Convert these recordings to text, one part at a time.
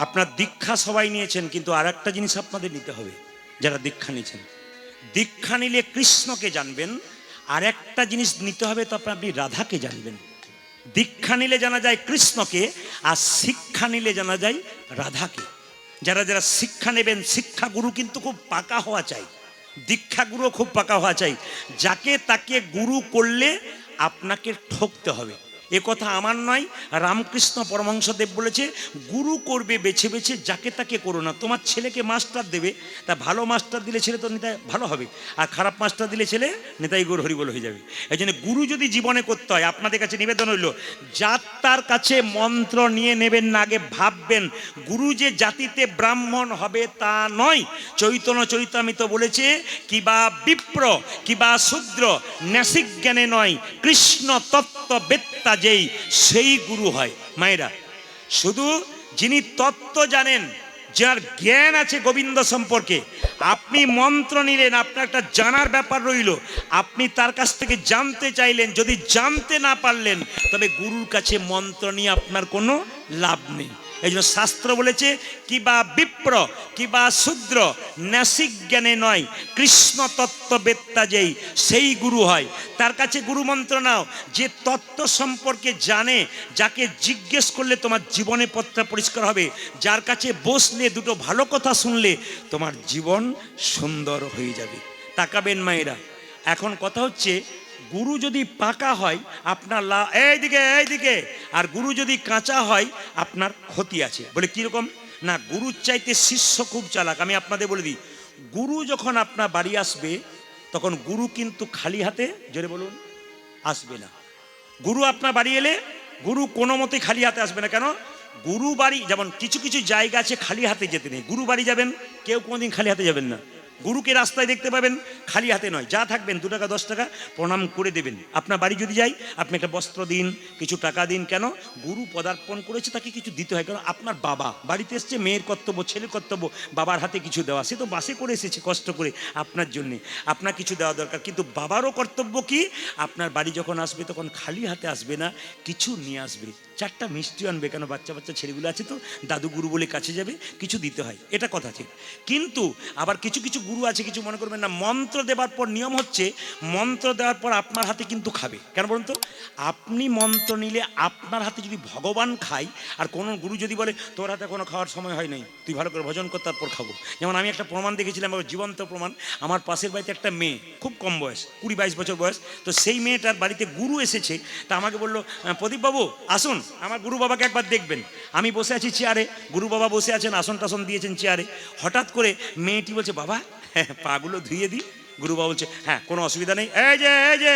আপনার দীক্ষা সবাই নিয়েছেন, কিন্তু আর একটা জিনিস আপনাদের নিতে হবে যারা দীক্ষা নিয়েছেন। দীক্ষা নিলে কৃষ্ণকে জানবেন, আর একটা জিনিস নিতে হবে, তো আপনি রাধাকে জানবেন। দীক্ষা নিলে জানা যায় কৃষ্ণকে, আর শিক্ষা নিলে জানা যায় রাধাকে। যারা যারা শিক্ষা নেবেন, শিক্ষা গুরু কিন্তু খুব পাকা হওয়া চাই, দীক্ষা গুরু খুব পাকা হওয়া চাই। যাকে তাকে গুরু করলে আপনাকে ঠকতে হবে। এ কথা আমার নয়, রামকৃষ্ণ পরমহংসদেব বলেছে, গুরু করবে বেছে বেছে, যাকে তাকে করো না। তোমার ছেলেকে মাস্টার দেবে, তা ভালো মাস্টার দিলে ছেলে তো নেতাই ভালো হবে, আর খারাপ মাস্টার দিলে ছেলে নেতাই গৌর হরিবল হয়ে যাবে। এই জন্য গুরু যদি জীবনে করতে হয়, আপনাদের কাছে নিবেদন হইল, যাত্রার কাছে মন্ত্র নিয়ে নেবেন না, আগে ভাববেন গুরু যে জাতিতে ব্রাহ্মণ হবে তা নয়। চৈতন্য চরিতামৃত বলেছে, কিবা বিপ্র কিবা শূদ্র ন্যাসিক জ্ঞানে নয়, কৃষ্ণ তত্ত্ব বেত্তা যেই সেই গুরু হয়। মায়েরা, শুধু যিনি তত্ত্ব জানেন, যার জ্ঞান আছে গোবিন্দ সম্পর্কে, আপনি মন্ত্র নিলেন, আপনার একটা জানার ব্যাপার রইল, আপনি তার কাছ থেকে জানতে চাইলেন, যদি জানতে না পারলেন, তবে গুরুর কাছে মন্ত্র নিয়ে আপনার কোনো লাভ নেই। এই জন্য শাস্ত্র বলেছে, কিবা বিপ্র কিবা শূদ্র ন্যাসিক জ্ঞানে নয়, কৃষ্ণ তত্ত্ববেত্তা যেই সেই গুরু হয়। তার কাছে গুরু মন্ত্র নাও, যে তত্ত্ব সম্পর্কে জানে, যাকে জিজ্ঞেস করলে তোমার জীবনে পথটা পরিষ্কার হবে, যার কাছে বসলে দুটো ভালো কথা শুনলে তোমার জীবন সুন্দর হয়ে যাবে। তাকাবেন মায়েরা, এখন কথা হচ্ছে, গুরু যদি পাকা হয় আপনার এইদিকে, আর গুরু যদি কাঁচা হয় আপনার ক্ষতি আছে। বলে কিরকম না, গুরুর চাইতে শিষ্য খুব চালাক। আমি আপনাদের বলে দিই, গুরু যখন আপনার বাড়ি আসবে, তখন গুরু কিন্তু খালি হাতে, জোরে বলুন, আসবে না। গুরু আপনার বাড়ি এলে গুরু কোনো মতেই খালি হাতে আসবে না। কেন? গুরু বাড়ি, যেমন কিছু কিছু জায়গা আছে খালি হাতে যেতে নেই, গুরু বাড়ি যাবেন কেউ কোনোদিন খালি হাতে যাবেন না। গুরুকে রাস্তায় দেখতে পাবেন খালি হাতে নয়, যা থাকবেন 2 টাকা 10 টাকা প্রণাম করে দেবেন। আপনার বাড়ি যদি যাই, আপনি একটা বস্ত্র দিন, কিছু টাকা দিন। কেন? গুরু পদার্পণ করেছে, তাকে কিছু দিতে হয়। কারণ আপনার বাবা বাড়িতে এসছে, মেয়ের কর্তব্য, ছেলের কর্তব্য বাবার হাতে কিছু দেওয়া। সে তো বাসে করে এসেছে কষ্ট করে আপনার জন্যে, আপনার কিছু দেওয়া দরকার। কিন্তু বাবারও কর্তব্য কি, আপনার বাড়ি যখন আসবে তখন খালি হাতে আসবে না, কিছু নিয়ে আসবে। 4টা মিষ্টি আনবে, কেন বাচ্চা বাচ্চা ছেলেগুলো আছে তো, দাদু গুরু বলে কাছে যাবে, কিছু দিতে হয়, এটা কথা ঠিক। কিন্তু আবার কিছু কিছু গুরু আছে, কিছু মনে করবেন না, মন্ত্র দেওয়ার পর নিয়ম হচ্ছে, মন্ত্র দেওয়ার পর আপনার হাতে কিন্তু খাবে। কেন বলুন তো? আপনি মন্ত্র নিলে আপনার হাতে যদি ভগবান খায়, আর কোনো গুরু যদি বলে তোর হাতে কোনো খাওয়ার সময় হয় নাই, তুই ভালো করে ভজন কর তারপর খাবো। যেমন আমি একটা প্রমাণ দেখেছিলাম, জীবন্ত প্রমাণ। আমার পাশের বাড়িতে একটা মেয়ে, খুব কম বয়স, 20-22 বছর বয়স, তো সেই মেয়েটার বাড়িতে গুরু এসেছে। তা আমাকে বললো, প্রদীপবাবু আসুন, আমার গুরু বাবাকে একবার দেখবেন। আমি বসে আছি চেয়ারে, গুরু বাবা বসে আছেন, আসন টাসন দিয়েছেন চেয়ারে। হঠাৎ করে মেয়েটি বলছে, বাবা পাগুলো ধুয়ে দিই। গুরু বাবা বলছে, হ্যাঁ কোনো অসুবিধা নেই, এই যে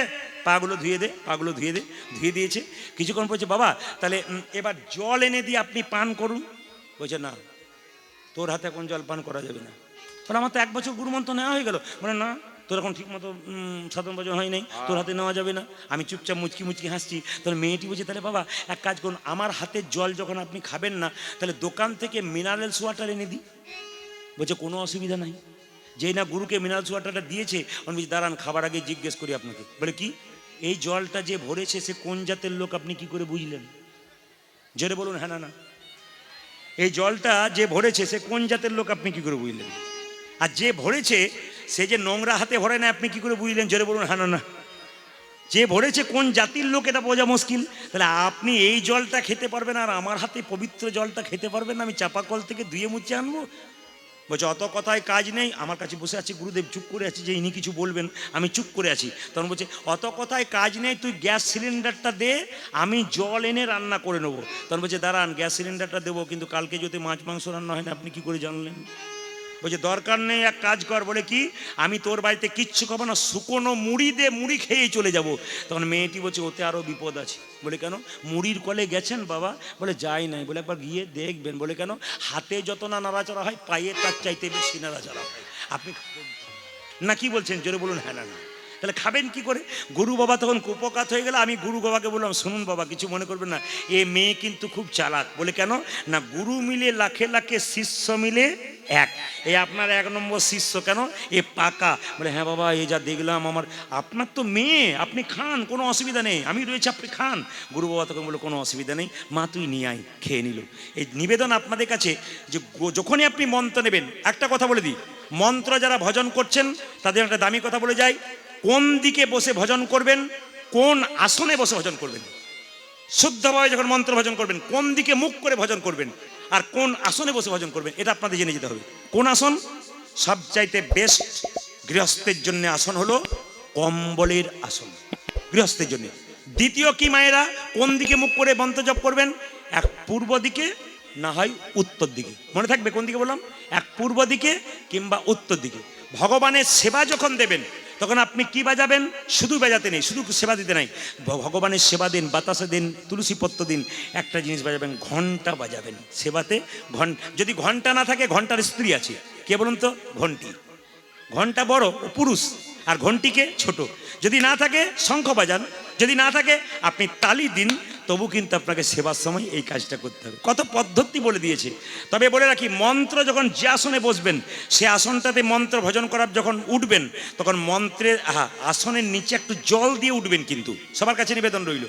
পাগুলো ধুয়ে দে, পাগুলো ধুয়ে দে। ধুয়ে দিয়েছে। কিছুক্ষণ বলছে, বাবা তাহলে এবার জল এনে দিয়ে আপনি পান করুন। বলছে, না, তোর হাতে এখন জল পান করা যাবে না। বলে, আমার তো 1 বছর গুরুমন্ত্র নেওয়া হয়ে গেল। বলে, না, তোর এখন ঠিক মতো 7 বছর হয় নাই, তোর হাতে নেওয়া যাবে না। আমি চুপচাপ মুচকি মুচকি হাসছি। তাহলে মেয়েটি বলছে, তাহলে বাবা এক কাজ করুন, আমার হাতের জল যখন আপনি খাবেন না, তাহলে দোকান থেকে মিনারেলস ওয়াটার এনে দিই। বলছে, কোনো অসুবিধা নাই। যেই না গুরুকে মিনারেলস ওয়াটারটা দিয়েছে, আমি বলছি, দাঁড়ান, খাবার আগে জিজ্ঞেস করি আপনাকে। বলে, কি? এই জলটা যে ভরেছে সে কোন জাতের লোক আপনি কি করে বুঝলেন? জোরে বলুন, হ্যাঁ না। এই জলটা যে ভরেছে সে কোন জাতের লোক আপনি কি করে বুঝলেন? আর যে ভরেছে সে যে নোংরা হাতে ভরে না, আপনি কি করে বুঝলেন? জোরে বলুন, হ্যাঁ না। যে ভরেছে কোন জাতির লোক এটা বোঝা মুশকিল। তাহলে আপনি এই জলটা খেতে পারবেন, আর আমার হাতে পবিত্র জলটা খেতে পারবেন না? আমি চাপা কল থেকে ধুয়ে মুছে আনবো? বলছে, অত কথায় কাজ নেই। আমার কাছে বসে আছে গুরুদেব, চুপ করে আছি যে ইনি কিছু বলবেন, আমি চুপ করে আছি। তখন বলছে, অত কথায় কাজ নেই, তুই গ্যাস সিলিন্ডারটা দে, আমি জল এনে রান্না করে নেবো। তখন বলছে, দাঁড়ান, গ্যাস সিলিন্ডারটা দেবো, কিন্তু কালকে যদি মাছ মাংস রান্না হয় না, আপনি কি করে জানলেন? বলছে, দরকার নেই, এক কাজ কর। বলে, কি? আমি তোর বাড়িতে কিচ্ছু খাবো না, শুকনো মুড়ি দে, মুড়ি খেয়েই চলে যাব। তখন মেয়েটি বলছে, ওতে আরও বিপদ আছে। বলে, কেন? মুড়ির কলে গেছেন বাবা? বলে, যাই নাই। বলে, একবার গিয়ে দেখবেন। বলে, কেন? হাতে যত না নাড়াচাড়া হয়, পায়ে তার চাইতে বেশি নাড়াচাড়া হয়। আপনি না কি বলছেন? জোরে বলুন, হ্যাঁ না। তাহলে খাবেন কি করে? গুরু বাবা তখন কুপকাত হয়ে গেল। আমি গুরু বাবাকে বললাম, শুনুন বাবা, কিছু মনে করবেন না, এ মেয়ে কিন্তু খুব চালাক। বলে কেন? না, গুরু মিলে লাখে লাখে, শিষ্য মিলে এক। এই আপনার 1 নম্বর শিষ্য। কেন? এ পাকা। বলে হ্যাঁ বাবা, এই যা দেখলাম আমার। আপনার তো মেয়ে, আপনি খান, কোনো অসুবিধা নেই, আমি রয়েছে, আপনি খান। গুরু বাবা তখন বললো কোনো অসুবিধা নেই মা, তুই নিয়ে আয়। খেয়ে নিল। এই নিবেদন আপনাদের কাছে যে যখনই আপনি মন্ত্র নেবেন, একটা কথা বলে দিই, মন্ত্র যারা ভজন করছেন তাদের একটা দামি কথা বলে যাই, কোন দিকে বসে ভজন করবেন, কোন আসনে বসে ভজন করবেন। শুদ্ধভাবে যখন মন্ত্র ভজন করবেন, কোন দিকে মুখ করে ভজন করবেন, আর কোন আসনে বসে ভজন করবেন, এটা আপনাদের জেনে যেতে হবে। কোন আসন? সবচাইতে বেস্ট গৃহস্থের জন্য আসন হলো কম্বলের আসন, গৃহস্থের জন্য। দ্বিতীয় কি মায়েরা, কোন দিকে মুখ করে মন্ত্র জপ করবেন? এক পূর্ব দিকে, না হয় উত্তর দিকে। মনে থাকবে কোন দিকে বললাম, এক পূর্ব দিকে কিংবা উত্তর দিকে। ভগবানের সেবা যখন দেবেন তখন আপনি কি বাজাবেন? শুধু বাজাতে নেই, শুধু সেবা দিতে নাই, ভগবানের সেবা দিন, বাতাসে দিন, তুলসী পত্র দিন, একটা জিনিস বাজাবেন, ঘন্টা বাজাবেন সেবাতে। যদি ঘন্টা না থাকে, ঘন্টার স্ত্রী আছে, কে বলুন তো? ঘন্টি। ঘন্টা বড় পুরুষ, আর ঘন্টিকে ছোট। যদি না থাকে শঙ্খ বাজান, যদি না থাকে আপনি তালি দিন, তবু কিন্তু আপনাকে সেবার সময় এই কাজটা করতে হবে। কত পদ্ধতি বলে দিয়েছে। তবে বলে রাখি, মন্ত্র যখন যে আসনে বসবেন, সে আসনটাতে মন্ত্র ভজন করার যখন উঠবেন, তখন মন্ত্রের আসনের নিচে একটু জল দিয়ে উঠবেন। কিন্তু সবার কাছে নিবেদন রইল,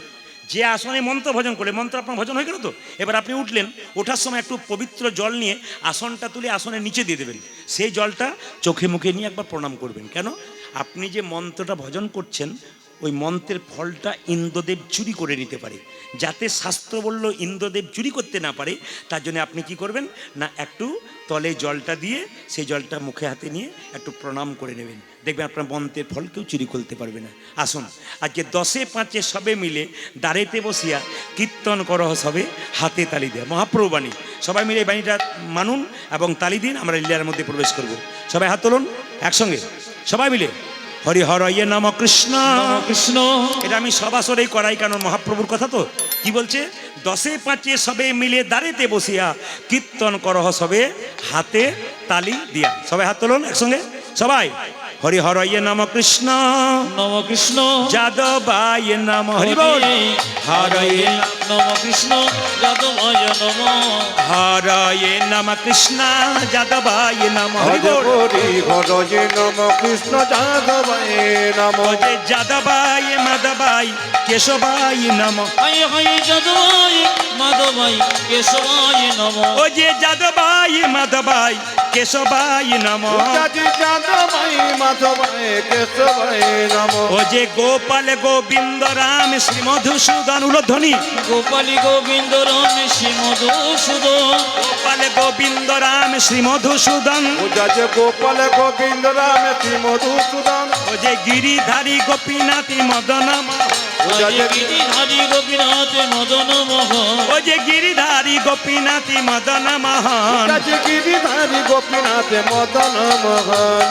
যে আসনে মন্ত্র ভজন করলে, মন্ত্র আপনার ভজন হয়ে গেল তো, এবার আপনি উঠলেন, ওঠার সময় একটু পবিত্র জল নিয়ে আসনটা তুলে আসনের নিচে দিয়ে দেবেন। সেই জলটা চোখে মুখে নিয়ে একবার প্রণাম করবেন। কেন? আপনি যে মন্ত্রটা ভজন করছেন, ওই মন্ত্রের ফলটা ইন্দ্রদেব চুরি করে নিতে পারে। যাতে শাস্ত্র বলল ইন্দ্রদেব চুরি করতে না পারে, তার জন্য আপনি কি করবেন না, একটু তলে জলটা দিয়ে সেই জলটা মুখে হাতে নিয়ে একটু প্রণাম করে নেবেন। দেখবেন আপনার মন্ত্রের ফল কেউ চুরি করতে পারবে না। আসুন, আজকে 10-5 সবে মিলে দাঁড়েতে বসিয়া কীর্তন করহ সবে, হাতে তালি দেয়া, মহাপ্রভু বাণী। সবাই মিলে এই বাণীটা মানুন এবং তালি দিন। আমরা লীলার মধ্যে প্রবেশ করব। সবাই হাত তুলুন একসঙ্গে, সবাই মিলে হরি হরয়ে নম কৃষ্ণ কৃষ্ণ। এটা আমি সবাসরেই করাই, কারণ মহাপ্রভুর কথা তো। কি বলছে? 10-5 সবে মিলে দাঁড়েতে বসিয়া কীর্তন করহ সবে, হাতে তালি দিয়া। সবাই হাত তুলুন একসঙ্গে, সবাই। হরি হরয়ে নম কৃষ্ণ কৃষ্ণ, যাদবায় নম হরি বল, হরয়ে নম কৃষ্ণ যাদবায় নম, হরয়ে নম কৃষ্ণ যাদবায় নম হরি বল, হরয়ে নম কৃষ্ণ যাদবায় নম, যে যাদবায় মাধবায় কেশবায় নম, হায় হায় যাদবায় মাধবায় কেশবায় নম, ও যে যাদবায় মাধবায় কেশবায় নম, যাদবায় মাধবায় কেশবায় নম, ও যে গোপাল গোবিন্দ রাম শ্রী মধুসূদন উলধ্বনি, গোপাল গোবিন্দ রাম শ্রী মধুসূদন, গোপাল গোবিন্দ রাম শ্রী মধুসূদন, ও যে গোপাল গোবিন্দ রাম শ্রী মধুসূদন, ও যে গিরিধারী গোপীনাথী মদন মোহন, ও যে গিরিধারী গোপীনাথ মদন মোহন, ও যে গিরিধারী গোপীনাথী মদন মোহন, গিরিধারী গোপীনাথ মদন মোহন।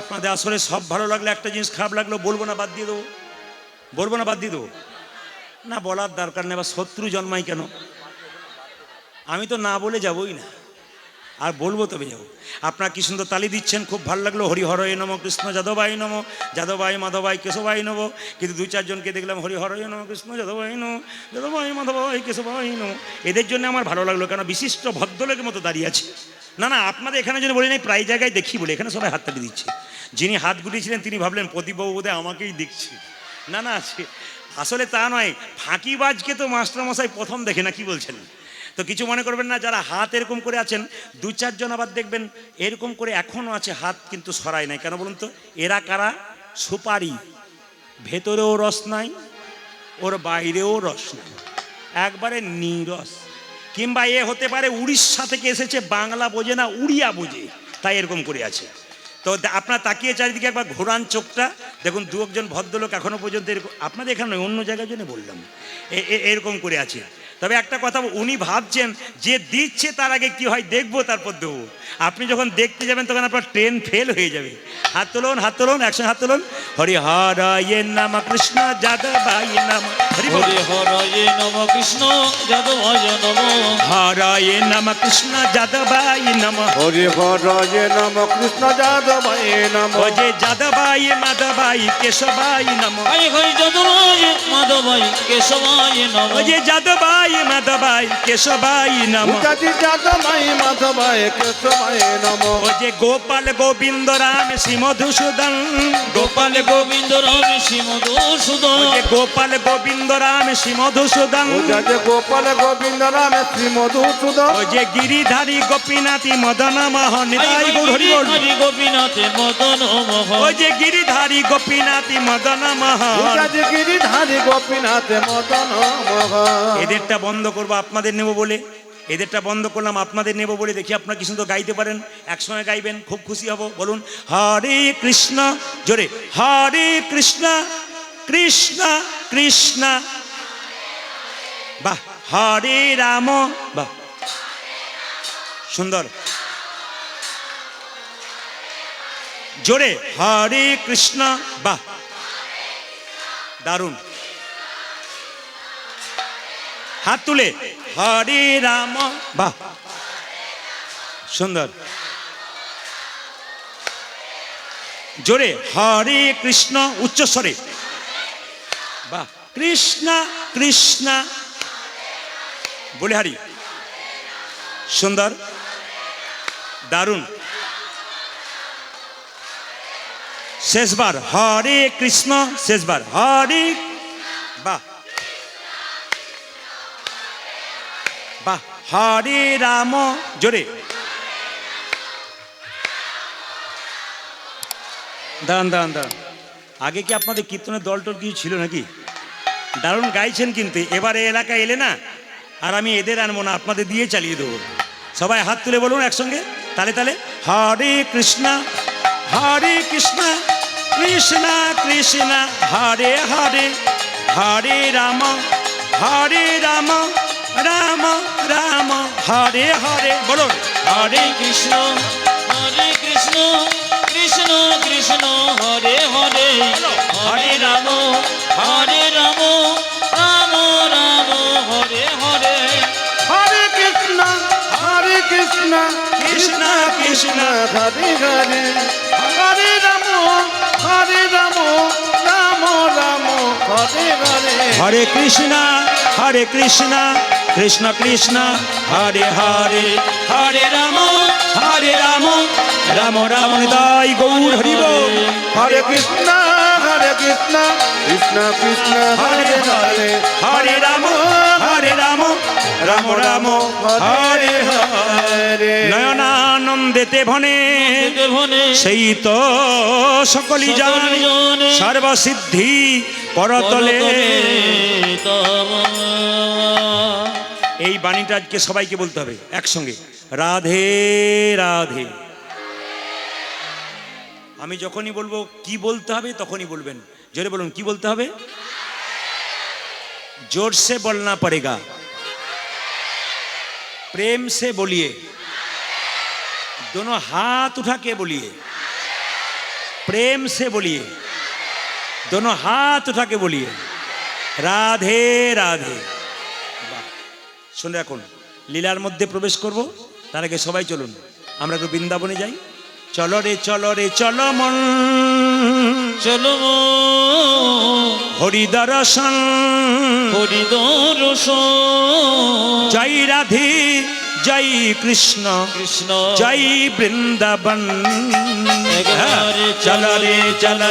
আপনাদের আসলে সব ভালো লাগলে, একটা জিনিস খারাপ লাগলো বলবো না, বাদ দিয়ে দেবো? বলবো না, বাদ দিয়ে দেবো? না, বলার দরকার নেই। আবার শত্রু জন্মাই কেন? আমি তো না বলে যাবই না, আর বলবো তবে যাবো। আপনারা কি সুন্দর তালি দিচ্ছেন, খুব ভালো লাগলো। হরি হরয়ে নম কৃষ্ণ যাদবায় নম, যাদবায় মাধবায় কেশবায় নম। কিন্তু 2-4 জনকে দেখলাম হরি হরয়ে নম কৃষ্ণ যাদবায় নম, যাদবায় মাধবায় কেশবায় নম। এদের জন্য আমার ভালো লাগলো, কেন বিশিষ্ট ভদ্রলোকের মতো দাঁড়িয়ে আছে। না না, আপনাদের এখানে যেন বলি নাই, প্রায় জায়গায় দেখি বলে এখানে সবাই হাততালি দিচ্ছে। যিনি হাত গুটিয়েছিলেন তিনি ভাবলেন প্রদীপবাবু বোধহয় আমাকেই দেখছি। না না, আসলে তা নয়, ফাঁকিবাজকে তো মাস্টারমশাই প্রথম দেখে না, কি বলছেন? তো কিছু মনে করবেন না। যারা হাত এরকম করে আছেন, 2-4 জন আবার দেখবেন এরকম করে এখনও আছে, হাত কিন্তু সরায় নাই। কেন বলুন তো? এরা কারা? সুপারি, ভেতরেও রস নাই, ওর বাইরেও রস নাই, একবারে নিরস। কিংবা এ হতে পারে উড়িষ্যা থেকে এসেছে, বাংলা বোঝে না, উড়িয়া বোঝে, তাই এরকম করে আছে। তো আপনার তাকিয়ে চারিদিকে একবার ঘোরান চোখটা, দেখুন 2-1 জন ভদ্রলোক এখনো পর্যন্ত এরকম, আপনাদের এখানে অন্য জায়গার জন্য বললাম, এরকম করে আছে। তবে একটা কথা, উনি ভাবছেন যে দিচ্ছে তার আগে কি হয় দেখবো তারপর দেবো। আপনি যখন দেখতে যাবেন তখন আপনার ট্রেন ফেল হয়ে যাবে। হাত তুলুন, হাত তুলুন, একসঙ্গে হাত তুলুন। হরি হরয়ে নম কৃষ্ণ যাদবায় নম। হরি বল। হরে হরে নম কৃষ্ণ যাদবায় নম। হরয়ে নম কৃষ্ণ যাদবায় নম। হরি হরয়ে নম কৃষ্ণ যাদবায় নম। ও যে যাদবায় মাধবায় কেশবায় নম। হরে হরে যাদবায় মাধবায় কেশবায় নম। ও যে যাদবায় মাধবায় কেশবায় নম। উচাজি যাদবায় মাধবায় কেশবায় নম। ও যে গোপাল গোবিন্দ রাম শ্রী মধুসূদন। গোপাল গোবিন্দ রাম শ্রী মধুসূদন। ও যে গোপাল গোবিন্দ রাম শ্রী মধুসূদন। উচাজি গোপাল গোবিন্দ রাম শ্রী মধুসূদন। ও যে গিরিধারী গোপীনাথী মদন মোহন নিতাই গৌর হরি বল। হরি গোপীনাথে মদন মোহন। ও যে গিরিধারী গোপীনাথী মদন মোহন। উচাজি গিরিধারী গোপীনাথ মদন মোহন। এদেরটা বন্ধ করবো আপনাদের নেব বলে, এদেরটা বন্ধ করলাম আপনাদের নেব বলে। দেখি আপনারা কি সুন্দর গাইতে পারেন, একসঙ্গে গাইবেন, খুব খুশি হব। বলুন হরে কৃষ্ণ, জোরে হরে কৃষ্ণ কৃষ্ণ কৃষ্ণ, বাহ, হরে রাম, বাহ, সুন্দর, জোরে হরে কৃষ্ণ, বাহ, দারুণ। হাত তুলে হরে রাম, বাহ, সুন্দর, জোরে হরে কৃষ্ণ, উচ্চস্বরে, বাহ, কৃষ্ণ কৃষ্ণ, বলে হারি, সুন্দর, দারুণ। শেষবার হরে কৃষ্ণ, শেষবার হরে, বাহ বাহ, হরে রাম, জোরে, দাঁড়ান দাঁড়ান দাঁড়ান। আগে কি আপনাদের কীর্তনের দল টল কিছু ছিল নাকি? দারুণ গাইছেন, কিন্তু এবারে এলাকায় এলে না আর আমি এদের আনবো না, আপনাদের দিয়ে চালিয়ে দেবো। সবাই হাত তুলে বলুন একসঙ্গে, তালে তালে, হরে কৃষ্ণ কৃষ্ণ কৃষ্ণ হরে হরে, হরে রাম রাম রাম হরে হরে, বলুন হরে কৃষ্ণ কৃষ্ণ কৃষ্ণ হরে হরে, হরে রাম রাম রাম হরে হরে। হরে কৃষ্ণ কৃষ্ণ কৃষ্ণ হরে হরে, হরে রাম রাম রাম হরে হরে। হরে কৃষ্ণ কৃষ্ণ কৃষ্ণ হরে হরে, হরে রাম রাম রাম নিতাই গৌর হরি বল। হরে কৃষ্ণ কৃষ্ণ কৃষ্ণ হরে হরে, হরে রাম রাম রাম হরে হরে। নয়নানন্দেতে ভনে সেই তো সকলি জানে, সর্বসিদ্ধি পরতলে। এই বাণীটা আজকে সবাইকে বলতে হবে একসঙ্গে, রাধে রাধে। আমি যখনই বলবো কি বলতে হবে তখনই বলবেন, জোরে বলুন কি বলতে হবে। जोर से बोलना पड़ेगा, प्रेम से बोलिए, दोनों हाथ उठा के बोलिए, प्रेम से बोलिए, दोनों हाथ उठा के बोलिए, राधे राधे। শুনে রাখুন, লীলার মধ্যে প্রবেশ করব, তার আগে সবাই চলুন আমরা একটু বৃন্দাবনে যাই। চলো রে চলো মন, চলো হরি দর্শন, হরি দর্শন। জয় রাধে জয় কৃষ্ণ কৃষ্ণ জয় বৃন্দাবন। একবারে চলো রে চলো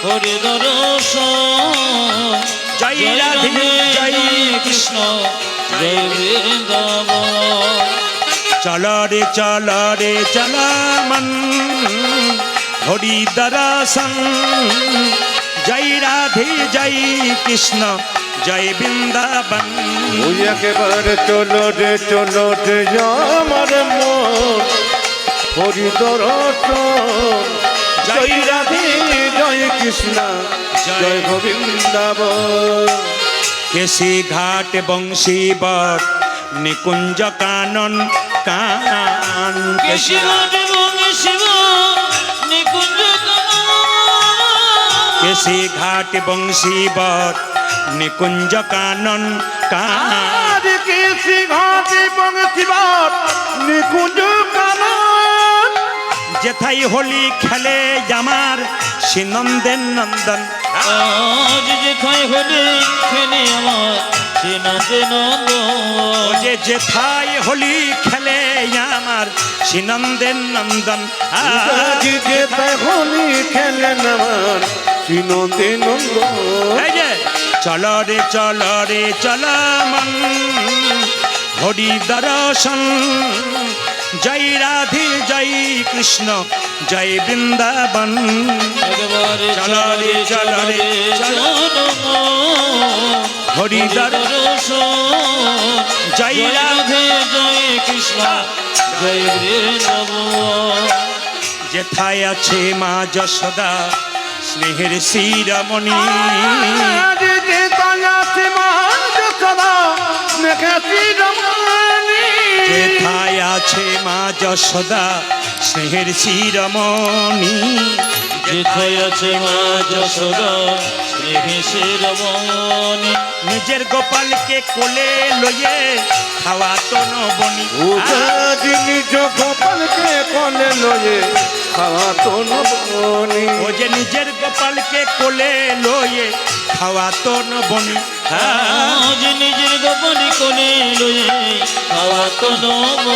হরি দর্শন। জয় রাধে জয় কৃষ্ণ জয় বৃন্দাবন। চলো রে চলো মন, হরি দর্শন, জয় রাধে জয় কৃষ্ণ জয় বৃন্দাবন। ওই একেবারে চলো রে আমার মন, হরি দর্শন, জয় রাধে জয় কৃষ্ণ জয় গোবিন্দাবন। কেশি ঘাট বংশী বট নিকুঞ্জ কানন কান কেশি কেশিঘাট বংশী নিকুঞ্জ কেশি ঘাট বংশী বট নিকুঞ্জ কানন কান আজ কেশি ঘাটে বংশীবট নিকুঞ্জ কানন। যেথাই হোলি খেলে আমার সে নন্দেন নন্দন আজ যেথায় হলে খেলে আমার সে নন্দে নন্দন। ও যে যেথাই হোলি খেলে আমার সে নন্দেন নন্দন আজ যেতে হোলি খেলেন আমার শ্রীনন্দে নন্দন। এই যে চল রে চল মন হরি দর্শন জয় রাধে জয় কৃষ্ণ জয় বৃন্দাবন একবারে চল রে চল হরি জয় রাধে জয় কৃষ্ণ জয় বৃন্দাবন। যেথায় আছে মা যশোদা স্নেহের শিরমণি আজ যেতায় আছে মা যশোদা স্নেহের শিরোমণি। যেথায় আছে মা যশোদা স্নেহের শিরমণি যেথায় আছে মা যশোদা স্নেহে শিরোমণি। নিজের গোপালকে কোলে লয়ে খাওয়া তো নবনি ও আজ নিজ গোপালকে কোলে লয়ে খাওয়া তো নবনি। ও যে নিজের গোপালকে কোলে লয়ে খাওয়া তো নবনি আজ নিজের গোপনে কোলে লয়ে খাওয়া তো নব।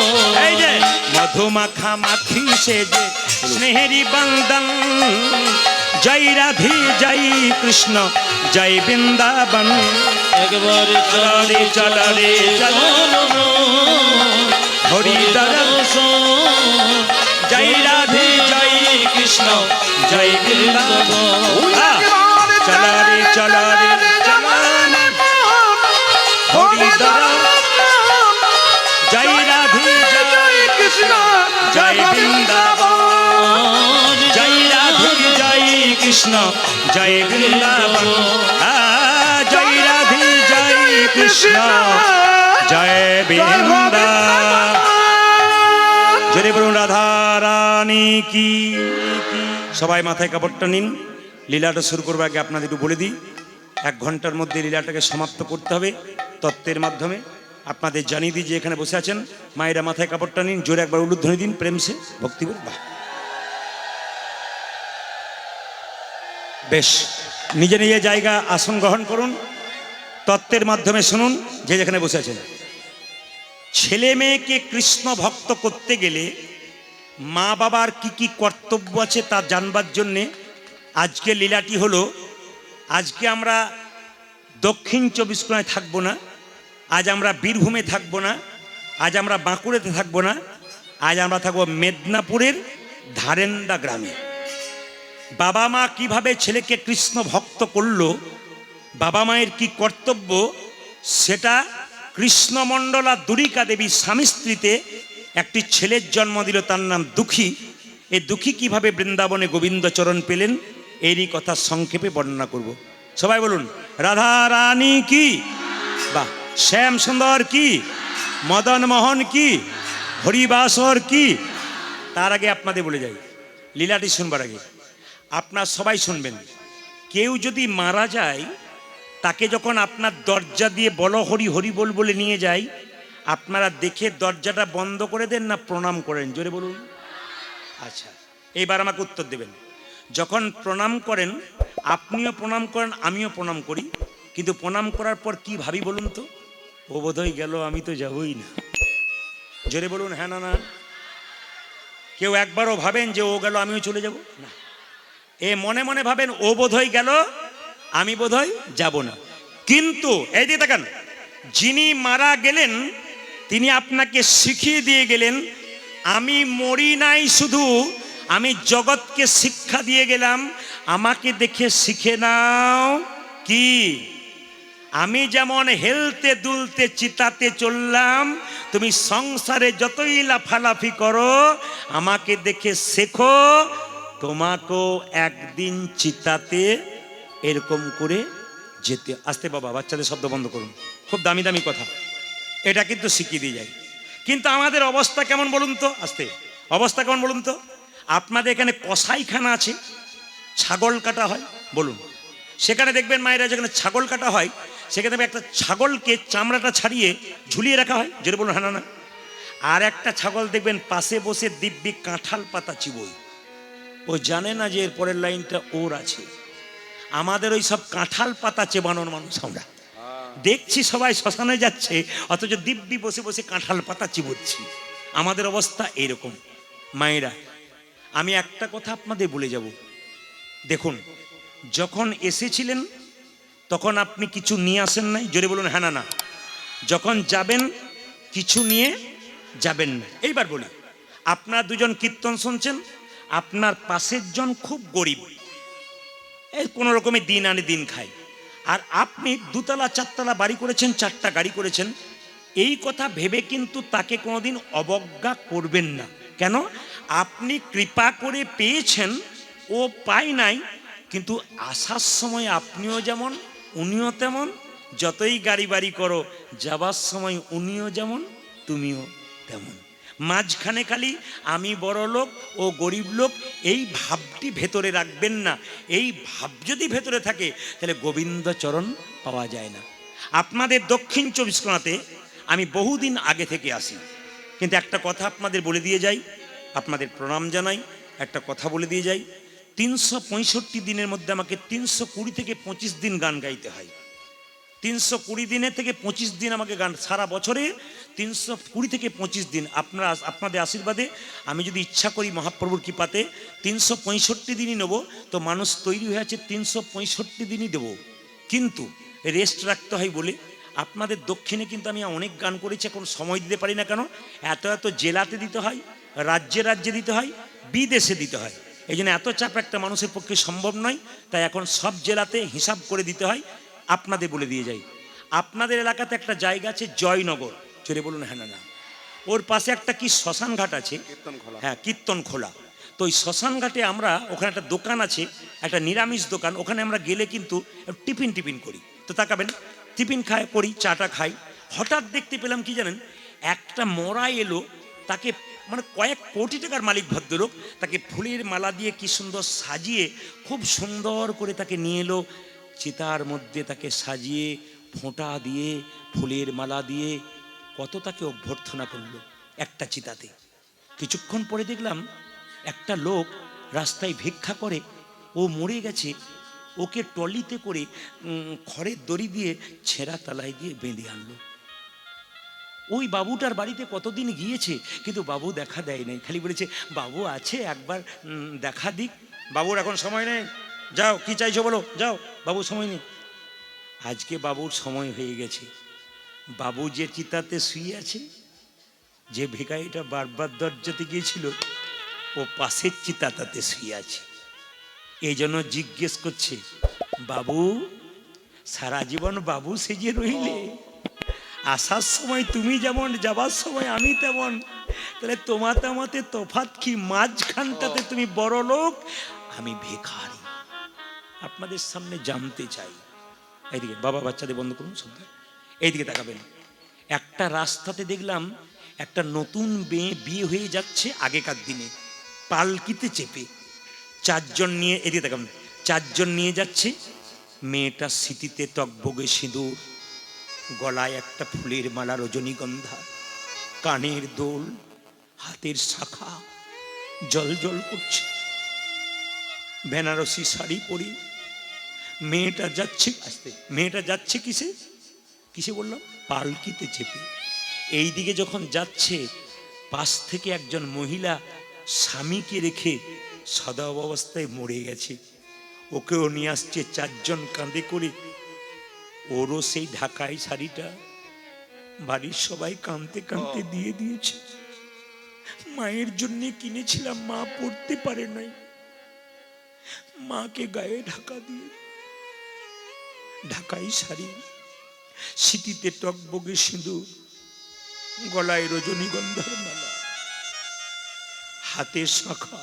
এই যে মধুমাখা মাখি সে যে স্নেহেরি বন্দন জয় রাধে জয় কৃষ্ণ জয় বৃন্দাবন একবারে চল রে চল হরি দর্শন জয় রাধে জয় কৃষ্ণ জয় বৃন্দাবন চল রে চল হরি দর্শন জয় রাধে জয় কৃষ্ণ জয় বৃন্দাবন জয় রাধে জয় কৃষ্ণ জয় বৃন্দাবন জয় রাধে জয় কৃষ্ণ জয় বৃন্দাবন জোরে বলুন রাধা রানী কি সবাই মাথায় কাপড়টা নিন লীলাটা শুরু করবো আগে আপনাদের একটু বলে দিই 1 ঘন্টার মধ্যে লীলাটাকে সমাপ্ত করতে হবে তত্ত্বের মাধ্যমে আপনাদের জানিয়ে দিই যে এখানে বসে আছেন মায়েরা মাথায় কাপড়টা নিন জোরে একবার উলুধ্বনি দিন প্রেম সে ভক্তি বল বাহ বেশ নিজে নিজে জায়গা আসন গ্রহণ করুন তত্ত্বের মাধ্যমে শুনুন যে যেখানে বসে আছেন ছেলে মেয়েকে কৃষ্ণ ভক্ত করতে গেলে মা বাবার কি কি কর্তব্য আছে তা জানবার জন্যে আজকে লীলাটি হলো আজকে আমরা দক্ষিণ 24 পরগনায় থাকবো না আজ আমরা বীরভূমে থাকবো না আজ আমরা বাঁকুড়াতে থাকবো না আজ আমরা থাকবো মেদিনীপুরের ধারেন্ডা গ্রামে বাবা মা কিভাবে ছেলেকে কৃষ্ণ ভক্ত করলো বাবা মায়ের কি কর্তব্য সেটা কৃষ্ণমণ্ডলা দুরিকা দেবী স্বামী স্ত্রীতে একটি ছেলের জন্ম দিল তার নাম দুঃখী এই দুঃখী কিভাবে বৃন্দাবনে গোবিন্দচরণ পেলেন এরই কথা সংক্ষেপে বর্ণনা করব সবাই বলুন রাধা রানী কি বাহ শ্যাম সুন্দর কি মদন মোহন কি হরিবাসর কি তার আগে আপনাদের বলে যাই লীলাটি শুনবার আগে আপনার সবাই শুনবেন কেউ যদি মারা যায় তাকে যখন আপনার দরজা দিয়ে বলো হরি হরি বল বলে নিয়ে যায় আপনারা দেখে দরজাটা বন্ধ করে দেন না প্রণাম করেন জোরে বলুন আচ্ছা এইবার আমাকে উত্তর দেবেন যখন প্রণাম করেন আপনিও প্রণাম করেন আমিও প্রণাম করি কিন্তু প্রণাম করার পর কি ভাবি বলুন তো ও বোধহয় গেল আমি তো যাবই না জোরে বলুন হ্যাঁ না না কেউ একবারও ভাবেন যে ও গেল আমিও চলে যাব না এ মনে মনে ভাবেন ও বোধহয় গেল আমি বোধহয় যাব না কিন্তু এই যে দেখেন যিনি মারা গেলেন তিনি আপনাকে শিখিয়ে দিয়ে গেলেন আমি মরি নাই শুধু আমি জগৎকে শিক্ষা দিয়ে গেলাম আমাকে দেখে শিখে নাও কি আমি যেমন হেলতে দুলতে চিতাতে চললাম তুমি সংসারে যতই লাফালাফি করো আমাকে দেখে শেখো তোমাকেও একদিন চিতাতে এরকম করে যেতে। আসতে বাবা, বাচ্চাদের শব্দ বন্ধ করুন, খুব দামি দামি কথা, এটা কিন্তু শিখিয়ে দিয়ে যায়। কিন্তু আমাদের অবস্থা কেমন বলুন তো, আসতে অবস্থা কেমন বলুন তো। আপনাদের এখানে কসাইখানা আছে, ছাগল কাটা হয়, বলুন, সেখানে দেখবেন মায়েরা যেখানে ছাগল কাটা হয়, সেখানে দেখবেন একটা ছাগলকে চামড়াটা ছাড়িয়ে ঝুলিয়ে রাখা হয়, যেটা বলুন হ্যাঁ না। আর একটা ছাগল দেখবেন পাশে বসে দিব্যি কাঁঠাল পাতা চিবোই, ও জানে না যে এর পরের লাইনটা ওর আছে। আমাদের ওই সব কাঁঠাল পাতা চেবানোর মানুষ আমরা দেখছি, সবাই শ্মশানে যাচ্ছে অথচ দিব্যি বসে বসে কাঁঠাল পাতা চিবোচ্ছি। আমাদের অবস্থা এইরকম। মায়েরা, আমি একটা কথা আপনাদের বলে যাব, দেখুন, যখন এসেছিলেন তখন আপনি কিছু নিয়ে আসেন নাই, জোরে বলুন হ্যাঁ না। যখন যাবেন কিছু নিয়ে যাবেন না। এইবার বলি, আপনার দুজন কীর্তন শুনছেন, আপনার পাশের জন খুব গরিব, এই কোনো রকমের দিন আনে দিন খায়, আর আপনি দুতলা চারতলা বাড়ি করেছেন, 4টা গাড়ি করেছেন, এই কথা ভেবে কিন্তু তাকে কোনোদিন অবজ্ঞা করবেন না। কেন? আপনি কৃপা করে পেয়েছেন, ও পায় নাই, কিন্তু আসার সময় আপনিও যেমন উনিও তেমন, যতই গাড়ি বাড়ি করো যাবার সময় উনিও যেমন তুমিও তেমন। মাঝখানে খালি আমি বড় লোক ও গরিব লোক, এই ভাবটি ভেতরে রাখবেন না। এই ভাব যদি ভেতরে থাকে তাহলে গোবিন্দচরণ পাওয়া যায় না। আপনাদের দক্ষিণ 24 পরগনাতে আমি বহুদিন আগে থেকে আসি, কিন্তু একটা কথা আপনাদের বলে দিয়ে যাই, আপনাদের প্রণাম জানাই, একটা কথা বলে দিয়ে যাই, 365 দিনের মধ্যে আমাকে 320 থেকে 25 দিন গান গাইতে হয়। 320 দিনের থেকে 25 দিন আমাকে গান, সারা বছরে 320 থেকে 25 দিন আপনাদের আশীর্বাদে আমি যদি ইচ্ছা করি মহাপ্রভুর কৃপাতে 365 দিনই নেব, তো মানুষ তৈরি হয়ে আছে 365 দিনই দেব, কিন্তু রেস্ট রাখতে হয় বলে। আপনাদের দক্ষিণে কিন্তু আমি অনেক গান করেছি, এখন সময় দিতে পারি না। কেন? এত এত জেলাতে দিতে হয়, রাজ্যে রাজ্যে দিতে হয়, বিদেশে দিতে হয়, এই জন্য এত চাপ একটা মানুষের পক্ষে সম্ভব নয়। তাই এখন সব জেলাতে হিসাব করে দিতে হয়। আপনাদের বলে দিয়ে যাই, আপনাদের এলাকাতে একটা জায়গা আছে জয়নগর, চলে বলুন হ্যাঁ না। ওর পাশে একটা কি শ্মশান ঘাট আছে, হ্যাঁ কীর্তন খোলা। তো ওই শ্মশান ঘাটে আমরা, ওখানে একটা দোকান আছে, একটা নিরামিষ দোকান, ওখানে আমরা গেলে কিন্তু টিফিন করি। তো তাকাবেন, টিফিন খাই করি, চাটা খাই, হঠাৎ দেখতে পেলাম কি জানেন, একটা মরা এলো, তাকে মানে কয়েক কোটি টাকার মালিক ভদ্রলোক, তাকে ফুলের মালা দিয়ে কি সুন্দর সাজিয়ে, খুব সুন্দর করে তাকে নিয়ে এলো, চিতার মধ্যে তাকে সাজিয়ে ফোঁটা দিয়ে ফুলের মালা দিয়ে কত তাকে অভ্যর্থনা করলো একটা চিতাতে। কিছুক্ষণ পরে দেখলাম একটা লোক রাস্তায় ভিক্ষা করে, ও মরে গেছে, ওকে টলিতে করে খড়ের দড়ি দিয়ে ছেঁড়া তালায় দিয়ে বেঁধে আনলো। ওই বাবুটার বাড়িতে কতদিন গিয়েছে, কিন্তু বাবু দেখা দেয় নাই, খালি বলেছে বাবু আছে, একবার দেখা দিক। বাবুর এখন সময় নেই, যাও কি চাইছো বলো, যাও, বাবু সময় নেই। আজকে বাবুর সময় হয়ে গেছে। বাবু যে চিতাতে শুয়ে আছে, যে ভিখারিটা বারবার দরজাতে গিয়েছিল, ও পাশের চিতাতে শুয়ে আছে। এই জন্য জিজ্ঞেস করছে, বাবু সারা জীবন বাবু সেজে রইলে, আসার সময় তুমি যেমন, যাবার সময় আমি তেমন, তাহলে তোমাতে আমাতে তফাৎ কি? মাঝখানটাতে তুমি বড় লোক, আমি ভিখারি। আপনাদের সামনে জানতে চাই, এইদিকে বাবা, বাচ্চাদের বন্ধ করুন শব্দ, এইদিকে তাকাবেন। একটা রাস্তাতে দেখলাম একটা নতুন মেয়ে বিয়ে হয়ে যাচ্ছে, আগেকার দিনে পালকিতে চেপে 4 জন নিয়ে, এদিকে তাকাবেন, 4 জন নিয়ে যাচ্ছে। মেয়েটা স্মৃতিতে টকবগে সিঁদুর, গলায় একটা ফুলের মালা রজনীগন্ধা, কানের দোল, হাতের শাখা জল জল করছে, বেনারসি শাড়ি পরি। মেয়েটা যাচ্ছে, আসতে, মেয়েটা যাচ্ছে কিসে কিসে বললাম, পালকিতে চেপে। এই দিকে যখন যাচ্ছে, পাশ থেকে একজন মহিলা স্বামীকে রেখে সদা অবস্থায় মরে গেছে, ওকেও নিয়ে আসছে 4 জন কাঁধে করে। ওরও সেই ঢাকাই শাড়িটা বাড়ির সবাই কাঁদতে কাঁদতে দিয়ে দিয়েছে। মায়ের জন্য কিনেছিলাম, মা পড়তে পারে নাই, মাকে গায়ে ঢাকা দিয়ে ঢাকাই শাড়ি, স্মৃতিতে টকবগে সিঁদুর, গলায় রজনীগন্ধার মালা, হাতে শাখা,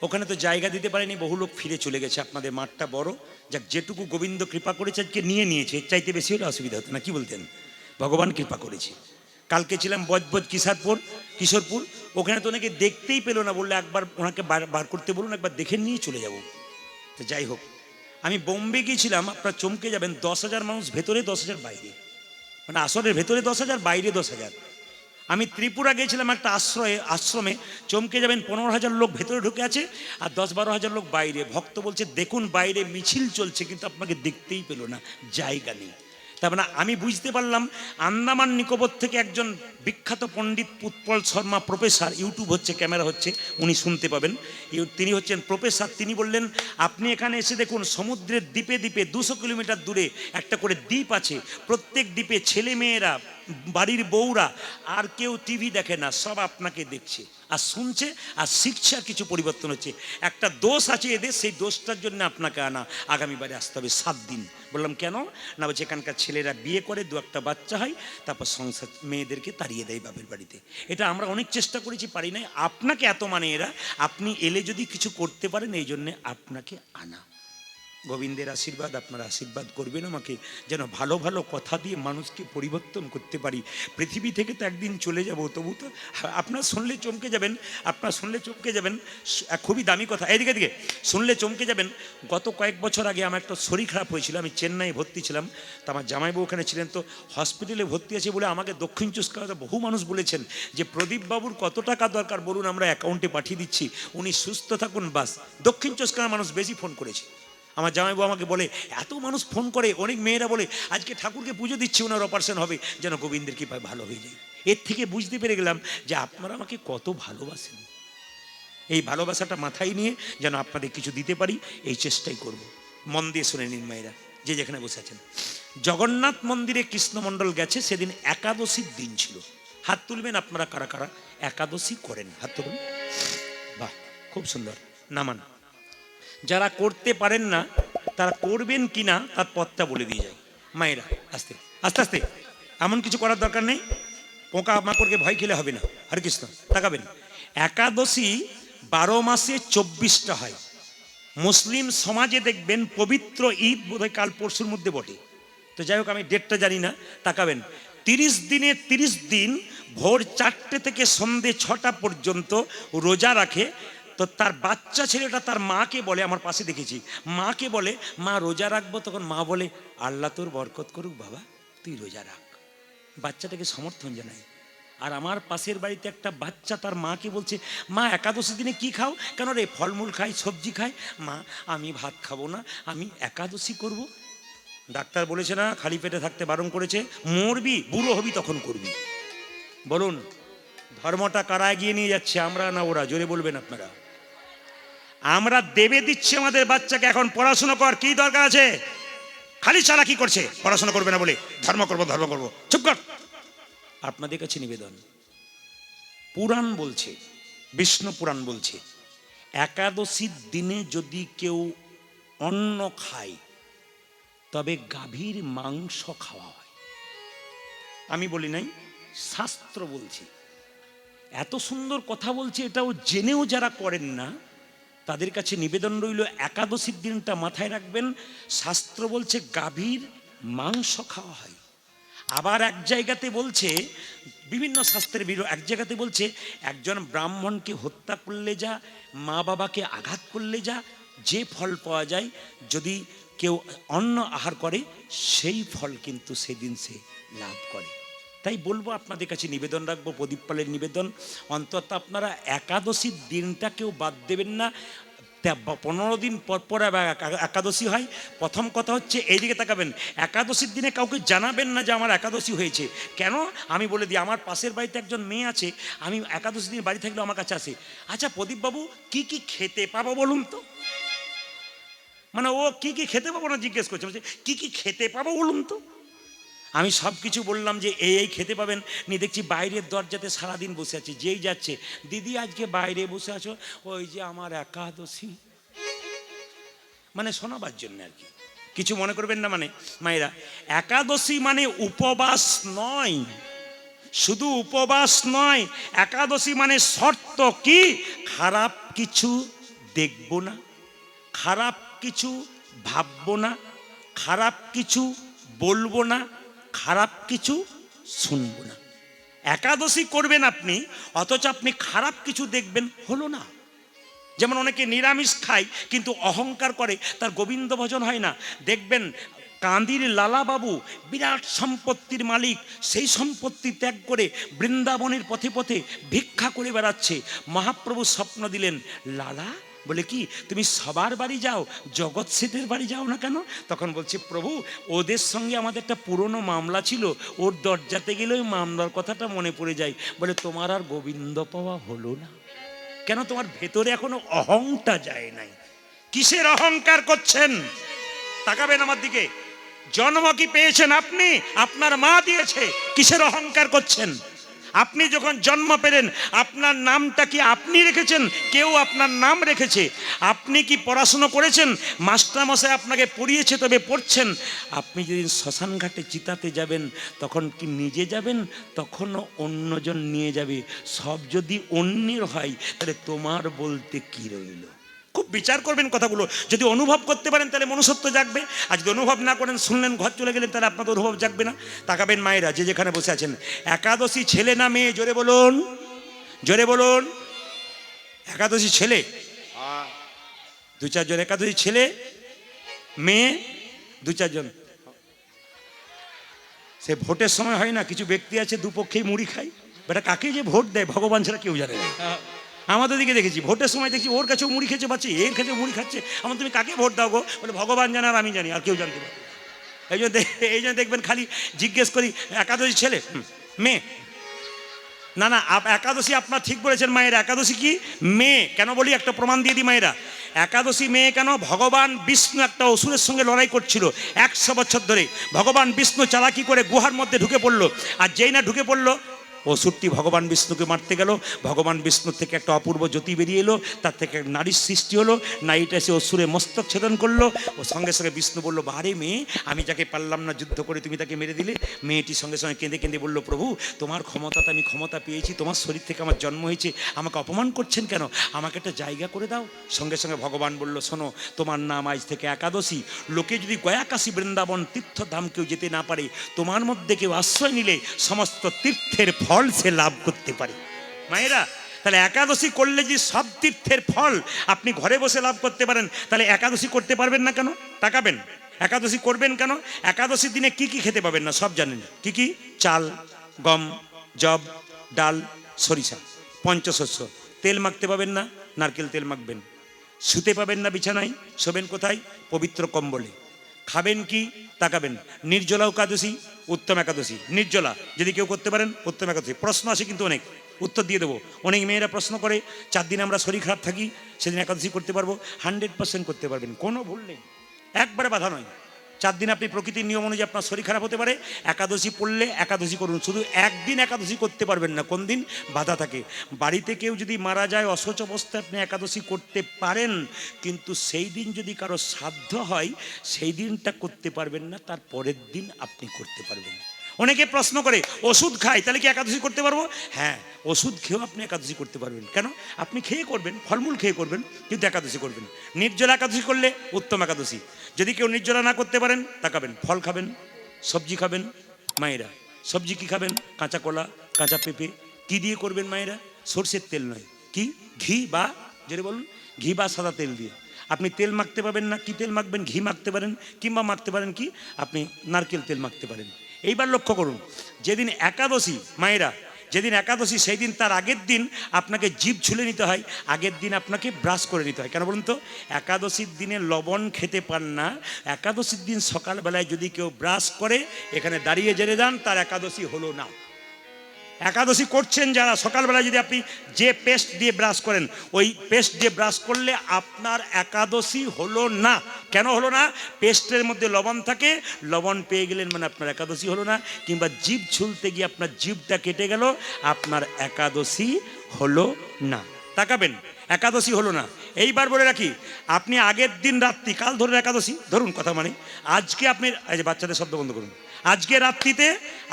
ওখানে তো জায়গা দিতে পারেনি, বহু লোক ফিরে চলে গেছে। আপনাদের মাঠটা বড়, যাক যেটুকু গোবিন্দ কৃপা করেছে আজকে নিয়েছে, এর চাইতে বেশি হলে অসুবিধা হতো না, কি বলতেন? ভগবান কৃপা করেছে। কালকে ছিলাম বজবজ কিশোরপুর, ওখানে তো অনেকে দেখতেই পেলো না, বললে একবার ওনাকে বার করতে বলুন, একবার দেখে নিয়ে চলে যাব। তো যাই হোক, আমি বোম্বে গিয়েছিলাম, আপনারা চমকে যাবেন, 10,000 মানুষ ভেতরে, 10,000 বাইরে, মানে আসরের ভেতরে 10,000, বাইরে 10,000। আমি ত্রিপুরা গিয়েছিলাম একটা আশ্রমে, চমকে যাবেন, 15,000 লোক ভেতরে ঢুকে আছে আর 10-12,000 লোক বাইরে। ভক্ত বলছে দেখুন বাইরে মিছিল চলছে, কিন্তু আপনাকে দেখতেই পেলো না, জায়গা নেই। তার মানে আমি বুঝতে পারলাম, আন্দামান নিকোবর থেকে একজন বিখ্যাত পণ্ডিত উৎপল শর্মা প্রফেসর, ইউটিউব হচ্ছে, ক্যামেরা হচ্ছে, উনি শুনতে পাবেন, তিনি হচ্ছেন প্রফেসর। তিনি বললেন আপনি এখানে এসে দেখুন, সমুদ্রের দ্বীপে দ্বীপে 200 কিলোমিটার দূরে একটা করে দ্বীপ আছে, প্রত্যেক দ্বীপে ছেলে মেয়েরা, বাড়ির বউরা আর কেউ টিভি দেখে না, সব আপনাকে দেখছে আর শুনছে আর শিখছে, আর কিছু পরিবর্তন হচ্ছে। একটা দোষ আছে এদের, সেই দোষটার জন্য আপনাকে আনা, আগামীবারে আসতে হবে 7 দিন। বললাম কেন? না বলছে এখানকার ছেলেরা বিয়ে করে, 2-1টা বাচ্চা হয়, তারপর সংসার মেয়েদেরকে তাড়িয়ে দেয় বাপের বাড়িতে। এটা আমরা অনেক চেষ্টা করেছি, পারি নাই। আপনাকে এত মানে এরা, আপনি এলে যদি কিছু করতে পারেন, এই জন্যে আপনাকে আনা। গোবিন্দের আশীর্বাদ, আপনারা আশীর্বাদ করবেন আমাকে, যেন ভালো ভালো কথা দিয়ে মানুষকে পরিবর্তন করতে পারি। পৃথিবী থেকে তো একদিন চলে যাব, তবু তো আপনার শুনলে চমকে যাবেন, খুবই দামি কথা। এদিকে শুনলে চমকে যাবেন। গত কয়েক বছর আগে আমার একটা শরীর খারাপ হয়েছিল, আমি চেন্নাই ভর্তি ছিলাম, তো আমার জামাইবাবু ওখানে ছিলেন, তো হসপিটালে ভর্তি আছে বলে আমাকে দক্ষিণ চব্বিশ পরগনা বহু মানুষ বলেছেন যে প্রদীপ বাবুর কত টাকা দরকার বলুন, আমরা অ্যাকাউন্টে পাঠিয়ে দিচ্ছি, উনি সুস্থ থাকুন বাস। দক্ষিণ চব্বিশ পরগনার মানুষ বেশি ফোন করেছে। আমার জামাইবাবু আমাকে বলে, এত মানুষ ফোন করে, অনেক মেয়েরা বলে আজকে ঠাকুরকে পুজো দিচ্ছি, ওনার অপারেশন হবে, যেন গোবিন্দের কৃপায় ভালো হয়ে যায়। এর থেকে বুঝতে পেরে গেলাম যে আপনারা আমাকে কত ভালোবাসেন। এই ভালোবাসাটা মাথায় নিয়ে যেন আপনাদের কিছু দিতে পারি, এই চেষ্টাই করব। মন দিয়ে শুনে নিন মায়েরা, যে যেখানে বসে আছেন। জগন্নাথ মন্দিরে কৃষ্ণমণ্ডল গেছে, সেদিন একাদশীর দিন ছিল। হাত তুলবেন আপনারা কারা কারা একাদশী করেন, হাত তুলুন। বাহ, খুব সুন্দর, নামান। যারা করতে পারেন না তারা করবেন কিনা তার পথটা বলে দিয়ে যায়। মায়েরা আস্তে আস্তে আস্তে, এমন কিছু করার দরকার নেই, পোকা মাকড়কে ভয় খেলে হবে না। হরে কৃষ্ণ, তাকাবেন। একাদশী 12 মাসে 24টা হয়। মুসলিম সমাজে দেখবেন পবিত্র ঈদ বোধহয় কাল পরশুর মধ্যে বটে, তো যাই হোক আমি ডেটটা জানি না, তাকাবেন। 30 দিনে 30 দিন ভোর 4টে থেকে সন্ধে 6টা পর্যন্ত রোজা রাখে। তো তার বাচ্চা ছেলেটা তার মাকে বলে, আমার পাশে দেখেছি, মাকে বলে মা রোজা রাখবো, তখন মা বলে আল্লাহ তোর বরকত করুক বাবা, তুই রোজা রাখ। বাচ্চাটাকে সমর্থন জানাই। আর আমার পাশের বাড়িতে একটা বাচ্চা তার মাকে বলছে, মা একাদশী দিনে কি খাও? কেন রে? ফলমূল খাই, সবজি খাই। মা আমি ভাত খাবো না, আমি একাদশী করব। ডাক্তার বলেছে না খালি পেটে থাকতে বারণ করেছে, মরবি বুড়ো হবি তখন করবি। বলুন ধর্মটা কারা এগিয়ে নিয়ে যাচ্ছে, আমরা না ওরা? জোরে বলবেন আপনারা। আমরা দেবে দিচ্ছি আমাদের বাচ্চাকে, এখন পড়াশোনা কর, কি দরকার আছে? খালি চালা কি করছে, পড়াশোনা করবে না বলে ধর্ম করবো, চুপ কর। আপনাদের কাছে নিবেদন, পুরাণ বলছে, বিষ্ণু পুরাণ বলছে, একাদশীর দিনে যদি কেউ অন্ন খায় তবে গাভীর মাংস খাওয়া হয়। আমি বলি নাই, শাস্ত্র বলছে। এত সুন্দর কথা বলছে, এটাও জেনেও যারা করেন না তাদের কাছে নিবেদন রইল, একাদশীর দিনটা মাথায় রাখবেন। শাস্ত্র বলছে গাভীর মাংস খাওয়া হয়। আবার এক জায়গাতে বলছে, বিভিন্ন শাস্ত্রের এক জায়গাতে বলছে, একজন ব্রাহ্মণকে হত্যা করলে যা, মা বাবাকে আঘাত করলে যা, যে ফল পাওয়া যায়, যদি কেউ অন্ন আহার করে সেই ফল কিন্তু সেদিন সে লাভ করে। তাই বলবো, আপনাদের কাছে নিবেদন রাখবো, প্রদীপ পালের নিবেদন, অন্তত আপনারা একাদশীর দিনটা কেউ বাদ দেবেন না। 15 দিন পর পর একাদশী হয়। প্রথম কথা হচ্ছে, এইদিকে তাকাবেন, একাদশীর দিনে কাউকে জানাবেন না যে আমার একাদশী হয়েছে। কেন? আমি বলে দিই, আমার পাশের বাড়িতে একজন মেয়ে আছে, আমি একাদশী দিন বাড়ি থাকলে আমার কাছে আসে, আচ্ছা প্রদীপবাবু কি কি খেতে পাবো বলুন তো। মানে ও কি কি খেতে পাবো না জিজ্ঞেস করছে, বলছে কি কি খেতে পাবো বলুন তো। আমি সব কিছু বললাম যে এই খেতে পাবেন। নিয়ে দেখছি বাইরের দরজাতে সারাদিন বসে আছে, যেই যাচ্ছে, দিদি আজকে বাইরে বসে আছো, ওই যে আমার একাদশী, মানে শোনাবার জন্য আর কি, কিছু মনে করবেন না। মানে মায়েরা, একাদশী মানে উপবাস নয়, শুধু উপবাস নয়, একাদশী মানে শর্ত কি, খারাপ কিছু দেখব না, খারাপ কিছু ভাববো না, খারাপ কিছু বলবো না, খারাপ কিছু শুনবো না। একাদশী করবেন আপনি, অথচ আপনি খারাপ কিছু দেখবেন, হলো না। যেমন অনেকে নিরামিষ খায় কিন্তু অহংকার করে, তার গোবিন্দ ভজন হয় না। দেখবেন কান্দির লালা বাবু বিরাট সম্পত্তির মালিক, সেই সম্পত্তি ত্যাগ করে বৃন্দাবনের পথে পথে ভিক্ষা করে বেড়াচ্ছে। মহাপ্রভু স্বপ্ন দিলেন, লালা, বলে কি তুমি সবার বাড়ি যাও, জগৎ শেঠের বাড়ি যাও না কেন? তখন বলছে, প্রভু ওদের সঙ্গে আমাদের একটা পুরনো মামলা ছিল, ওর দরজাতে গেলে ওই মামলার কথাটা মনে পড়ে যায়। বলে তোমার আর গোবিন্দ পাওয়া হলো না কেন? তোমার ভেতরে এখনো অহংটা যায় নাই। কিসের অহংকার করছেন? তাকাবেন আমার দিকে। জন্ম কি পেয়েছেন আপনি? আপনার মা দিয়েছে। কিসের অহংকার করছেন? আপনি যখন জন্ম পেলেন, আপনার নামটা কি আপনি রেখেছেন? কেউ আপনার নাম রেখেছে? আপনি কি পড়াশুনো করেছেন? মাস্টারমশাই আপনাকে পড়িয়েছে, তবে পড়ছেন। আপনি যেদিন শ্মশান ঘাটে চিতাতে যাবেন, তখন কি নিজে যাবেন? তখনও অন্যজন নিয়ে যাবে। সব যদি অন্যের হয়, তাহলে তোমার বলতে কি রইল? খুব বিচার করবেন কথাগুলো। যদি অনুভব করতে পারেন তাহলে মনুষ্যত্ব জাগবে, আর যদি অনুভব না করেন, শুনলেন, ঘর চলে গেলেন, তাহলে আপনাদের অনুভব জাগবে না। তাকাবেন মায়েরা, যে যেখানে বসে আছেন। একাদশী ছেলে না মেয়ে? জোরে বলুন, জোরে বলুন। একাদশী ছেলে? দু চারজন। একাদশী ছেলে, মেয়ে দু চারজন। সে ভোটের সময় হয় না, কিছু ব্যক্তি আছে দুপক্ষেই মুড়ি খায়। বেটা কাকে যে ভোট দেয় ভগবান ছাড়া কেউ জানে না। আমাদের দিকে দেখেছি, ভোটের সময় দেখছি ওর কাছেও মুড়ি খেয়েছে বাচ্চা, এর কাছেও মুড়ি খাচ্ছে। আমার তুমি কাকে ভোট দাও গো? বলে ভগবান জানে আর আমি জানি, আর কেউ জানতে পারে। এই জন্য দেখবেন খালি জিজ্ঞেস করি, একাদশী ছেলে মেয়ে? না না, একাদশী আপনার ঠিক বলেছেন মায়েরা। একাদশী কি মেয়ে? কেন বলি, একটা প্রমাণ দিয়ে দিই মায়েরা। একাদশী মেয়ে কেন? ভগবান বিষ্ণু একটা অসুরের সঙ্গে লড়াই করছিল 100 বছর ধরে। ভগবান বিষ্ণু চালাকি করে গুহার মধ্যে ঢুকে পড়লো, আর যেই না ঢুকে পড়লো, অসুরটি ভগবান বিষ্ণুকে মারতে গেল। ভগবান বিষ্ণুর থেকে একটা অপূর্ব জ্যোতি বেরিয়ে এলো, তার থেকে নারীর সৃষ্টি হলো। নারীটা এসে অসুরের মস্তক ছেদন করলো। ও সঙ্গে সঙ্গে বিষ্ণু বললো, বারে মেয়ে, আমি যাকে পারলাম না যুদ্ধ করে, তুমি তাকে মেরে দিলে। মেয়েটি সঙ্গে সঙ্গে কেঁদে কেঁদে বললো, প্রভু তোমার ক্ষমতাতে আমি ক্ষমতা পেয়েছি, তোমার শরীর থেকে আমার জন্ম হয়েছে, আমাকে অপমান করছেন কেন? আমাকে একটা জায়গা করে দাও। সঙ্গে সঙ্গে ভগবান বলল, শোনো, তোমার নাম আজ থেকে একাদশী। লোকে যদি গয়াকাশী বৃন্দাবন তীর্থধাম কেউ যেতে না পারে, তোমার মধ্যে কেউ আশ্রয় নিলে সমস্ত তীর্থের ফল সে লাভ করতে পারে। মায়েরা, তাহলে একাদশী করলে যে সব তীর্থের ফল আপনি ঘরে বসে লাভ করতে পারেন, তাহলে একাদশী করতে পারবেন না কেন? তাকাবেন, একাদশী করবেন কেন? একাদশীর দিনে কি কি খেতে পাবেন না সব জানেন। কি কি? চাল, গম, জব, ডাল, সরিষা, পঞ্চশস্য। তেল মাখতে পাবেন না, নারকেল তেল মাখবেন। শুতে পাবেন না বিছানায়, শোবেন কোথায়? পবিত্র কম্বলে। খাবেন কি? তাকাবেন, নির্জলা একাদশী, উত্তম একাদশী। নির্জলা যদি কেউ করতে পারেন, উত্তম একাদশী। প্রশ্ন আসে কিন্তু অনেক, উত্তর দিয়ে দেবো। অনেক মেয়েরা প্রশ্ন করে, 4 দিন আমরা শরীর খারাপ থাকি, সেদিন একাদশী করতে পারবো? 100% করতে পারবেন, কোনো ভুল নেই, একবারে বাধা নয়। 4 দিন আপনি প্রকৃতির নিয়ম অনুযায়ী আপনার শরীর খারাপ হতে পারে, একাদশী পড়লে একাদশী করুন। শুধু একদিন একাদশী করতে পারবেন না, কোন দিন? বাধা থাকে। বাড়িতে কেউ যদি মারা যায়, অসুচ অবস্থায় আপনি একাদশী করতে পারেন, কিন্তু সেই দিন যদি কারো শ্রাদ্ধ হয়, সেই দিনটা করতে পারবেন না, তার পরের দিন আপনি করতে পারবেন। অনেকে প্রশ্ন করে, ওষুধ খাই তাহলে কি একাদশী করতে পারবো? হ্যাঁ, ওষুধ খেয়েও আপনি একাদশী করতে পারবেন। কেন? আপনি খেয়ে করবেন, ফলমূল খেয়ে করবেন, কিন্তু একাদশী করবেন। নির্জলা একাদশী করলে উত্তম একাদশী। যদি কেউ নির্জলা না করতে পারেন, তাকাবেন, ফল খাবেন, সবজি খাবেন। মায়েরা, সবজি কি খাবেন? কাঁচা কলা, কাঁচা পেঁপে। কি দিয়ে করবেন মায়েরা? সর্ষের তেল নয়, কি? ঘি বা, যেটা বলুন, ঘি বা সাদা তেল দিয়ে। আপনি তেল মাখতে পারবেন না, কি তেল মাখবেন? ঘি মাখতে পারেন, কিংবা মাখতে পারেন কি? আপনি নারকেল তেল মাখতে পারেন। এইবার লক্ষ্য করুন, যেদিন একাদশী মায়েরা, যেদিন একাদশী, সেই দিন তার আগের দিন আপনাকে জিভ ছুলে নিতে হয়, আগের দিন আপনাকে ব্রাশ করে নিতে হয়। কেন বলুন তো? একাদশীর দিনে লবণ খেতে পান না, একাদশীর দিন সকালবেলায় যদি কেউ ব্রাশ করে, এখানে দাঁড়িয়ে জেনে যান, তার একাদশী হলো না। একাদশী করছেন যারা, সকালবেলা যদি আপনি যে পেস্ট দিয়ে ব্রাশ করেন, ওই পেস্ট দিয়ে ব্রাশ করলে আপনার একাদশী হলো না। কেন হলো না? পেস্টের মধ্যে লবণ থাকে, লবণ পেয়ে গেলেন মানে আপনার একাদশী হলো না। কিংবা জিভ ছুলতে গিয়ে আপনার জিভটা কেটে গেল, আপনার একাদশী হলো না। তাকাবেন, একাদশী হলো না। এইবার বলে রাখি, আপনি আগের দিন রাত্রি, কাল ধরে একাদশী ধরুন, কথা মানে আজকে আপনি, এই যে বাচ্চাদের শব্দ বন্ধ করুন, আজকে রাত্রিতে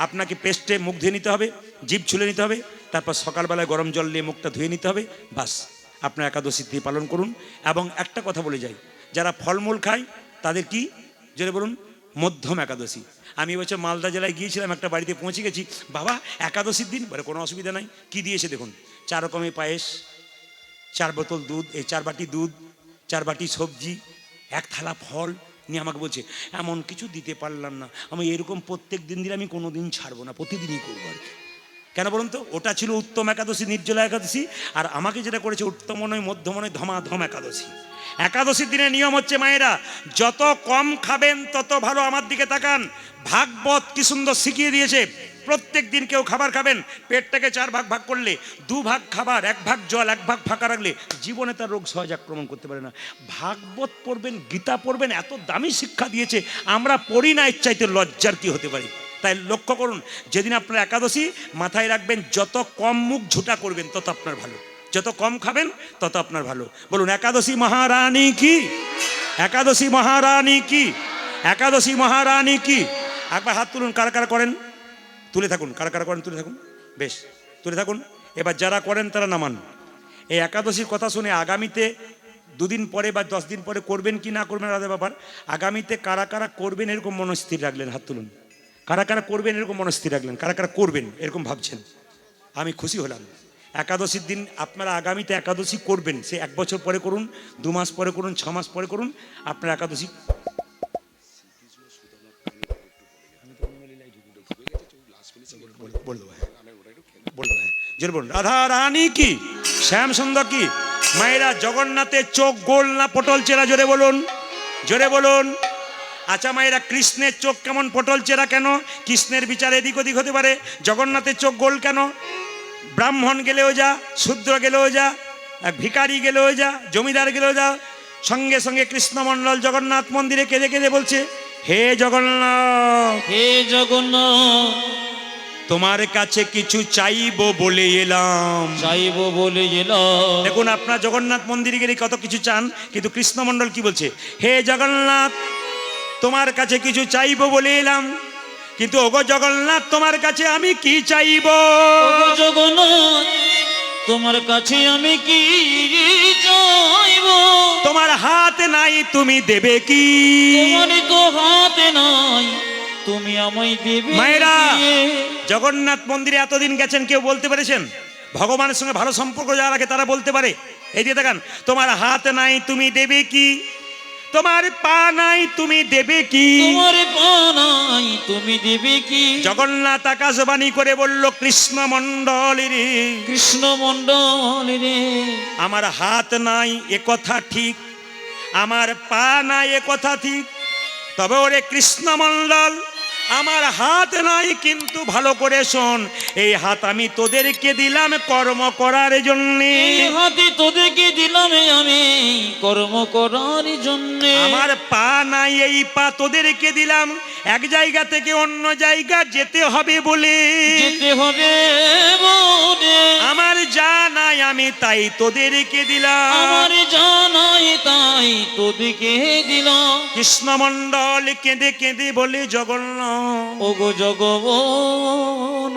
আপনাকে পেস্টে মুখ ধুয়ে নিতে হবে, জিভ ছুলে নিতে হবে, তারপর সকালবেলায় গরম জল নিয়ে মুখটা ধুয়ে নিতে হবে, বাস। আপনার একাদশী তিথি পালন করুন। এবং একটা কথা বলে যাই, যারা ফলমূল খায় তাদের কি জোরে বলুন, মধ্যম একাদশী। আমি এবছর মালদা জেলায় গিয়েছিলাম, একটা বাড়িতে পৌঁছে গেছি, বাবা একাদশীর দিন, বলে কোনো অসুবিধা নাই। কি দিয়েছে দেখুন, 4 রকমের পায়েস, 4 বোতল দুধ, 4 বাটি দুধ, 4 বাটি সবজি, 1 থালা ফল নিয়ে আমাকে বলছে এমন কিছু দিতে পারলাম না। আমি এরকম প্রত্যেক দিন দিলে আমি কোনো দিন ছাড়বো না, প্রতিদিনই করবো আর কি। কেন বলুন তো, ওটা ছিল উত্তম একাদশী, নির্জলা একাদশী। আর আমাকে যেটা করেছে উত্তম নয়, মধ্যম নয়, ধমাধম একাদশী। একাদশীর দিনের নিয়ম হচ্ছে মায়েরা, যত কম খাবেন তত ভালো। আমার দিকে তাকান, ভাগবত কি সুন্দর শিখিয়ে দিয়েছে। প্রত্যেক দিন কেউ খাবার খাবেন, পেটটাকে 4 ভাগ ভাগ করলে 2 ভাগ খাবার, 1 ভাগ জল, 1 ভাগ ফাঁকা রাখলে জীবনে তার রোগ সহজ আক্রমণ করতে পারে না। ভাগবত পড়বেন, গীতা পড়বেন, এত দামি শিক্ষা দিয়েছে, আমরা পড়ি না, এর চাইতে লজ্জার কি হতে পারে। তাই লক্ষ্য করুন, যেদিন আপনার একাদশী, মাথায় রাখবেন যত কম মুখ ঝুটা করবেন তত আপনার ভালো, যত কম খাবেন তত আপনার ভালো। বলুন একাদশী মহারানী কি, একাদশী মহারানী কি, একাদশী মহারানী কি। একবার হাত তুলুন, কারা কারা করেন, তুলে থাকুন, কারা কারা করেন তুলে থাকুন, বেশ তুলে থাকুন। এবার যারা করেন তারা নামান। এই একাদশীর কথা শুনে আগামীতে 2 দিন পরে বা 10 দিন পরে করবেন কি না করবেন আলাদা ব্যাপার, আগামীতে কারা কারা করবেন এরকম মনস্থির রাখলেন, হাত তুলুন। কারা কারা করবেন এরকম মনস্থির রাখলেন, কারা কারা করবেন এরকম ভাবছেন, আমি খুশি হলাম। একাদশীর দিন আপনারা আগামীতে একাদশী করবেন, সে 1 বছর পরে করুন, 2 মাস পরে করুন, 6 মাস পরে করুন, আপনার একাদশী রাধা রানী কি, শ্যাম সুন্দর কি। মায়েরা, জগন্নাথের চোখ গোল না পটল চেরা, জোরে বলুন, জোরে বলুন। আচ্ছা মায়েরা, কৃষ্ণের চোখ কেমন পটল চেরা কেন? কৃষ্ণের বিচার এদিক ওদিক হতে পারে। জগন্নাথের চোখ গোল কেন? ব্রাহ্মণ গেলেও যা, শূদ্র গেলেও যা, ভিখারি গেলেও যা, জমিদার গেলেও যা, সঙ্গে সঙ্গে কৃষ্ণমণ্ডল জগন্নাথ মন্দিরে কেঁদে কেঁদে বলছে, হে জগন্নাথ, হে জগন্নাথ, তোমার কাছে কিছু চাইবো বলে এলাম, চাইবো বলে এলাম। দেখুন আপনার জগন্নাথ মন্দিরে গেলে কত কিছু চান, কিন্তু কৃষ্ণমণ্ডল কি বলছে, হে জগন্নাথ, তোমার কাছে কিছু চাইবো বলে এলাম, কিন্তু ওগো জগন্নাথ, তোমার কাছে আমি কি চাইবো? ওগো জগন্নাথ, তোমার কাছে আমি কি চাইবো? তোমার হাতে নাই, তুমি দেবে কি? তোমার তো হাতে নাই, তুমি আমায় দেবে মায়েরা, কি? জগন্নাথ মন্দিরে এতদিন গেছেন, কেউ বলতে পেরেছেন? ভগবানের সঙ্গে ভালো সম্পর্ক যারা রাখে তারা বলতে পারে। এই দিয়ে দেখান, তোমার হাত নাই, তুমি দেবে কি? তোমার পা নাই, তুমি দেবে কি? তোমার পা নাই, তুমি দেবে কি? জগন্নাথ আকাশবাণী করে বলল, কৃষ্ণমণ্ডল রে, কৃষ্ণমণ্ডল রে, আমার হাত নাই এ কথা ঠিক, আমার পা নাই এ কথা ঠিক, তবে ওরে কৃষ্ণমণ্ডল, আমার হাত নাই, কিন্তু ভালো করে শোন, এই হাত আমি তোদেরকে দিলাম কর্ম করার জন্যে। এই হাতে তোদেরকে দিলাম আমি কর্ম করার জন্য। আমার পা নাই, এই পা তোদেরকে দিলাম এক জায়গা থেকে অন্য জায়গা যেতে হবে বলে, যেতে হবে বলে। আমার যা নাই আমি তাই তোদেরকে দিলাম, আমার জানাই তাই তোদেরকে দিলাম। কৃষ্ণমণ্ডল কেঁদে কেঁদে বলে, জগন্নাথ, ওগো জগন্নাথ,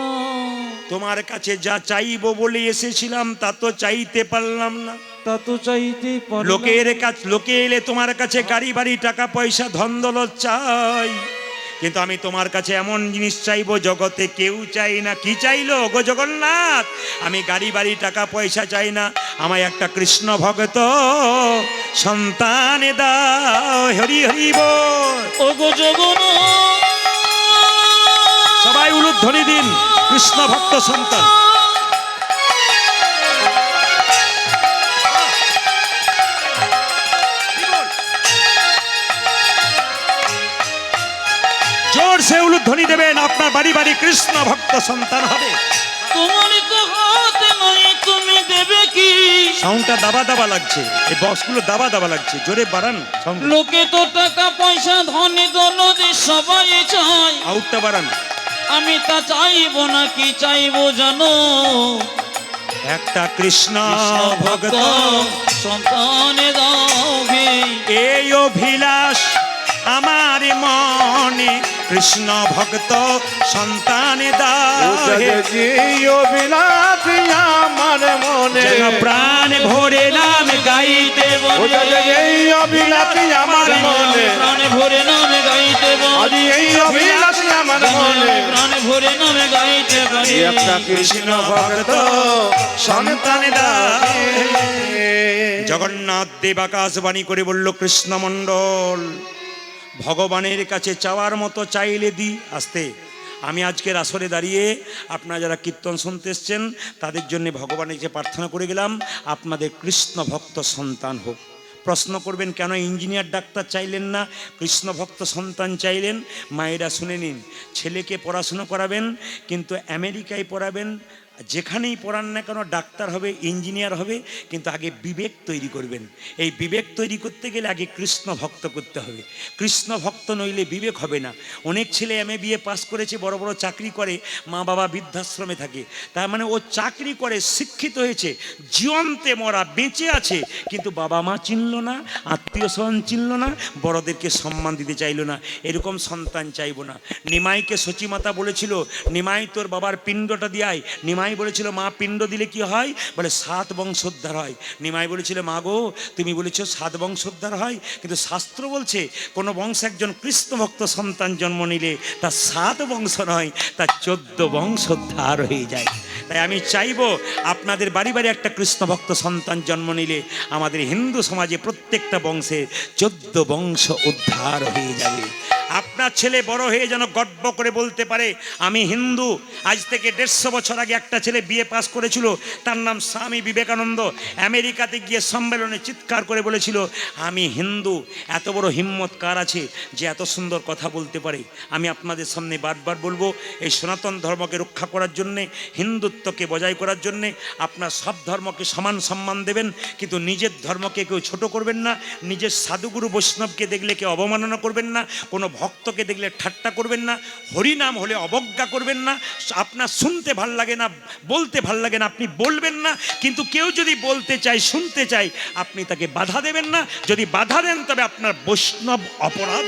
তোমার কাছে যা চাইবো বলে এসেছিলাম তা তো চাইতে পারলাম না। তা তো চাইতে পারলাম। লোকের কাছে, লোকে এলে তোমার কাছে গাড়ি বাড়ি টাকা পয়সা ধন দৌলত চাই, কিন্তু আমি তোমার কাছে এমন জিনিস চাইবো জগতে কেউ চাই না। কি চাইলো গো জগন্নাথ? আমি গাড়ি বাড়ি টাকা পয়সা চাই না, আমায় একটা কৃষ্ণ ভক্ত সন্তান দাও। হরি হরি বল। ওগো জগন্নাথ, সবাই উলুধ্বনি দিন, কৃষ্ণ ভক্ত সন্তান। জোর সে উলুধ্বনি দেবেন, আপনার বাড়ি বাড়ি কৃষ্ণ ভক্ত সন্তান হবে। তোমার তো হাতে নাই, তুমি দেবে কি? সাউন্ডটা দাবা দাবা লাগছে, এই বক্সগুলো দাবা দাবা লাগছে, জোরে বাড়ান সাউন্ড। লোকে তো টাকা পয়সা ধনী দৌলতে সবাই চায়, আউটটা বাড়ান। আমি তা চাইবো না, কি চাইবো জানো? একটা কৃষ্ণ ভক্ত সন্তান দাও হে। এই অভিলাষ আমার মনে কৃষ্ণ ভক্ত সন্তান দাও হে। যে অভিলাষ আমার মনে যেন প্রাণ ভরে নাম গাইতে বলে এই অভিলাষ আমার মনে প্রাণে ভরে নামে গাইতে বলে আজ এই অভিলাষ আমার মনে প্রাণে ভরে নামে গাইতে বলে একটা কৃষ্ণ ভক্ত সন্তান দাও হে। জগন্নাথ জগন্নাথ দেব আকাশবাণী করে বলল, কৃষ্ণমণ্ডল ভগবানের কাছে চাওয়ার মতো চাইলে দি। আসতে আমি আজকের আসরে দাঁড়িয়ে আপনারা যারা কীর্তন শুনতে এসছেন তাদের জন্য ভগবানের কাছে প্রার্থনা করে গেলাম, আপনাদের কৃষ্ণ ভক্ত সন্তান হোক। প্রশ্ন করবেন কেন ইঞ্জিনিয়ার ডাক্তার চাইলেন না, কৃষ্ণ ভক্ত সন্তান চাইলেন? মায়েরা শুনে নিন, ছেলেকে পড়াশুনো করাবেন কিন্তু আমেরিকায় পড়াবেন, যেখানেই পড়ান না কেন ডাক্তার হবে, ইঞ্জিনিয়ার হবে, কিন্তু আগে বিবেক তৈরি করবেন। এই বিবেক তৈরি করতে গেলে আগে কৃষ্ণ ভক্ত করতে হবে। কৃষ্ণ ভক্ত নইলে বিবেক হবে না। অনেক ছেলে MA পাস করেছে, বড় বড় চাকরি করে, মা বাবা বৃদ্ধাশ্রমে থাকে, তার মানে ও চাকরি করে, শিক্ষিত হয়েছে, জীবন্তে মরা বেঁচে আছে, কিন্তু বাবা মা চিনল না, আত্মীয় স্বজন চিনল না, বড়দেরকে সম্মান দিতে চাইলো না। এরকম সন্তান চাইবো না। নিমাইকে সচিমাতা বলেছিল, নিমাই তোর বাবার পিণ্ডটা দিয়াই। নিমাই বলেছিল, মা পিণ্ড দিলে কি হয়? বলে 7 বংশোদ্ধার হয়। নিমাই বলেছিল, মা গো তুমি বলেছো 7 বংশোদ্ধার হয়, কিন্তু শাস্ত্র বলছে কোনো বংশে একজন কৃষ্ণ ভক্ত সন্তান জন্ম নিলে তার 7 বংশ নয়, তার 14 বংশোদ্ধার হয়ে যায়। তাই আমি চাইবো আপনাদের বাড়ি বাড়ি একটা কৃষ্ণ ভক্ত সন্তান জন্ম নিলে আমাদের হিন্দু সমাজে প্রত্যেকটা বংশে 14 বংশ উদ্ধার হয়ে যাবে। আপনার ছেলে বড় হয়ে যেন গর্ব করে বলতে পারে আমি হিন্দু। আজ থেকে 150 বছর আগে একটা ছেলে BA পাস করেছিল, তার নাম স্বামী বিবেকানন্দ। আমেরিকাতে গিয়ে সম্মেলনে চিৎকার করে বলেছিল আমি হিন্দু। এত বড় হিম্মত কার আছে যে এত সুন্দর কথা বলতে পারে? আমি আপনাদের সামনে বারবার বলবো, এই সনাতন ধর্মকে রক্ষা করার জন্যে, হিন্দুত্বকে বজায় করার জন্যে আপনার সব ধর্মকে সমান সম্মান দেবেন, কিন্তু নিজের ধর্মকে কেউ ছোট করবেন না। নিজের সাধুগুরু বৈষ্ণবকে দেখলে কেউ অবমাননা করবেন না, কোনো ভক্তকে দেখলে ঠাট্টা করবেন না, হরিনাম হলে অবজ্ঞা করবেন না। আপনার শুনতে ভাল লাগে না, বলতে ভাল লাগে না, আপনি বলবেন না, কিন্তু কেউ যদি বলতে চায়, শুনতে চায়, আপনি তাকে বাধা দেবেন না। যদি বাধা দেন তবে আপনার বৈষ্ণব অপরাধ।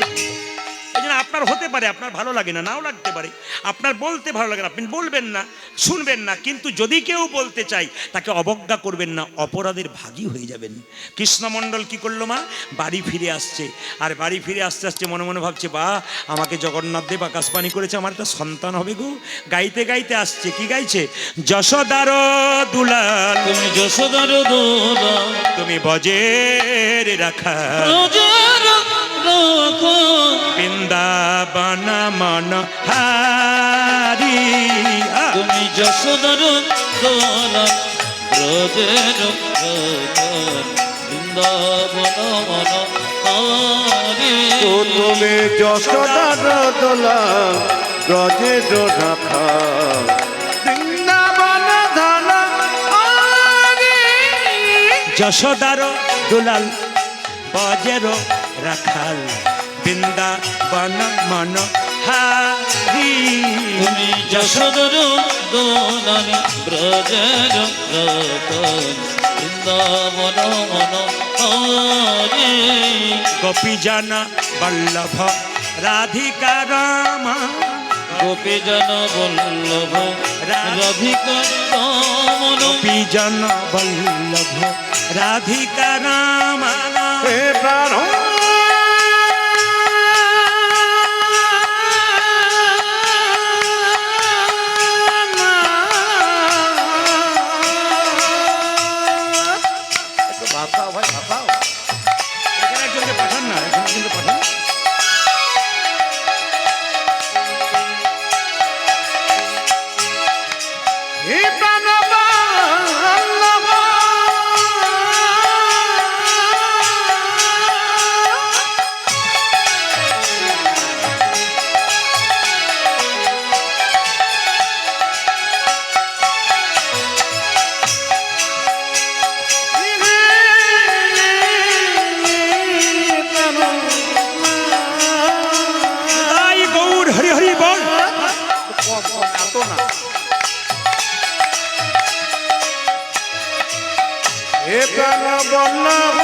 এই জন্য আপনার হতে পারে আপনার ভালো লাগে না, নাও লাগতে পারে, আপনার বলতে ভালো লাগে না, আপনি বলবেন না, শুনবেন না, কিন্তু যদি কেউ বলতে চায় তাকে অবজ্ঞা করবেন না, অপরাধের ভাগী হয়ে যাবেন। কৃষ্ণমণ্ডল কি করলো? মা বাড়ি ফিরে আসছে, আর বাড়ি ফিরে আসতে আসতে মনে মনে ভাবছে, বা আমাকে জগন্নাথ দেব আকাশবাণী করেছে আমার একটা সন্তান হবে গো। গাইতে গাইতে আসছে, কি গাইছে? যশোদার দুলাল তুমি যশোদার দুলাল তুমি বজের রাখা রোজের রাখো বৃন্দাবন মন হারি। তুমি যশোদার দুলাল রোজের রাখো বৃন্দাবন মন হারি। তুমি যশোদার দোলা ব্রজে রাখা বৃন্দাবন ধান যশোদার দুলাল বজের রাখাল বৃন্দাবন মন হারি। তুমি যশোদার দুলাল ব্রজের রাখো বৃন্দাবন মন হারি। গোপীজন বল্লভ রাধিকা রামা গোপীজন বল্লভ রাধিকা রমণ। গোপীজন বল্লভ রাধিকা রামা হে প্রাণ ভাষাও ভাই ভাষাও এখানে একজনকে পাঠান না, এখানে একজনকে পাঠান। হে প্রাণ বল্লভ তাই গৌর হরি হরি বল। এত না। হে প্রাণ বল্লভ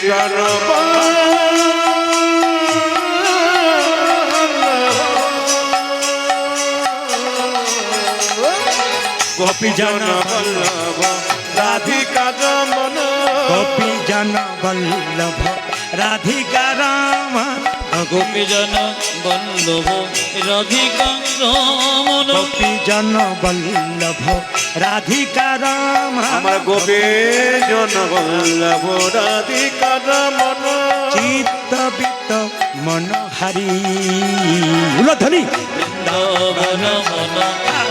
জন গোপী জন বল্লভ রাধিকা রমন গোপী জন বল্লভ রাধিকা রাম গোপী জন বল্লভ রাধিকা রমন গোপী জন বল্লভ রাধিকা রাম আমার গোপী জন বল্লভ রাধিকা রমন চিত্তবিত্ত মনোহারি উলধ্বনি বৃন্দাবন মন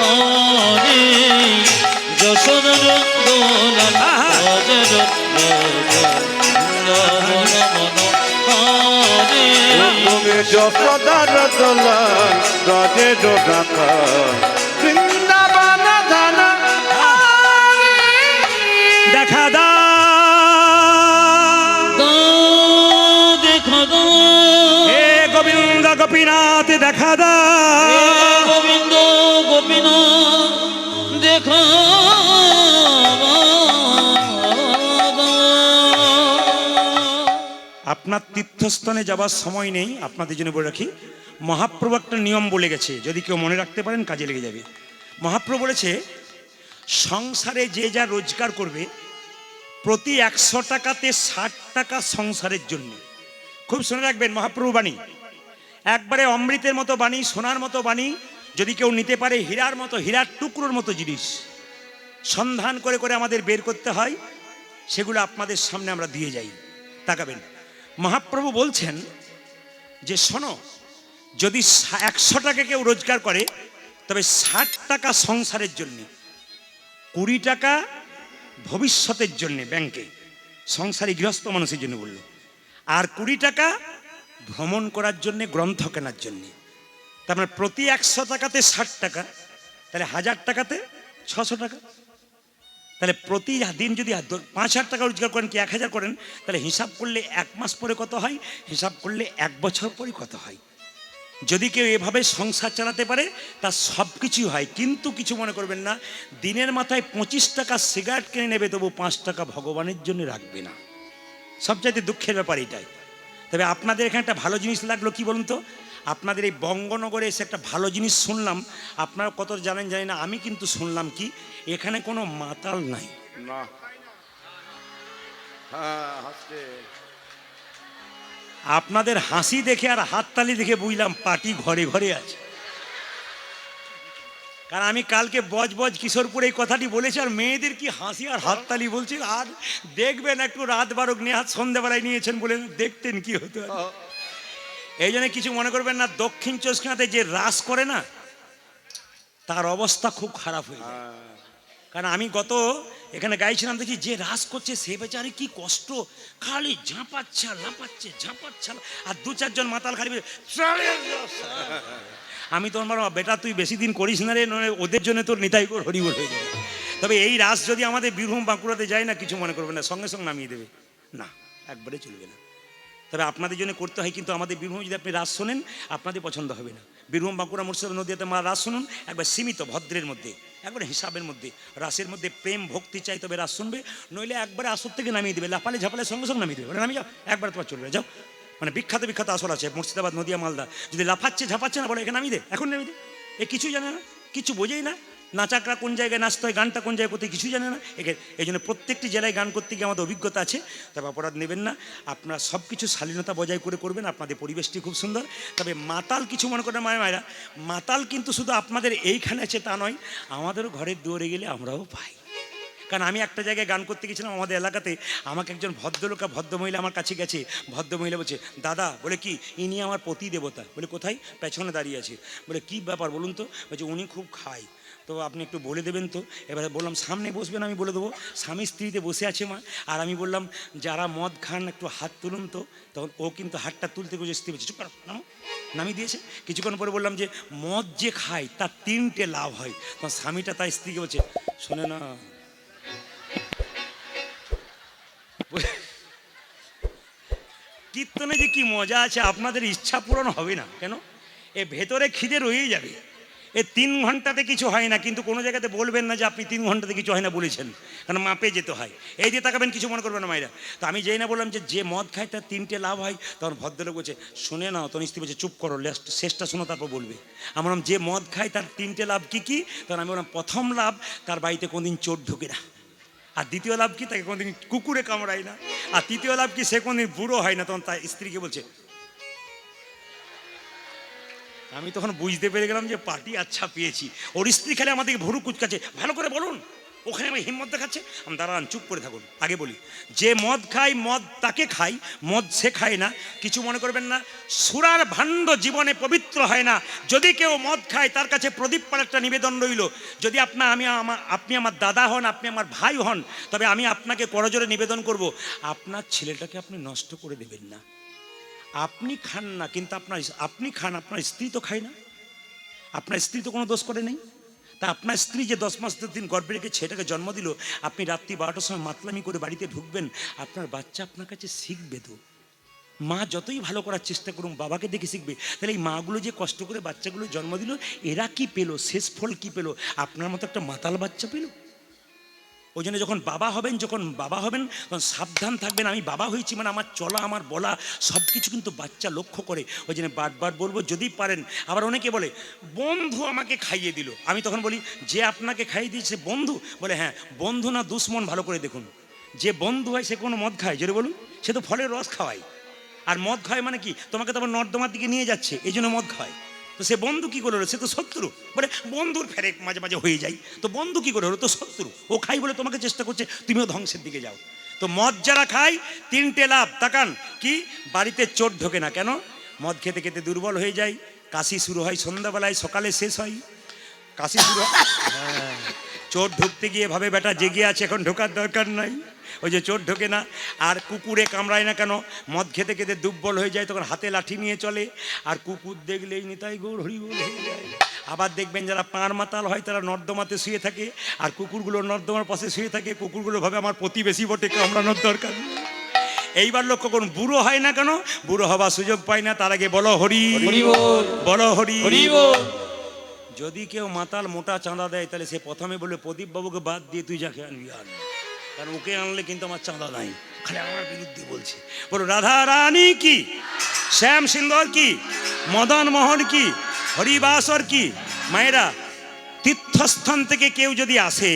হরে যশোদর দোলন ভজর বৃন্দাবন মন হরে তুমি যশোদার দোলন রাজে রাখা বৃন্দাবন ধান দেখা দা দেখা দা হে গোবিন্দ গোপীনাথ দেখা দা গোবিন্দ গোপীনাথ দেখা আপনার তীর্থস্থানে যাবার সময় নেই, আপনাদের জন্য বলে রাখি মহাপ্রভু একটা নিয়ম বলে গেছে, যদি কেউ মনে রাখতে পারেন কাজে লেগে যাবে। মহাপ্রভু বলেছে সংসারে যে যা রোজগার করবে প্রতি 100 টাকাতে 60 টাকা সংসারের জন্য। খুব শুনে রাখবেন মহাপ্রভু বাণী, একবারে অমৃতের মতো বাণী, সোনার মতো বাণী। যদি কেউ নিতে পারে হীরার মতো, হীরার টুকরোর মতো জিনিস সন্ধান করে করে আমাদের বের করতে হয়, সেগুলো আপনাদের সামনে আমরা দিয়ে যাই। তাকাবেন মহাপ্রভু বলছেন যে শোনো, যদি 100 টাকা কেউ রোজগার করে তবে 60 টাকা সংসারের জন্য, 20 টাকা ভবিষ্যতের জন্য ব্যাংকে সংসারী গৃহস্থ মানুষের জন্য বলল, আর 20 টাকা ভ্রমণ করার জন্য, গ্রন্থ কেনার জন্য। তার মানে প্রতি 100 টাকাতে 60 টাকা, তাহলে 1000 টাকাতে 600 টাকা। তাহলে প্রতিদিন যদি 5,000 টাকা রোজগার করেন কি 1,000 করেন, তাহলে হিসাব করলে 1 মাস পরে কত হয়, হিসাব করলে 1 বছর পরে কত হয়। যদি কেউ এভাবে সংসার চালাতে পারে তার সব কিছুই হয়। কিন্তু কিছু মনে করবেন না, দিনের মাথায় 25 টাকা সিগারেট কিনে নেবে, তবু 5 টাকা ভগবানের জন্য রাখবে না। সবচাইতে দুঃখের ব্যাপার এটাই। তবে আপনাদের এখানে একটা ভালো জিনিস লাগলো, কি বলুন তো, আপনাদের এই বঙ্গনগরে এসে একটা ভালো জিনিস শুনলাম। আপনারা কত জানেন জানি না, আমি কিন্তু শুনলাম কি এখানে কোনো মাতাল নাই। না হ্যাঁ হাসছে আপনাদের হাসি দেখে আর হাততালি দেখে বুঝলাম পার্টি ঘরে ঘরে আছে। কারণ আমি কালকে বজ কিশোরপুর এই কথাটি বলেছি, আর মেয়েদের কি হাসি আর হাততালি বলছিল। আর দেখবেন একটু রাত 12 নেহাত সন্ধ্যাবেলায় নিয়েছেন বলে দেখতেন কি হতো। এই জন্য কিছু মনে করবেন না, দক্ষিণ চব্বিশ যে রাস করে না তার অবস্থা খুব খারাপ হয়ে যায়। কারণ আমি গত এখানে গাইছিলাম, দেখি যে রাস করছে সে বেচারে কি কষ্ট, খালি ঝাঁপাচ্ছে আর লাপাচ্ছে, ঝাঁপাচ্ছে আর 2-4 জন মাতাল খালি আমি তো আমার বেটা তুই বেশি দিন করিস না রে, ওদের জন্য তোর নিতাই কর হরিবল হয়ে যাবে। তবে এই রাস যদি আমাদের বীরভূম বাঁকুড়াতে যায় না, কিছু মনে করবে না, সঙ্গে সঙ্গে নামিয়ে দেবে না, একবারে চলবে না। তবে আপনাদের জন্য করতে হয়, কিন্তু আমাদের বীরভূম যদি আপনি রাস শোনেন আপনাদের পছন্দ হবে না। বীরভূম বাঁকুড়া মুর্শিদাবাদ নদীতে মা রাস শুনুন, একবার সীমিত ভদ্রের মধ্যে, একবারে হিসাবের মধ্যে। রাসের মধ্যে প্রেম ভক্তি চাই তবে রাস শুনবে, নইলে একবারে আসর থেকে নামিয়ে দেবে, লাপালে ঝাপালে সঙ্গে সঙ্গে নামিয়ে দেবে, নামিয়ে যাও, একবার তোমার চলবে যাও। মানে বিখ্যাত বিখ্যাত আসর আছে মুর্শিদাবাদ, নদিয়া, মালদা। যদি লাফাচ্ছে ঝাপাচ্ছে না বলে এখানে নামিয়ে দে, এখন নামিয়ে দে। এ কিছুই জানে না, কিছু বোঝেই না, নাচাকরা কোন জায়গায় নাচতে হয়, গানটা কোন জায়গায় করতে কিছুই জানে না। এই জন্য প্রত্যেকটি জেলায় গান করতে গিয়ে আমাদের অভিজ্ঞতা আছে, তবে অপরাধ নেবেন না। আপনারা সব কিছু শালীনতা বজায় করে করবেন, আপনাদের পরিবেশটি খুব সুন্দর। তবে মাতাল কিছু মনে করেন মায়েরা, মাতাল কিন্তু শুধু আপনাদের এইখানে আছে তা নয়, আমাদেরও ঘরের দুয়ারে গেলে আমরাও পাই। কারণ আমি একটা জায়গায় গান করতে গেছিলাম আমাদের এলাকাতে, আমাকে একজন ভদ্রলোক ভদ্রমহিলা আমার কাছে গেছে। ভদ্রমহিলা বলছে, দাদা, বলে কি ইনি আমার পতি দেবতা। বলে কোথায়? পেছনে দাঁড়িয়ে আছে। বলে কি ব্যাপার বলুন তো? বলছে উনি খুব খায়, তো আপনি একটু বলে দেবেন তো। এবারে বললাম সামনে বসবেন, আমি বলে দেবো। স্বামী স্ত্রীতে বসে আছে মা, আর আমি বললাম যারা মদ খান একটু হাত তুলুন তো। তখন ও কিন্তু হাতটা তুলতে গিয়ে স্ত্রী বলছে চুপ কর, নামিয়ে দিয়েছে। কিছুক্ষণ পরে বললাম যে মদ যে খায় তার 3টে লাভ হয়। তখন স্বামীটা তার স্ত্রীকে বলছে, শোনে না, কীর্তনে যে কি মজা আছে, আপনাদের ইচ্ছা পূরণ হবে না। কেন? এ ভেতরে খিদে রয়েই যাবে। এই 3 ঘন্টাতে কিছু হয় না, কিন্তু কোনো জায়গাতে বলবেন না যে আপনি 3 ঘন্টাতে কিছু হয় না বলেছেন, কারণ মাপে যেতে হয়। এই দিয়ে তাকাবেন, কিছু মনে করবেন না মায়েরা। তো আমি যেই না বললাম যে মদ খায় তার 3টে লাভ হয়, তখন ভদ্রলোক বলছে শুনে নাও, তখন স্ত্রী বলছে চুপ করো, শেষটা শোনো তারপর বলবে। আমরা বললাম যে মদ খায় তার 3টে লাভ কি কি? তখন আমি বললাম প্রথম লাভ, তার বাড়িতে কোনোদিন চোর ঢোকে না। আর দ্বিতীয় লাভ কি? তাকে কোনোদিন কুকুরে কামড়ায় না। আর তৃতীয় লাভ কি? সে কোনোদিন বুড়ো হয় না। তখন তার স্ত্রীকে বলছে, আমি তখন বুঝতে পেরে গেলাম যে পার্টি আচ্ছা পেয়েছি। ওর স্ত্রী খালি আমাদেরকে ভুরু কুচকাচ্ছে, ভালো করে বলুন, ওখানে আমি হিম্মত দেখাচ্ছে। আমি দাঁড়ান, চুপ করে থাকুন। আগে বলি, যে মদ খায় মদ তাকে খাই, মদ সে খায় না। কিছু মনে করবেন না, সুরার ভাণ্ড জীবনে পবিত্র হয় না। যদি কেউ মদ খায় তার কাছে প্রদীপ পাড়ার একটা নিবেদন রইল। যদি আপনি আমার দাদা হন, আপনি আমার ভাই হন, তবে আমি আপনাকে করজোরে নিবেদন করব, আপনার ছেলেটাকে আপনি নষ্ট করে দেবেন না। আপনি খান না, কিন্তু আপনি খান, আপনার স্ত্রী তো খায় না। আপনার স্ত্রী তো কোনো দোষ করে নেই। তা আপনার স্ত্রী যে 10 মাস 10 দিন গর্ভে রেখে ছেলেটাকে জন্ম দিল, আপনি রাত্রি 12টার সময় মাতলামি করে বাড়িতে ঢুকবেন, আপনার বাচ্চা আপনার কাছে শিখবে তো। মা যতই ভালো করার চেষ্টা করুন, বাবাকে দেখে শিখবে। তাহলে এই মাগুলো যে কষ্ট করে বাচ্চাগুলো জন্ম দিল, এরা কি পেলো, শেষ ফল কি পেলো? আপনার মতো একটা মাতাল বাচ্চা পেলো। ওই জন্য যখন বাবা হবেন তখন সাবধান থাকবেন। আমি বাবা হয়েছি মানে আমার চলা, আমার বলা সব কিছু কিন্তু বাচ্চা লক্ষ্য করে। ওই জন্য বারবার বলবো, যদি পারেন। আবার অনেকে বলে বন্ধু আমাকে খাইয়ে দিল, আমি তখন বলি যে আপনাকে খাইয়ে দিয়েছে বন্ধু? বলে হ্যাঁ, বন্ধু না দুশ্মন ভালো করে দেখুন। যে বন্ধু হয় সে কোনো মদ খায়? জোরে বলুন। সে তো ফলের রস খাওয়ায়। আর মদ খায় মানে কি? তোমাকে তো আবার নর্দমার দিকে নিয়ে যাচ্ছে, এই জন্য মদ খায়। তো সে বন্ধু কি করে হলো? সে তো শত্রু। বলে বন্ধুর ফেরে মাঝে মাঝে হয়ে যায়, তো বন্ধু কি করে হলো? তো শত্রু। ও খাই বলে তোমাকে চেষ্টা করছে, তুমিও ধ্বংসের দিকে যাও। তো মদ যারা খায় 3টে লাভ, তাকান কি? বাড়িতে চোর ঢোকে না। কেন? মদ খেতে খেতে দুর্বল হয়ে যায়, কাশি শুরু হয় সন্ধ্যাবেলায়, সকালে শেষ হয়। কাশি শুরু চোর ঢুকতে গিয়ে ভাবে বেটা জেগে আছে, এখন ঢোকার দরকার নাই, ওই যে চোর ঢোকে না। আর কুকুরে কামড়ায় না কেন? মদ খেতে খেতে দুর্বল হয়ে যায়, তখন হাতে লাঠি নিয়ে চলে। আর কুকুর দেখলেই নিতাই গৌর হরি গৌর হয়ে যায়। আবার দেখবেন যারা পাঁড় মাতাল হয় তারা নর্দমাতে শুয়ে থাকে, আর কুকুরগুলো নর্দমার পাশে শুয়ে থাকে। কুকুরগুলো ভাবে আমার প্রতিবেশী বটে, কামড়ানোর দরকার। এইবার লক্ষ্য করুন, বুড়ো হয় না কেন? বুড়ো হবার সুযোগ পায় না। তার আগে বলো হরি বলো হরি। যদি কেউ মাতাল মোটা চাঁদা দেয়, তাহলে সে প্রথমে বলে প্রদীপ বাবুকে বাদ দিয়ে তুই যাকে আনবি আন, কারণ ওকে আনলে কিন্তু আমার চাঁদা নাই। খালি আমার বিরুদ্ধে বলছে। বলো রাধা রানী কি, শ্যাম সুন্দর কি, মদন মোহন কি, হরিবাসর কি। মায়েরা, তীর্থস্থান থেকে কেউ যদি আসে,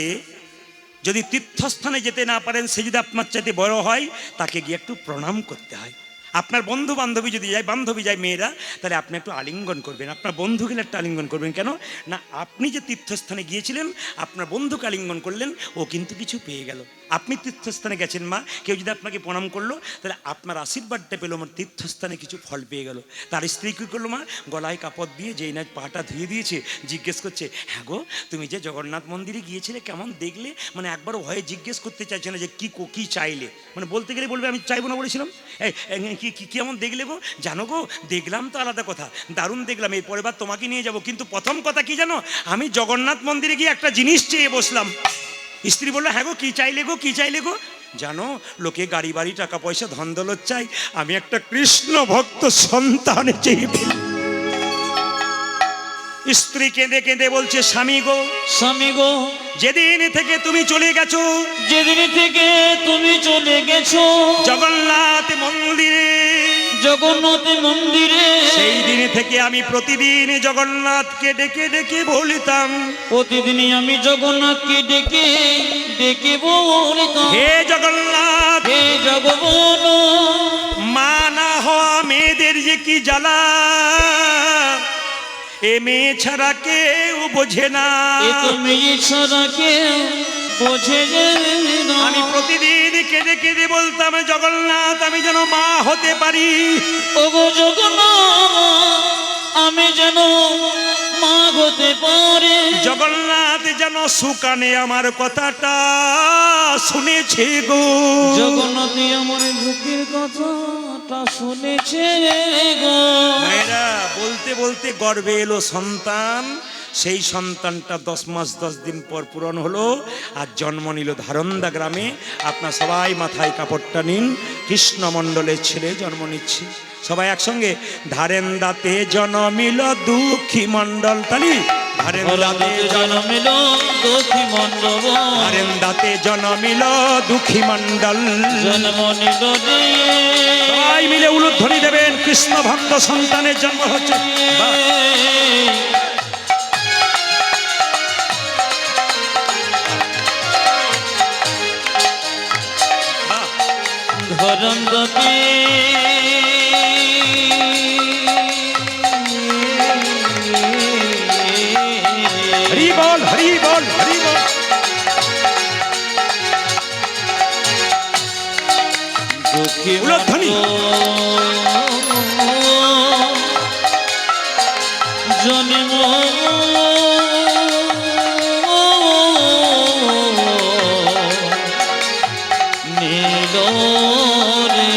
যদি তীর্থস্থানে যেতে না পারেন, সে যদি আপনার চাইতে বড় হয়, তাকে গিয়ে একটু প্রণাম করতে হয়। আপনার বন্ধু বান্ধবী যদি যায়, বান্ধবী যায় মেয়েরা, তাহলে আপনি একটু আলিঙ্গন করবেন। আপনার বন্ধু গেলে একটা আলিঙ্গন করবেন। কেন না? আপনি যে তীর্থস্থানে গিয়েছিলেন, আপনার বন্ধুকে আলিঙ্গন করলেন, ও কিন্তু কিছু পেয়ে গেল। আপনি তীর্থস্থানে গেছেন মা, কেউ যদি আপনাকে প্রণাম করলো, তাহলে আপনার আশীর্বাদটা পেলো, আমার তীর্থস্থানে কিছু ফল পেয়ে গেল। তার স্ত্রী কী করলো মা? গলায় কাপড় দিয়ে যেই না পাটা ধুয়ে দিয়েছে, জিজ্ঞেস করছে, হ্যাঁ গো তুমি যে জগন্নাথ মন্দিরে গিয়েছিলে কেমন দেখলে? মানে একবারও ভয়ে জিজ্ঞেস করতে চাইছে না যে কি চাইলে। মানে বলতে গেলে বলবে আমি চাইবো না বলেছিলাম। কেমন দেখলে গো? জানো গো, দেখলাম তো আলাদা কথা, দারুণ দেখলাম, এই পরের বার তোমাকে নিয়ে যাব। কিন্তু প্রথম কথা কি জানো? আমি জগন্নাথ মন্দিরে গিয়ে একটা জিনিস চেয়ে বসলাম। স্ত্রী বললো, হ্যাঁ গো কি চাইলে গো, কি চাইলে গো? জানো, লোকে গাড়ি বাড়ি টাকা পয়সা ধন দৌলত চাই, আমি একটা কৃষ্ণ ভক্ত সন্তান চেয়ে ফেলি। স্ত্রী কেঁদে কেঁদে বলছে, স্বামী গো যেদিন থেকে তুমি চলে গেছো, যেদিন থেকে তুমি চলে গেছো জগন্নাথ মন্দিরে, সেই দিন থেকে আমি প্রতিদিন জগন্নাথকে ডেকে ডেকে বলিতাম, প্রতিদিনই আমি জগন্নাথকে ডেকে ডেকে বলিতাম, হে জগন্নাথ, হে জগবন, মা না হওয়া মেয়েদের যে কি জ্বালা, এ মেয়ে ছাড়া কেউ বোঝে না, এ তো মেয়ে ছাড়া কেউ বোঝে না। আমি প্রতিদিন কেঁদে কেঁদে বলতাম, জগন্নাথ আমি যেন মা হতে পারি, ওগো জগন্নাথ আমি যেন মা হতে পারি, জগন্নাথ যেন সুকানে আমার কথাটা শুনেছে গো, জগন্নাথ আমার বুকের কথাটা শুনেছে গো। মায়েরা, বলতে বলতে গর্ভে এলো সন্তান, সেই সন্তানটা 10 মাস 10 দিন পর পূরণ হলো, আর জন্ম নিল ধারন্দা গ্রামে। আপনার সবাই মাথায় কাপড়টা নিন, কৃষ্ণমণ্ডলের ছেলে জন্ম নিচ্ছে। সবাই একসঙ্গে, ধারেন্দাতে জন্মিল দুঃখী মণ্ডল, তালি হারেন্দাতে জন্মিল দুঃখী মণ্ডল হারেন্দাতে জন্মিল দুঃখী মণ্ডল। জন্ম নিল রে সবাই মিলে উলুধ্বনি দেবেন, কৃষ্ণ ভক্ত সন্তানের জন্ম হচ্ছে। বাহ! বাহ! ধরন্দতে হরি বল, হরি বল, হরি বল। দুঃখী উলুধ্বনি। জন্ম নীল রে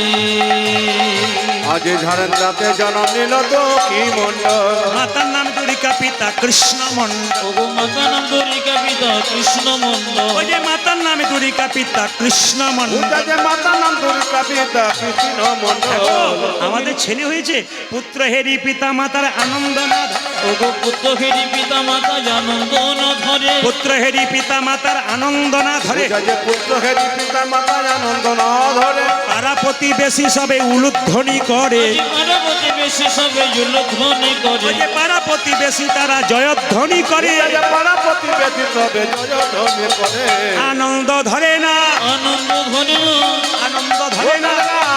আজ ঝাড়ন্দাতে জন্ম নিল তো কি মন্ডল। মাতার নাম দুরিকা, পিতা কৃষ্ণ মণ্ডল। ওগো মাতা নাম দুর্গা পিতা কৃষ্ণ মন্ডল ওই যে মাতার নামে দুরিকা, পিতা কৃষ্ণ মণ্ডল। উঠা যে মাতা নাম দুর্গা পিতা কৃষ্ণ মন্ডল। আমাদের ছেলে হয়েছে, পুত্র হেরি পিতা মাতার আনন্দ না ধরে। ওগো পুত্র হেরি পিতা মাতা আনন্দ না ধরে পুত্র হেরি পিতা মাতার আনন্দ না ধরে। উঠা যে পুত্র হেরি পিতা মাতা আনন্দ না ধরে। পাড়া প্রতিবেশী সবে উলুধ্বনি করে। পার্বতী বেশি সবে জুলধ্বনি করে ওই যে পাড়া প্রতিবেশী তারা জয়ধ্বনি করে। উঠা যে পাড়া প্রতিবেশী সবে জয়ধ্বনি করে। আনন্দ ধরে না, আনন্দ ধরে আনন্দ ধরে না।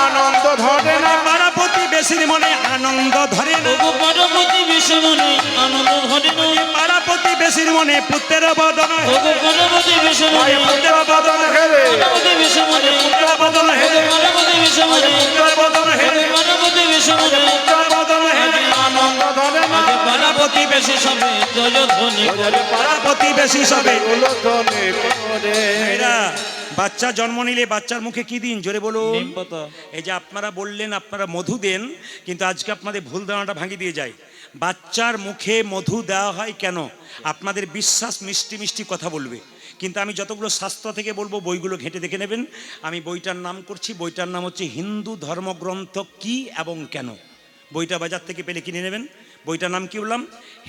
আনন্দ ধরে না। পাড়া প্রতিবেশীর মনে আনন্দ ধরে না। ওগো পার্বতী বেশি মনে আনন্দ ধরে না পাড়া প্রতিবেশীর মনে পুত্রের বদন হে। ওগো পার্বতী বেশি মনে পুত্রের বদন হেরে, পার্বতী বেশি মনে পুত্রের বদন হেরে, পার্বতী বেশি মনে পুত্রের বদন হেরে, পার্বতী বেশি মনে পুত্রের বদন হেরে। আনন্দ ধরে না। পাড়া প্রতিবেশী সবে জয়ধ্বনি করে পাড়া প্রতিবেশী সবে। উলুধ্বনি করে। এরা বাচ্চা জন্ম নিলে বাচ্চার মুখে কি দিন, জোরে বলুন। নিম পাতা এই যে আপনারা বললেন আপনারা মধু দেন, কিন্তু আজকে আপনাদের ভুল ধারণাটা ভাঙিয়ে দিয়ে যায়। বাচ্চার মুখে মধু দেওয়া হয় কেন? আপনাদের বিশ্বাস মিষ্টি মিষ্টি কথা বলবে, কিন্তু আমি যতগুলো শাস্ত্র থেকে বলবো বইগুলো ঘেঁটে দেখে নেবেন। আমি বইটার নাম করছি, বইটার নাম হচ্ছে হিন্দু ধর্মগ্রন্থ কি এবং কেন। বইটা বাজার থেকে পেলে কিনে নেবেন। বইটার নাম কি বললাম?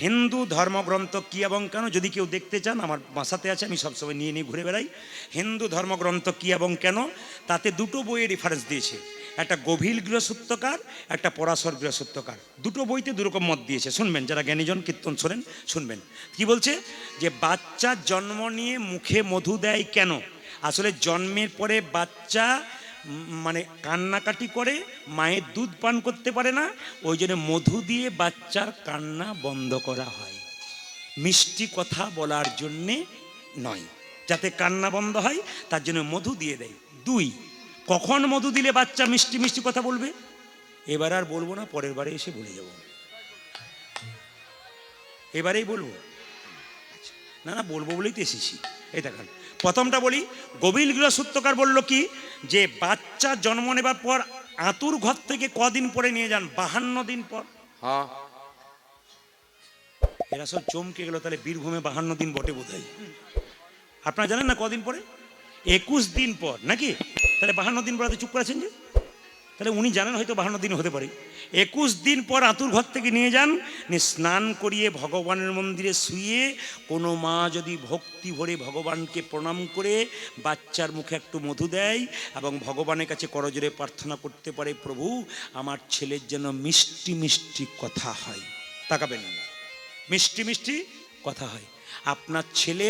হিন্দু ধর্মগ্রন্থ কি এবং কেন। যদি কেউ দেখতে চান আমার বাসাতে আছে, আমি সবসময় নিয়ে নিয়ে ঘুরে বেড়াই। হিন্দু ধর্মগ্রন্থ কি এবং কেন, তাতে দুটো বইয়ের রেফারেন্স দিয়েছে, একটা গভীর গৃহসূত্রকার, একটা পরাশর গৃহসূত্রকার। দুটো বইতে দুরকম মত দিয়েছে, শুনবেন যারা জ্ঞানীজন কীর্তন শোনেন শুনবেন। কি বলছে? যে বাচ্চা জন্ম নিয়ে মুখে মধু দেয় কেন? আসলে জন্মের পরে বাচ্চা মানে কান্নাকাটি করে, মায়ের দুধ পান করতে পারে না, ওই জন্য মধু দিয়ে বাচ্চার কান্না বন্ধ করা হয়। মিষ্টি কথা বলার জন্যে নয়, যাতে কান্না বন্ধ হয় তার জন্য মধু দিয়ে দেয়। দুই, কখন মধু দিলে বাচ্চা মিষ্টি মিষ্টি কথা বলবে? এবার আর বলবো না, পরের বারে এসে বলে যাব। এবারেই বলবো? না না, বলবো বলেই তো এসেছি। এই দেখেন, প্রথমটা বলি। গভীর গৃহসূত্রকার বলল কি, যে বাচ্চা জন্ম নেবার পর আতুর ঘর থেকে কদিন পরে নিয়ে যান? 52 দিন পর। হ্যাঁ, এরা সব চমকে গেল, তাহলে বীরভূমে 52 দিন বটে বোধহয়। আপনারা জানেন না কদিন পরে? 21 দিন পর, নাকি? তাহলে 52 দিন পরে চুপ করেছেন যে? তাহলে উনি জানেন হয়তো 52 দিন হতে পারে। 21 দিন পর আতুর ঘর থেকে নিয়ে যান, নিয়ে স্নান করিয়ে ভগবানের মন্দিরে শুয়ে কোনো মা যদি ভক্তি ভরে ভগবানকে প্রণাম করে বাচ্চার মুখে একটু মধু দেয় এবং ভগবানের কাছে করজোরে প্রার্থনা করতে পারে, প্রভু আমার ছেলের যেন মিষ্টি মিষ্টি কথা হয়। তাকাবেন, মিষ্টি মিষ্টি কথা হয়। আপনার ছেলে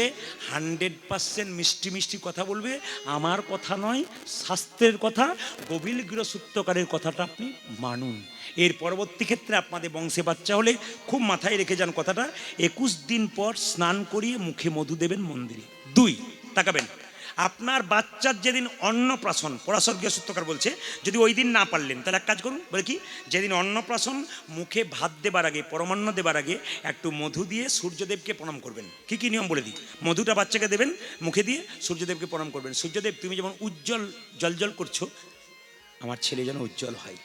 100% মিষ্টি মিষ্টি কথা বলবে। আমার কথা নয়, শাস্ত্রের কথা, গভীর গৃহসূত্রকারের কথাটা আপনি মানুন। এর পরবর্তী ক্ষেত্রে আপনাদের বংশে বাচ্চা হলে খুব মাথায় রেখে যান কথাটা, 21 দিন পর স্নান করিয়ে মুখে মধু দেবেন মন্দিরে। দুই, তাকাবেন, আপনার বাচ্চার যেদিন অন্নপ্রাশন, পরাশর গৃহসূত্রকার বলছে, যদি ওই দিন না পারলেন তাহলে এক কাজ করুন, বলে কি, যেদিন অন্নপ্রাশন মুখে ভাত দেবার আগে, পরমান্ন দেবার আগে একটু মধু দিয়ে সূর্যদেবকে প্রণাম করবেন। কি কি নিয়ম বলে দিই। মধুটা বাচ্চাকে দেবেন, মুখে দিয়ে সূর্যদেবকে প্রণাম করবেন। সূর্যদেব, তুমি যেমন উজ্জ্বল জলজল করছো, আমার ছেলে যেন উজ্জ্বল হয়,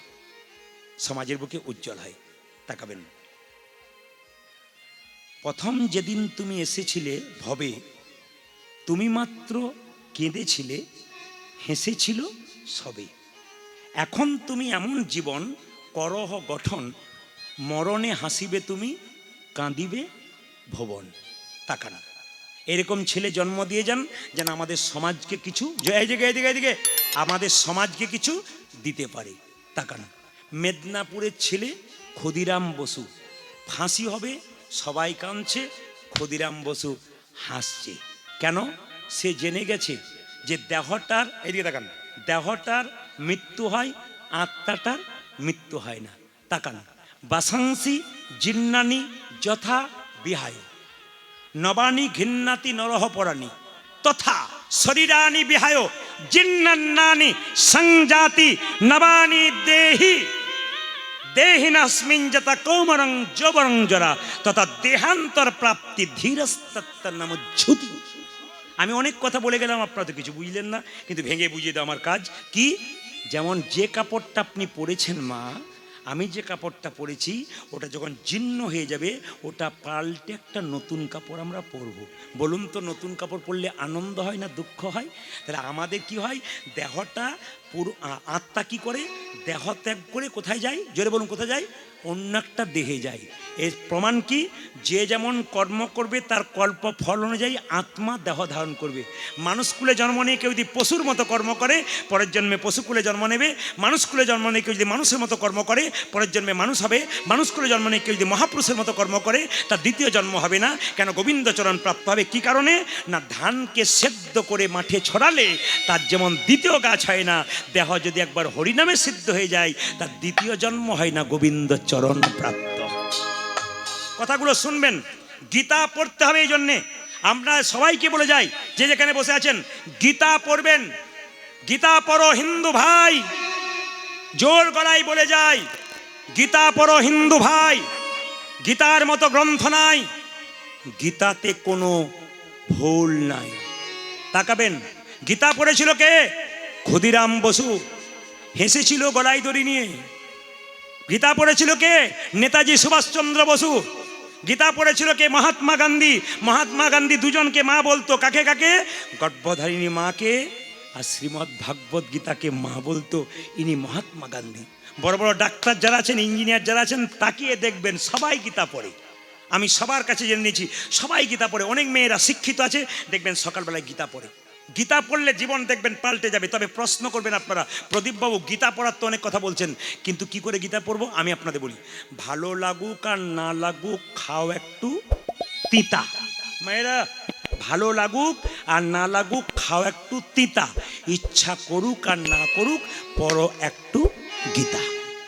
সমাজের বুকে উজ্জ্বল হয়। তাকাবেন, প্রথম যেদিন তুমি এসেছিলে ভবে, তুমি মাত্র কেঁদেছিলে, হেসেছিল সবে। এখন তুমি এমন জীবন করহ গঠন, মরণে হাসিবে তুমি, কাঁদিবে ভুবন। তাকানা এরকম ছেলে জন্ম দিয়ে যান যেন আমাদের সমাজকে কিছু এদিকে আমাদের সমাজকে কিছু দিতে পারে। তাকানা মেদিনীপুরের ছেলে ক্ষুদিরাম বসু, ফাঁসি হবে সবাই কাঁদছে, ক্ষুদিরাম বসু হাসছে। কেন? সে জেনে গেছে যে দেহটার এদিকে তাকান, দেহটার মৃত্যু হয়, আত্মাটার মৃত্যু হয় না। তাকান বাসাংসি জিন্নানি যথা বিহায় নবানী ঘিন্নাতি নরহ পরাণী তথা শরীরানি বিহায় জিন্নান্নানি সংজাতি নবানী দেহি দেহিনাস্মিন যথা কৌমরং যৌবনং জরা তথা দেহান্তর প্রাপ্তি ধীরস্তত্ত নামুজ্ঝুতি। আমি অনেক কথা বলে গেলাম, আপনারা তো কিছু বুঝলেন না, কিন্তু ভেঙে বুঝিয়ে দেওয়া আমার কাজ। কি? যেমন যে কাপড়টা আপনি পরেছেন মা, আমি যে কাপড়টা পরেছি ওটা যখন জীর্ণ হয়ে যাবে ওটা পাল্টে একটা নতুন কাপড় আমরা পরবো। বলুন তো, নতুন কাপড় পরলে আনন্দ হয় না দুঃখ হয়? তাহলে আমাদের কি হয়, দেহটা পুরো আত্মা কি করে, দেহ ত্যাগ করে কোথায় যায়? জোরে বলুন, কোথায় যায়? অন্য একটা দেহে যায়। এর প্রমাণ কি? যে যেমন কর্ম করবে তার কল্প ফল অনুযায়ী আত্মা দেহ ধারণ করবে। মানুষকুলে জন্ম নিয়ে কেউ যদি পশুর মতো কর্ম করে পরের জন্মে পশুকুলে জন্ম নেবে, মানুষকুলে জন্ম নিয়ে কেউ যদি মানুষের মতো কর্ম করে পরের জন্মে মানুষ হবে, মানুষকুলে জন্ম নিয়ে কেউ যদি মহাপুরুষের মতো কর্ম করে তার দ্বিতীয় জন্ম হবে না। কেন? গোবিন্দচরণ প্রাপ্ত হবে। কি কারণে? না, ধানকে সেদ্ধ করে মাঠে ছড়ালে তার যেমন দ্বিতীয় গাছ হয় না, দেহ যদি একবার হরিনামে সিদ্ধ হয়ে যায় তার দ্বিতীয় জন্ম হয় না, গোবিন্দচরণ প্রাপ্ত। কথাগুলো শুনবেন, গীতা পড়তে হবে। এই জন্যে আমরা সবাইকে বলে যাই, যে যেখানে বসে আছেন গীতা পড়বেন। গীতা পড়ো হিন্দু ভাই, জোর গলায় বলে যাই, গীতা পড়ো হিন্দু ভাই। গীতার মতো গ্রন্থ নাই, গীতাতে কোনো ভুল নাই। তাকাবেন, গীতা পড়েছিল কে? ক্ষুদিরাম বসু, হেসেছিল গলায় দড়ি নিয়ে। গীতা পড়েছিল কে? নেতাজি সুভাষচন্দ্র বসু। গীতা পড়েছিল কে? মহাত্মা গান্ধী। মহাত্মা গান্ধী দুজনকে মা বলতো। কাকে কাকে? গর্ভধারিণী মাকে, আর শ্রীমদ্ ভাগবত গীতাকে মা বলতো। ইনি মহাত্মা গান্ধী। বড় বড় ডাক্তার যারা আছেন, ইঞ্জিনিয়ার যারা আছেন, তাকিয়ে দেখবেন সবাই গীতা পড়ে। আমি সবার কাছে জেনে নিয়েছি সবাই গীতা পড়ে। অনেক মেয়েরা শিক্ষিত আছে, দেখবেন সকালবেলায় গীতা পড়ে। গীতা পড়লে জীবন দেখবেন পাল্টে যাবে। তবে প্রশ্ন করবেন আপনারা, প্রদীপবাবু গীতা পড়ার তো অনেক কথা বলছেন, কিন্তু কি করে গীতা পড়বো? আমি আপনাদের বলি, ভালো লাগুক আর না লাগুক খাও একটু তিতা। মেয়েরা, ভালো লাগুক আর না লাগুক খাও একটু তিতা, ইচ্ছা করুক আর না করুক পড়ো একটু গীতা।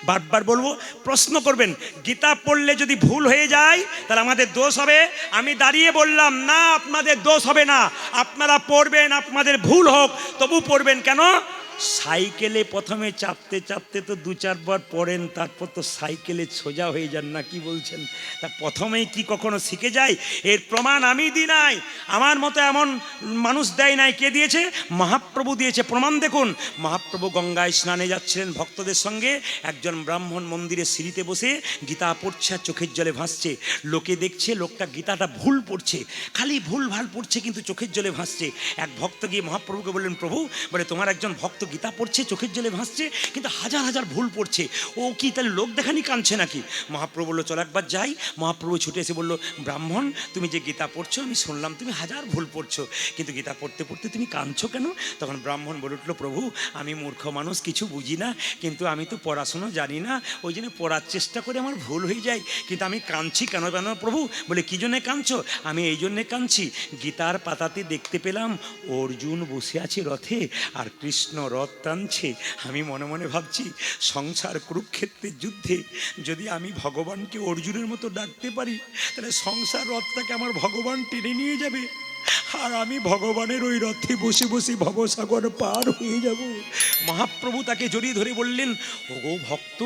বারবার বলবো, প্রশ্ন করবেন, গীতা পড়লে যদি ভুল হয়ে যায় তাহলে আমাদের দোষ হবে? আমি দাঁড়িয়ে বললাম না, আপনাদের দোষ হবে না। আপনারা পড়বেন, আপনাদের ভুল হোক তবু পড়বেন। কেন? সাইকেলে প্রথমে চাপতে চাপতে তো দু চারবার পড়েন, তারপর তো সাইকেলে সোজা হয়ে যান না, কি বলছেন? তা প্রথমেই কি কখনো শিখে যায়? এর প্রমাণ আমি দিই নাই, আমার মতো এমন মানুষ দেয় নাই। কে দিয়েছে? মহাপ্রভু দিয়েছে। প্রমাণ দেখুন, মহাপ্রভু গঙ্গায় স্নানে যাচ্ছিলেন ভক্তদের সঙ্গে, একজন ব্রাহ্মণ মন্দিরে সিঁড়িতে বসে গীতা পড়ছে আর চোখের জলে ভাসছে। লোকে দেখছে লোকটা গীতাটা ভুল পড়ছে, খালি ভুল ভাল পড়ছে, কিন্তু চোখের জলে ভাসছে। এক ভক্ত গিয়ে মহাপ্রভুকে বললেন, প্রভু, বলে তোমার একজন ভক্ত গীতা পড়ছে, চোখের জলে ভাসছে, কিন্তু হাজার হাজার ভুল পড়ছে, ও কি তাহলে লোক দেখানি কাঁদছে নাকি? মহাপ্রভু বললো, চল একবার যাই। মহাপ্রভু ছুটে এসে বললো, ব্রাহ্মণ, তুমি যে গীতা পড়ছো আমি শুনলাম তুমি হাজার ভুল পড়ছো, কিন্তু গীতা পড়তে পড়তে তুমি কাঁদছো কেন? তখন ব্রাহ্মণ বলে উঠলো, প্রভু, আমি মূর্খ মানুষ, কিছু বুঝি না, কিন্তু আমি তো পড়াশুনো জানি না, ওই জন্য পড়ার চেষ্টা করে আমার ভুল হয়ে যায়, কিন্তু আমি কাঁদছি কেন কেন প্রভু? বলে, কী জন্যে কাঁদছো? আমি এই জন্যে কাঁদছি, গীতার পাতাতে দেখতে পেলাম অর্জুন বসে আছে রথে আর কৃষ্ণ রথ টানছে। আমি মনে মনে ভাবছি, সংসার কুরুক্ষেত্রের যুদ্ধে যদি আমি ভগবানকে অর্জুনের মতো ডাকতে পারি তাহলে সংসার রথটাকে আমার ভগবান টেনে নিয়ে যাবে, আর আমি ভগবানের ওই রথে বসে বসে ভবসাগর পার হয়ে যাব। মহাপ্রভু তাকে জড়িয়ে ধরে বললেন, ওগো ভক্ত,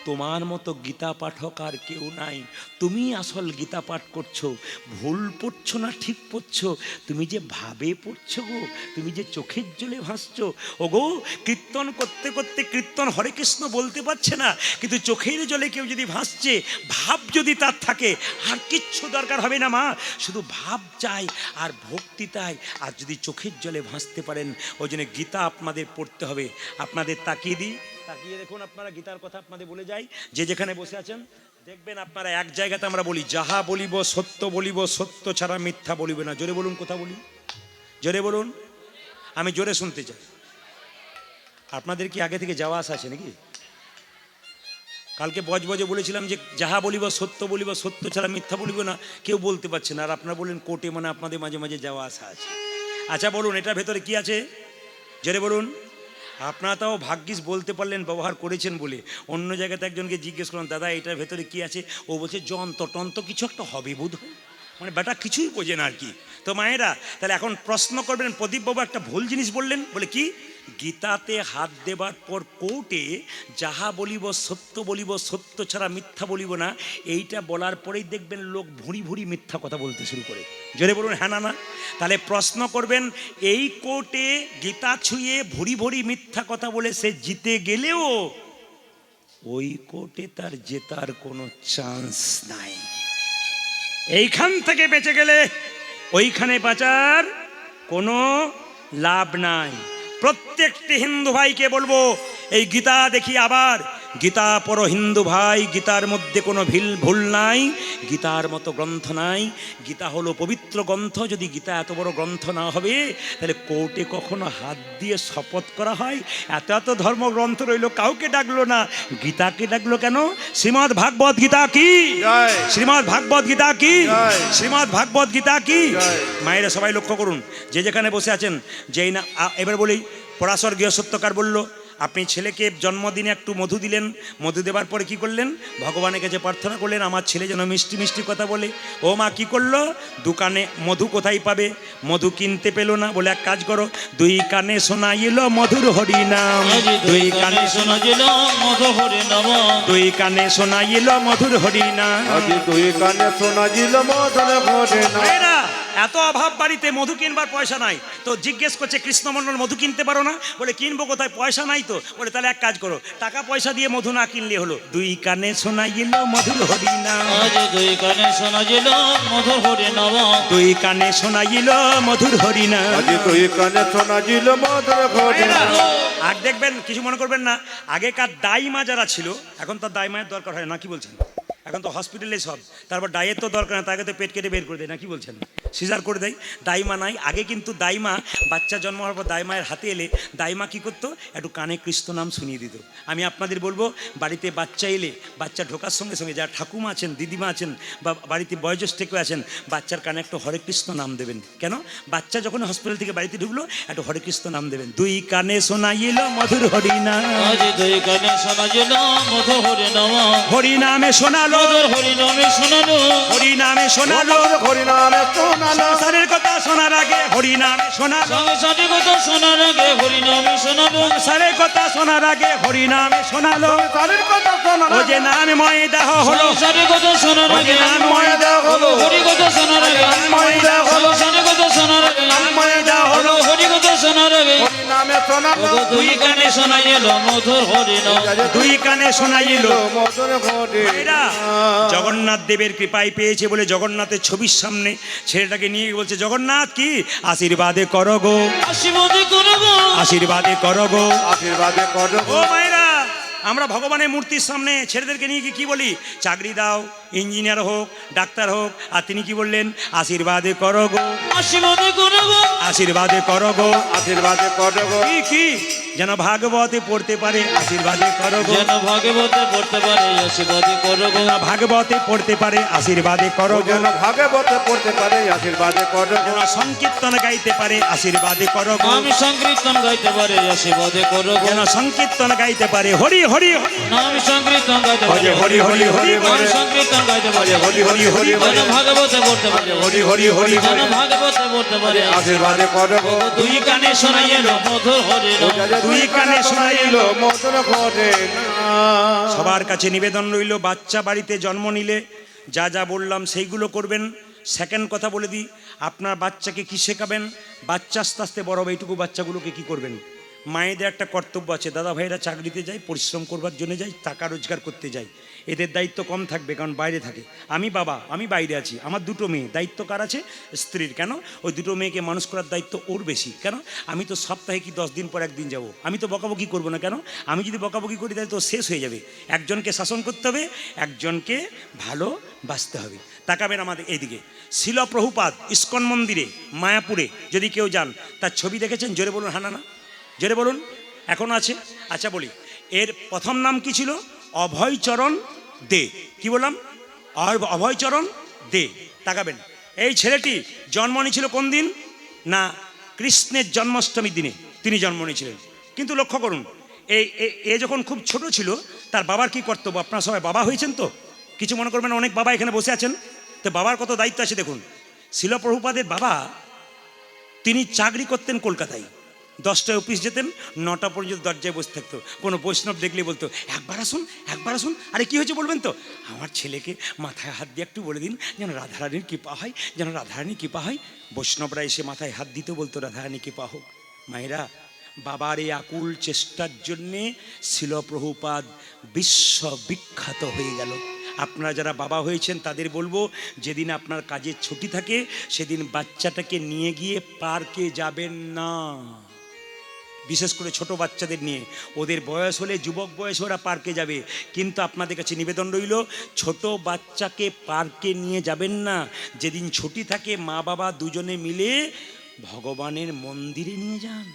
তোমার মতো গীতা পাঠক আর কেউ নাই, তুমি আসল গীতা পাঠ করছো। ভুল পড়ছো না ঠিক পড়ছো, তুমি যে ভাবে পড়ছো গো, তুমি যে চোখের জলে ভাসছো। ওগো, কীর্তন করতে করতে কীর্তন হরে কৃষ্ণ বলতে পারছে না, কিন্তু চোখের জলে কেউ যদি ভাসছে, ভাব যদি তার থাকে, আর কিচ্ছু দরকার হবে না মা, শুধু ভাব চাই আর ভক্তি তাই। আর যদি চোখের জলে ভাসতে পারেন, ওই জন্য গীতা আপনাদের পড়তে হবে। আপনাদের তাকিয়ে দিই, তাকিয়ে দেখুন আপনারা, গীতার কথা আপনাদের বলে যাই, যে যেখানে বসে আছেন দেখবেন আপনারা এক জায়গাতে আমরা বলি, যাহা বলিব সত্য বলিব, সত্য ছাড়া মিথ্যা বলিব না। জোরে বলুন, কথা বলি, জোরে বলুন, আমি জোরে শুনতে চাই। আপনাদের কি আগে থেকে যাওয়া আসা আছে নাকি? কালকে বজবজে বলেছিলাম যে যাহা বলিব সত্য বলিব, সত্য ছাড়া মিথ্যা বলিব না, কেউ বলতে পারছে না। আর আপনারা বললেন কোর্টে, মানে আপনাদের মাঝে মাঝে যাওয়া আসা আছে। আচ্ছা বলুন, এটার ভেতরে কি আছে জোরে বলুন। আপনারা তাও ভাগ্যিস বলতে পারলেন, ব্যবহার করেছেন বলে। অন্য জায়গাতে একজনকে জিজ্ঞেস করলাম, দাদা এটার ভেতরে কি আছে? ও বলছে যন্ত্র টন্ত্র কিছু একটা হবে বোধ হয়, মানে বেটা কিছুই বোঝে না আর কি। তো মায়েরা, তাহলে এখন প্রশ্ন করবেন, প্রদীপবাবু একটা ভুল জিনিস বললেন, বলে কি? গীতাতে হাত দেবার পর কোর্টে যাহা বলিব সত্য বলিব, সত্য ছাড়া মিথ্যা বলিব না, এইটা বলার পরেই দেখবেন লোক ভুঁড়ি ভুঁড়ি মিথ্যা কথা বলতে শুরু করে। জোরে বলুন হ্যাঁ না না। তাহলে প্রশ্ন করবেন, এই কোর্টে গীতা ছুঁয়ে ভুঁড়ি ভুঁড়ি মিথ্যা কথা বলে সে জিতে গেলেও ওই কোর্টে তার জেতার কোনো চান্স নাই। এইখান থেকে বেঁচে গেলে ওইখানে বাঁচার কোনো লাভ নাই। প্রত্যেকটি হিন্দু ভাইকে বলবো, এই গীতা দেখি আবার, গীতা পড়ো হিন্দু ভাই, গীতার মধ্যে কোনো ভুল নাই, গীতার মতো গ্রন্থ নাই। গীতা হলো পবিত্র গ্রন্থ। যদি গীতা এত বড় গ্রন্থ না হবে, তাহলে কোর্টে কখনো হাত দিয়ে শপথ করা হয়? এত এত ধর্মগ্রন্থ রইল, কাউকে ডাকলো না, গীতাকে ডাকলো কেন? শ্রীমদ্ ভাগবত গীতা কি? জয়। শ্রীমদ্ ভাগবত গীতা কি? জয়। শ্রীমদ্ ভাগবত গীতা কি? জয়। মায়েরা সবাই লক্ষ্য করুন, যে যেখানে বসে আছেন, যেই না এবার বলি, পরাশর গৃহসত্যকার বলল, আপনি ছেলেকে জন্মদিনে একটু মধু দিলেন, মধু দেওয়ার পরে কি করলেন? ভগবানের কাছে প্রার্থনা করলেন আমার ছেলে যেন মিষ্টি মিষ্টি কথা বলে। ও মা কি করলো? দোকানে মধু কোথায় পাবে? মধু কিনতে পেলো না, বলে এক কাজ করো, দুই কানে শোনাইল মধুর হরিনাম, দুই কানে শোনাইল মধুর হরিনাম, দুই কানে শোনাইল মধুর হরিনাম। আজি তুই কানে শোনাইল মধুর হরিনাম। এরা এত অভাব, বাড়িতে মধু কিনবার পয়সা নাই, তো জিজ্ঞেস করছে কৃষ্ণমন্ডল মধু কিনতে পারো না? বলে কিনবো কোথায়, পয়সা নাই তো। বলে তাহলে এক কাজ করো, টাকা পয়সা দিয়ে মধু না কিনলে হলো, দুই কানে শোনাইল মধুর হরিনাম, দুই কানে শোনাইল মধুর হরিনাম, দুই কানে শোনাইল মধুর হরিনাম। আজি তুই কানে শোনাইল মধুর হরিনাম। আর দেখবেন, কিছু মনে করবেন না, আগেকার দাইমা যারা ছিল, এখন তো দাইমায়ের দরকার হয় না, কি বলছেন? এখন তো হসপিটালে সব, তারপর ডায়ের তো দরকার না, তাকে তো পেট কেটে বের করে দেয় না, কি বলছেন? সিজার করে দেয়। দাইমা নাই। আগে কিন্তু দাইমা, বাচ্চা জন্ম হওয়ার পর দাইমায়ের হাতে এলে দাইমা কী করতো? একটু কানে কৃষ্ণ নাম শুনিয়ে দিত। আমি আপনাদের বলবো, বাড়িতে বাচ্চা এলে, বাচ্চা ঢোকার সঙ্গে সঙ্গে যারা ঠাকুমা আছেন, দিদিমা আছেন, বা বাড়িতে বয়োজ্যেষ্ঠ কেউ আছেন, বাচ্চার কানে একটু হরে কৃষ্ণ নাম দেবেন। কেন? বাচ্চা যখন হসপিটাল থেকে বাড়িতে ঢুকলো, একটু হরে কৃষ্ণ নাম দেবেন। দুই কানে শোনাইল মধুর হরিনাম, দুই কানে শোনাইল মধুর হরিনাম, হরিনামে শোনালো, হরিনামে শোনালো, হরিনামে শোনালো, হরিনামে শোনালো। সংসারের কথা শোনার আগে হরিনামে শোনালো, সংসারের কথা শোনার আগে হরিনামে শোনালো, সংসারের কথা শোনার আগে হরিনামে শোনালো। তাদের কথা শোনালো। ও যে নামময় দেহ হলো, সংসারের কথা শোনার আগে নামময় দেহ হলো, হরি কথা শোনার আগে নামময় দেহ হলো, সংসারের কথা শোনার আগে নামময় দেহ হলো, হরি কথা শোনার আগে হরিনামে শোনালো। দুই কানে শোনাইল মধুর হরিনাম, দুই কানে শোনাইল। মধুর এরা হরিনাম। জগন্নাথ দেবের কৃপায় পেয়েছে বলে জগন্নাথের ছবির সামনে ছেলেটাকে নিয়ে বলছে, জগন্নাথ কি আশীর্বাদে করো গো, আশীর্বাদে করব, আশীর্বাদে করো গো। আশীর্বাদে করো। ও মায়েরা, আমরা ভগবানের মূর্তির সামনে ছেলেদেরকে নিয়ে কি বলি? চাকরি দাও, ইঞ্জিনিয়ার হোক, ডাক্তার হোক। আর তিনি কি বললেন? আশীর্বাদে করো গো, আশীর্বাদে করব, আশীর্বাদে করো গো। আশীর্বাদে করো। কি কি যেন ভাগবতে পড়তে পারে, আশীর্বাদে করো গো। যেন ভাগবতে পড়তে পারে, আশীর্বাদে করব, ভাগবতে পড়তে পারে, আশীর্বাদে করো গো। যেন ভাগবতে পড়তে পারে, আশীর্বাদে করো। যেন সংকীর্তন গাইতে পারে, আশীর্বাদে করো গো। আমি সংকীর্তন গাইতে পারে, আশীর্বাদে করব, যেন সংকীর্তন গাইতে পারে, হরি হরি হরি, আমি সংকীর্তন গাইতে পারে, হরি হরি হরি আমি সংকীর্তন গাইতে পারে, হরি হরি হরি যেন ভাগবতে পড়তে পারে, হরি হরি হরি যেন ভাগবতে পড়তে পারে, আশীর্বাদে করো। দুই কানে শোনাইল মধুর হরিনাম, দুই কানে শোনাইল। মধুর হরিনাম। সবার কাছে নিবেদন রইল, বাচ্চা বাড়িতে জন্ম নিলে যা যা বললাম সেইগুলো করবেন। সেকেন্ড কথা বলে দিই, আপনার বাচ্চাকে কি শেখাবেন? বাচ্চা আস্তে আস্তে বড় হবে, এইটুকু বাচ্চাগুলোকে কি করবেন? মায়েদের একটা কর্তব্য আছে, দাদা ভাইরা চাকরিতে যায়, পরিশ্রম করবার জন্য যায়, টাকা রোজগার করতে যায়, এদের দায়িত্ব কম থাকবে কারণ বাইরে থাকে। আমি বাবা, আমি বাইরে আছি, আমার দুটো মেয়ে, দায়িত্ব কার আছে? স্ত্রীর। কেন? ওই দুটো মেয়েকে মানুষ করার দায়িত্ব ওর বেশি। কেন? আমি তো সপ্তাহে কি 10 দিন পর একদিন যাব, আমি তো বকাবকি করবো না। কেন? আমি যদি বকাবকি করি তাহলে তো শেষ হয়ে যাবে। একজনকে শাসন করতে হবে, একজনকে ভালো বাঁচতে হবে। তাকাবেন আমাদের এইদিকে, শিল প্রভুপাদ ইস্কন মন্দিরে মায়াপুরে যদি কেউ যান, তার ছবি দেখেছেন? জোরে বলুন হ্যাঁ না না, জোরে বলুন। এখনো আছে? আচ্ছা বলি, এর প্রথম নাম কি ছিল? অভয়চরণ দে। কি বললাম? অভয়চরণ দে। তাকাবেন, এই ছেলেটি জন্ম নিয়েছিল কোন দিন? না, কৃষ্ণের জন্মাষ্টমীর দিনে তিনি জন্ম নিয়েছিলেন। কিন্তু লক্ষ্য করুন, এ যখন খুব ছোট ছিল, তার বাবার কি কর্তব্য? আপনারা সবাই বাবা হয়েছেন তো, কিছু মনে করবেন, অনেক বাবা এখানে বসে আছেন, তো বাবার কত দায়িত্ব আছে দেখুন। শিল প্রভুপাদের বাবা, তিনি চাকরি করতেন কলকাতায়, 10টায় অফিস যেতেন, 9টা পর্যন্ত দরজায় বসে থাকতো। কোনো বৈষ্ণব দেখলে বলতো, একবার আসুন, একবার আসুন। আরে কি হয়েছে বলবেন তো? আমার ছেলেকে মাথায় হাত দিয়ে একটু বলে দিন যেন রাধারানীর কৃপা হয়, যেন রাধারানীর কৃপা হয়। বৈষ্ণবরা এসে মাথায় হাত দিতে বলতো, রাধারানী কৃপা হোক। মায়েরা, বাবার এই আকুল চেষ্টার জন্যে শিল প্রভুপাদ বিশ্ববিখ্যাত হয়ে গেল। আপনারা যারা বাবা হয়েছেন তাদের বলবো, যেদিন আপনার কাজের ছুটি থাকে সেদিন বাচ্চাটাকে নিয়ে গিয়ে পার্কে যাবেন না, বিশেষ করে ছোট বাচ্চাদের নিয়ে। ওদের বয়স হলে, যুবক বয়সে ওরা পার্কে যাবে, কিন্তু আপনাদের কাছে নিবেদন রইল, ছোট বাচ্চাকে পার্কে নিয়ে যাবেন না। যেদিন ছুটি থাকে মা বাবা দুজনে মিলে ভগবানের মন্দিরে নিয়ে যান,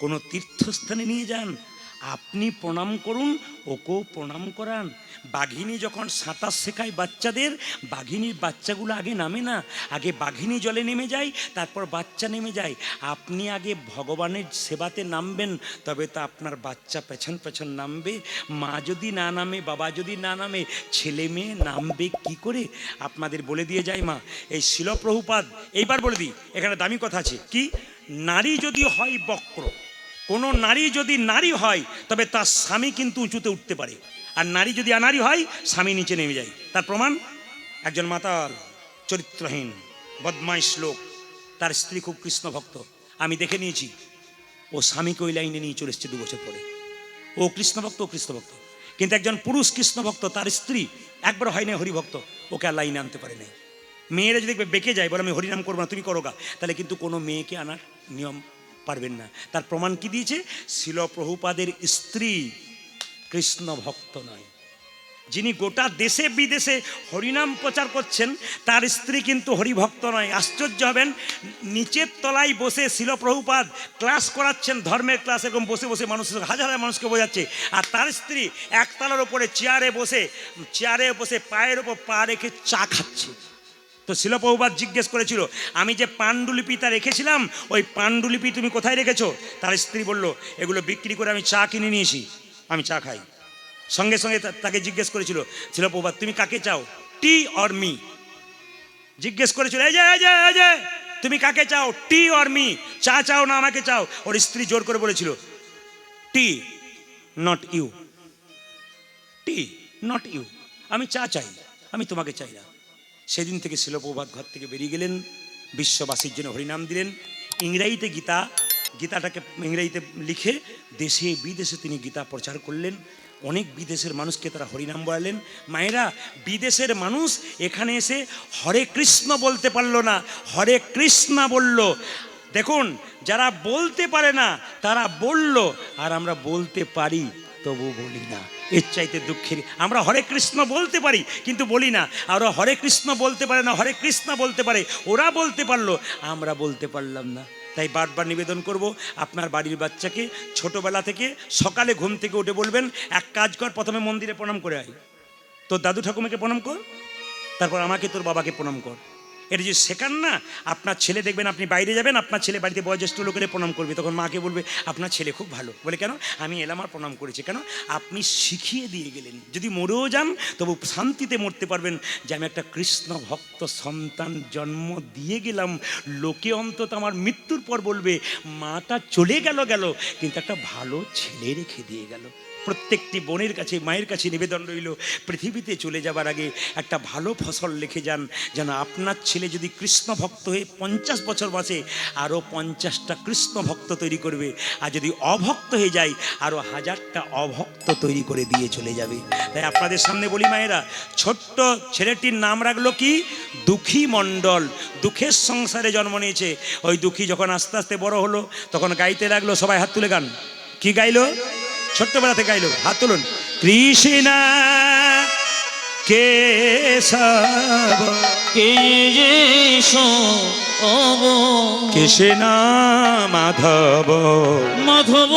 কোনো তীর্থস্থানে নিয়ে যান, আপনি প্রণাম করুন, ওকেও প্রণাম করান। বাঘিনী যখন সাঁতার শেখায় বাচ্চাদের, বাঘিনীর বাচ্চাগুলো আগে নামে না, আগে বাঘিনী জলে নেমে যায়, তারপর বাচ্চা নেমে যায়। আপনি আগে ভগবানের সেবাতে নামবেন, তবে তো আপনার বাচ্চা পেছন পেছন নামবে। মা যদি না নামে, বাবা যদি না নামে, ছেলে মেয়ে নামবে কি করে? আপনাদের বলে দিয়ে যায় মা, এই শিল প্রভুপাদ। এইবার বলে দিই, এখানে দামি কথা আছে কি, নারী যদি হয় বক্র, কোনো নারী যদি নারী হয় তবে তার স্বামী কিন্তু উঁচুতে উঠতে পারে, আর নারী যদি অনারী হয় স্বামী নিচে নেমে যায়। তার প্রমাণ, একজন মাতাল, চরিত্রহীন, বদমাইশ লোক, তার স্ত্রী খুব কৃষ্ণ ভক্ত, আমি দেখে নিয়েছি, ও স্বামীকে ওই লাইনে নিয়ে চলে এসছে 2 বছর পরে। ও কৃষ্ণ ভক্ত, ও কৃষ্ণ ভক্ত, কিন্তু একজন পুরুষ কৃষ্ণ ভক্ত, তার স্ত্রী একবার হয় না হরিভক্ত, ওকে আর লাইনে আনতে পারে নাই। মেয়েরা যদি বেঁকে যায়, বলে আমি হরিনাম করবো না, তুমি করো গা, তাহলে কিন্তু কোনো মেয়েকে আনার নিয়ম পারবেন না। তার প্রমাণ কি দিয়েছে? শিল প্রভুপাদের স্ত্রী কৃষ্ণ ভক্ত নয়, যিনি গোটা দেশে বিদেশে হরিনাম প্রচার করছেন, তার স্ত্রী কিন্তু হরিভক্ত নয়। আশ্চর্য হবেন, নিচের তলায় বসে শিল প্রভুপাদ ক্লাস করাচ্ছেন, ধর্মের ক্লাস, এরকম বসে বসে মানুষের, হাজার হাজার মানুষকে বোঝাচ্ছে, আর তার স্ত্রী একতলার ওপরে চেয়ারে বসে পায়ের ওপর পা রেখে চা খাচ্ছে। তো শিল প্রভুপাদ জিজ্ঞেস করেছিল, আমি যে পাণ্ডুলিপিটা রেখেছিলাম, ওই পাণ্ডুলিপি তুমি কোথায় রেখেছো? তার স্ত্রী বলল, এগুলো বিক্রি করে আমি চা কিনে নিয়েছি, আমি চা খাই। সঙ্গে সঙ্গে তাকে জিজ্ঞেস করেছিল শিল প্রভুপাদ, তুমি কাকে চাও, টি অর মি? জিজ্ঞেস করেছিল, এই যে তুমি কাকে চাও, টি অর মি? চা চাও না আমাকে চাও? ওর স্ত্রী জোর করে বলেছিল, tea not you, tea not you, আমি চা চাই, আমি তোমাকে চাই না। সেদিন থেকে শিল প্রভুপাদ ঘর থেকে বেরিয়ে গেলেন, বিশ্ববাসীর জন্য হরিনাম দিলেন। ইংরেজিতে গীতাটাকে ইংরেজিতে লিখে দেশে বিদেশে তিনি গীতা প্রচার করলেন। অনেক বিদেশের মানুষকে তারা হরিনাম বলালেন। মায়েরা, বিদেশের মানুষ এখানে এসে হরে কৃষ্ণ বলতে পারলো না, হরে কৃষ্ণ বলল। দেখুন, যারা বলতে পারে না তারা বলল, আর আমরা বলতে পারি তবু বলি না। এর চাইতে দুঃখের, আমরা হরে কৃষ্ণ বলতে পারি কিন্তু বলি না, আর ওরা হরে কৃষ্ণ বলতে পারে না, হরে কৃষ্ণ বলতে পারে। ওরা বলতে পারলো, আমরা বলতে পারলাম না। তাই বারবার নিবেদন করব, আপনার বাড়ির বাচ্চাকে ছোটবেলা থেকে সকালে ঘুম থেকে উঠে বলবেন, এক কাজ কর, প্রথমে মন্দিরে প্রণাম করে আয়, তোর দাদু ঠাকুমাকে প্রণাম কর, তারপর আমাকে, তোর বাবাকে প্রণাম কর। এটা যে শেখান না, আপনার ছেলে দেখবেন, আপনি বাইরে যাবেন, আপনার ছেলে বাড়িতে বয়োজ্যেষ্ঠ লোকেরা প্রণাম করবে, তখন মাকে বলবে, আপনার ছেলে খুব ভালো। বলে, কেন? আমি এলাম আর প্রণাম করেছি। কেন? আপনি শিখিয়ে দিয়ে গেলেন। যদি মরেও যান তবু শান্তিতে মরতে পারবেন, যে আমি একটা কৃষ্ণ ভক্ত সন্তান জন্ম দিয়ে গেলাম। লোকে অন্তত আমার মৃত্যুর পর বলবে, মাটা চলে গেল কিন্তু একটা ভালো ছেলে রেখে দিয়ে গেল। প্রত্যেকটি বোনের কাছে মায়ের কাছে নিবেদন রইল, পৃথিবীতে চলে যাবার আগে একটা ভালো ফসল লিখে যান, যেন আপনার ছেলে যদি কৃষ্ণ ভক্ত হয়ে 50 বছর বাঁচে আরও 50টা কৃষ্ণ ভক্ত তৈরি করবে, আর যদি অভক্ত হয়ে যায় আরও 1000টা অভক্ত তৈরি করে দিয়ে চলে যাবে। তাই আপনাদের সামনে বলি মায়েরা, ছোট্ট ছেলেটির নাম রাখলো কি? দুঃখী মণ্ডল। দুঃখের সংসারে জন্ম নিয়েছে। ওই দুঃখী যখন আস্তে আস্তে বড় হলো তখন গাইতে লাগলো। সবাই হাত তুলে গান। কি গাইলো? ছোট্টবেলাতে গাইলো, হাত তুলুন। কৃষ্ণা কেশব কেশব কৃষ্ণ মাধব মাধব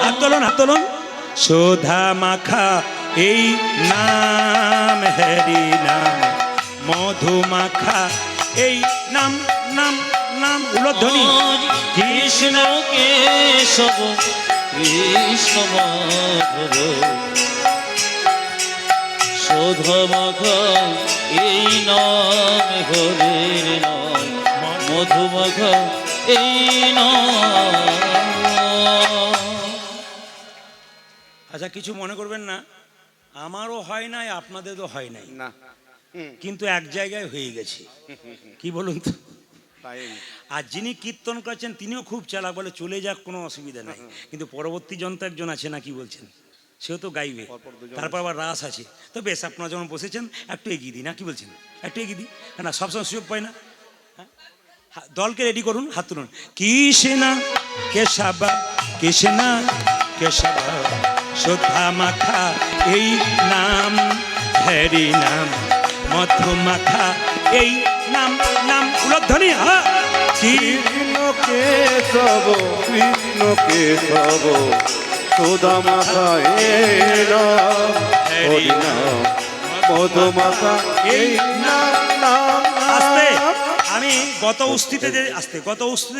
হাত তুলুন, হাত তুলুন। শোধা মাখা এই নাম হরি নাম, মধু মাখা এই নাম নাম নাম। উলধ্বনি। কৃষ্ণ কেশব কৃষ্ণ মাধব শোধমাখা এই নাম হরির নাম, মধুমাখা এই নাম। আচ্ছা, কিছু মনে করবেন না, আমারও হয় নাই আপনাদেরও হয় নাই, না কিন্তু এক জায়গায় হয়ে গেছে। কি বলুন তো? তাই আর যিনি কীর্তন করছেন তিনিও খুব চালাক, বলে চলে যাক, কোনো অসুবিধা নাই, কিন্তু পরবর্তী জন তো একজন আছে না, কি বলছেন? সেও তো গাইবে, তারপর আবার রাস আছে। তো বেশ, আপনারা যখন বসেছেন একটু এগিয়ে দিই না, কি বলছেন? একটু এগিয়ে দিই না, সবসময় সুযোগ পাই না। হ্যাঁ, দলকে রেডি করুন, হাত তুলুন। কৃষ্ণা কেশবা কৃষ্ণা কেশবা শোধা মাখা এই নাম হরি নাম, মধু মাখা এই নাম নাম। উলধ্বনি। হ্যাঁ, কৃষ্ণ কেশব কৃষ্ণ কেশব সুধা মাখা এই নাম হরি নাম, মধু মাখা এই নাম নাম আস্তে। নাম। আমি গত উস্তিতে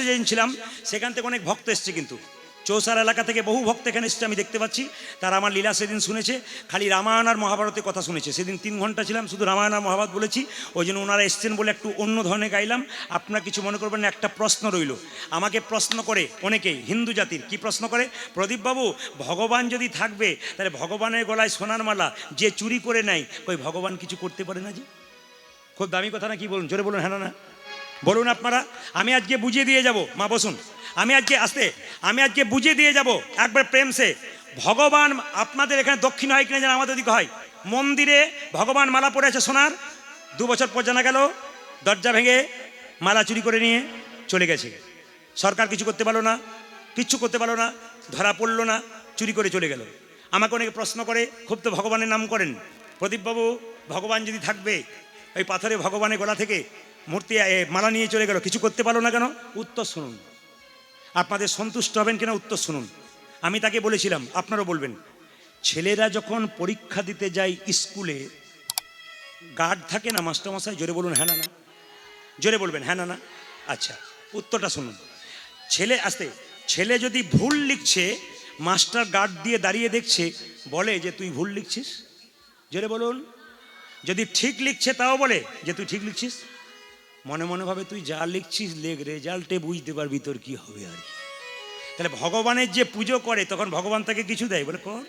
যেদিন ছিলাম সেখান থেকে অনেক ভক্ত এসছে, কিন্তু চৌসার এলাকা থেকে বহু ভক্ত এখানে এসছে, আমি দেখতে পাচ্ছি। তারা আমার লীলা সেদিন শুনেছে, খালি রামায়ণ আর মহাভারতের কথা শুনেছে। সেদিন 3 ঘন্টা ছিলাম, শুধু রামায়ণ আর মহাভারত বলেছি। ওই জন্য ওনারা এসছেন বলে একটু অন্য ধরনের গাইলাম। আপনারা কিছু মনে করবেন না। একটা প্রশ্ন রইল, আমাকে প্রশ্ন করে অনেকেই, হিন্দু জাতির কি প্রশ্ন করে, প্রদীপবাবু ভগবান যদি থাকবে তাহলে ভগবানের গলায় সোনার মালা যে চুরি করে নেয়, ওই ভগবান কিছু করতে পারে না? যে খুব দামি কথা না, কি বলুন? জোরে বলুন, হ্যাঁ না বলুন আপনারা। আমি আজকে বুঝিয়ে দিয়ে যাব, মা বসুন। আমি আজকে বুঝিয়ে দিয়ে যাব একবার প্রেম সে। ভগবান আপনাদের এখানে দক্ষিণ হয় কিনা জানা, আমাদের দিকে হয়। মন্দিরে ভগবান মালা পরে আছে সোনার, 2 বছর পর জানা গেল দরজা ভেঙে মালা চুরি করে নিয়ে চলে গেছে। সরকার কিছু করতে পারলো না, কিচ্ছু করতে পারলো না, ধরা পড়লো না, চুরি করে চলে গেল। আমাকে অনেকে প্রশ্ন করে, খুব তো ভগবানের নাম করেন, প্রদীপবাবু ভগবান যদি থাকবে, ওই পাথরে ভগবানের গলা থেকে মূর্তি মালা নিয়ে চলে গেল, কিছু করতে পারলো না কেন? উত্তর শুনুন, আপনাদের সন্তুষ্ট হবেন কিনা উত্তর শুনুন। আমি তাকে বলেছিলাম, আপনারাও বলবেন, ছেলেরা যখন পরীক্ষা দিতে যায় স্কুলে, গার্ড থাকে না মাস্টারমশাই? জোরে বলুন হ্যাঁ না না, জোরে বলবেন হ্যাঁ না না। আচ্ছা, উত্তরটা শুনুন। ছেলে যদি ভুল লিখছে, মাস্টার গার্ড দিয়ে দাঁড়িয়ে দেখছে, বলে যে তুই ভুল লিখছিস? জোরে বলুন। যদি ঠিক লিখছে তাও বলে যে তুই ঠিক লিখছিস। মনে মনে ভাবে তুই যা লিখছিস লেখ, রেজাল্টে বুঝতে পারবি তোর কি হবে আর কি। তাহলে ভগবানের যে পুজো করে তখন ভগবান তাকে কিছু দেয়, বলে কর,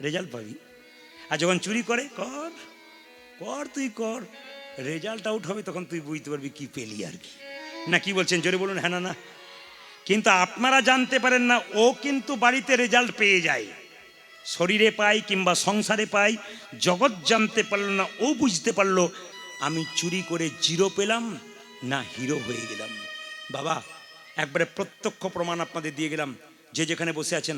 রেজাল্ট পাবি। আর যখন চুরি করে, কর কর তুই কর, রেজাল্ট আউট হবে, তখন তুই বুঝতে পারবি কি পেলি আর কি। না কি বলছেন? জোরে বলুন হ্যাঁ না না। কিন্তু আপনারা জানতে পারেন না, ও কিন্তু বাড়িতে রেজাল্ট পেয়ে যায়, শরীরে পাই কিংবা সংসারে পাই। জগৎ জানতে পারল না, ও বুঝতে পারলো আমি চুরি করে 0 পেলাম না হিরো হয়ে গেলাম। বাবা, একবারে প্রত্যক্ষ প্রমাণ আপনাদের দিয়ে গেলাম। যে যেখানে বসে আছেন,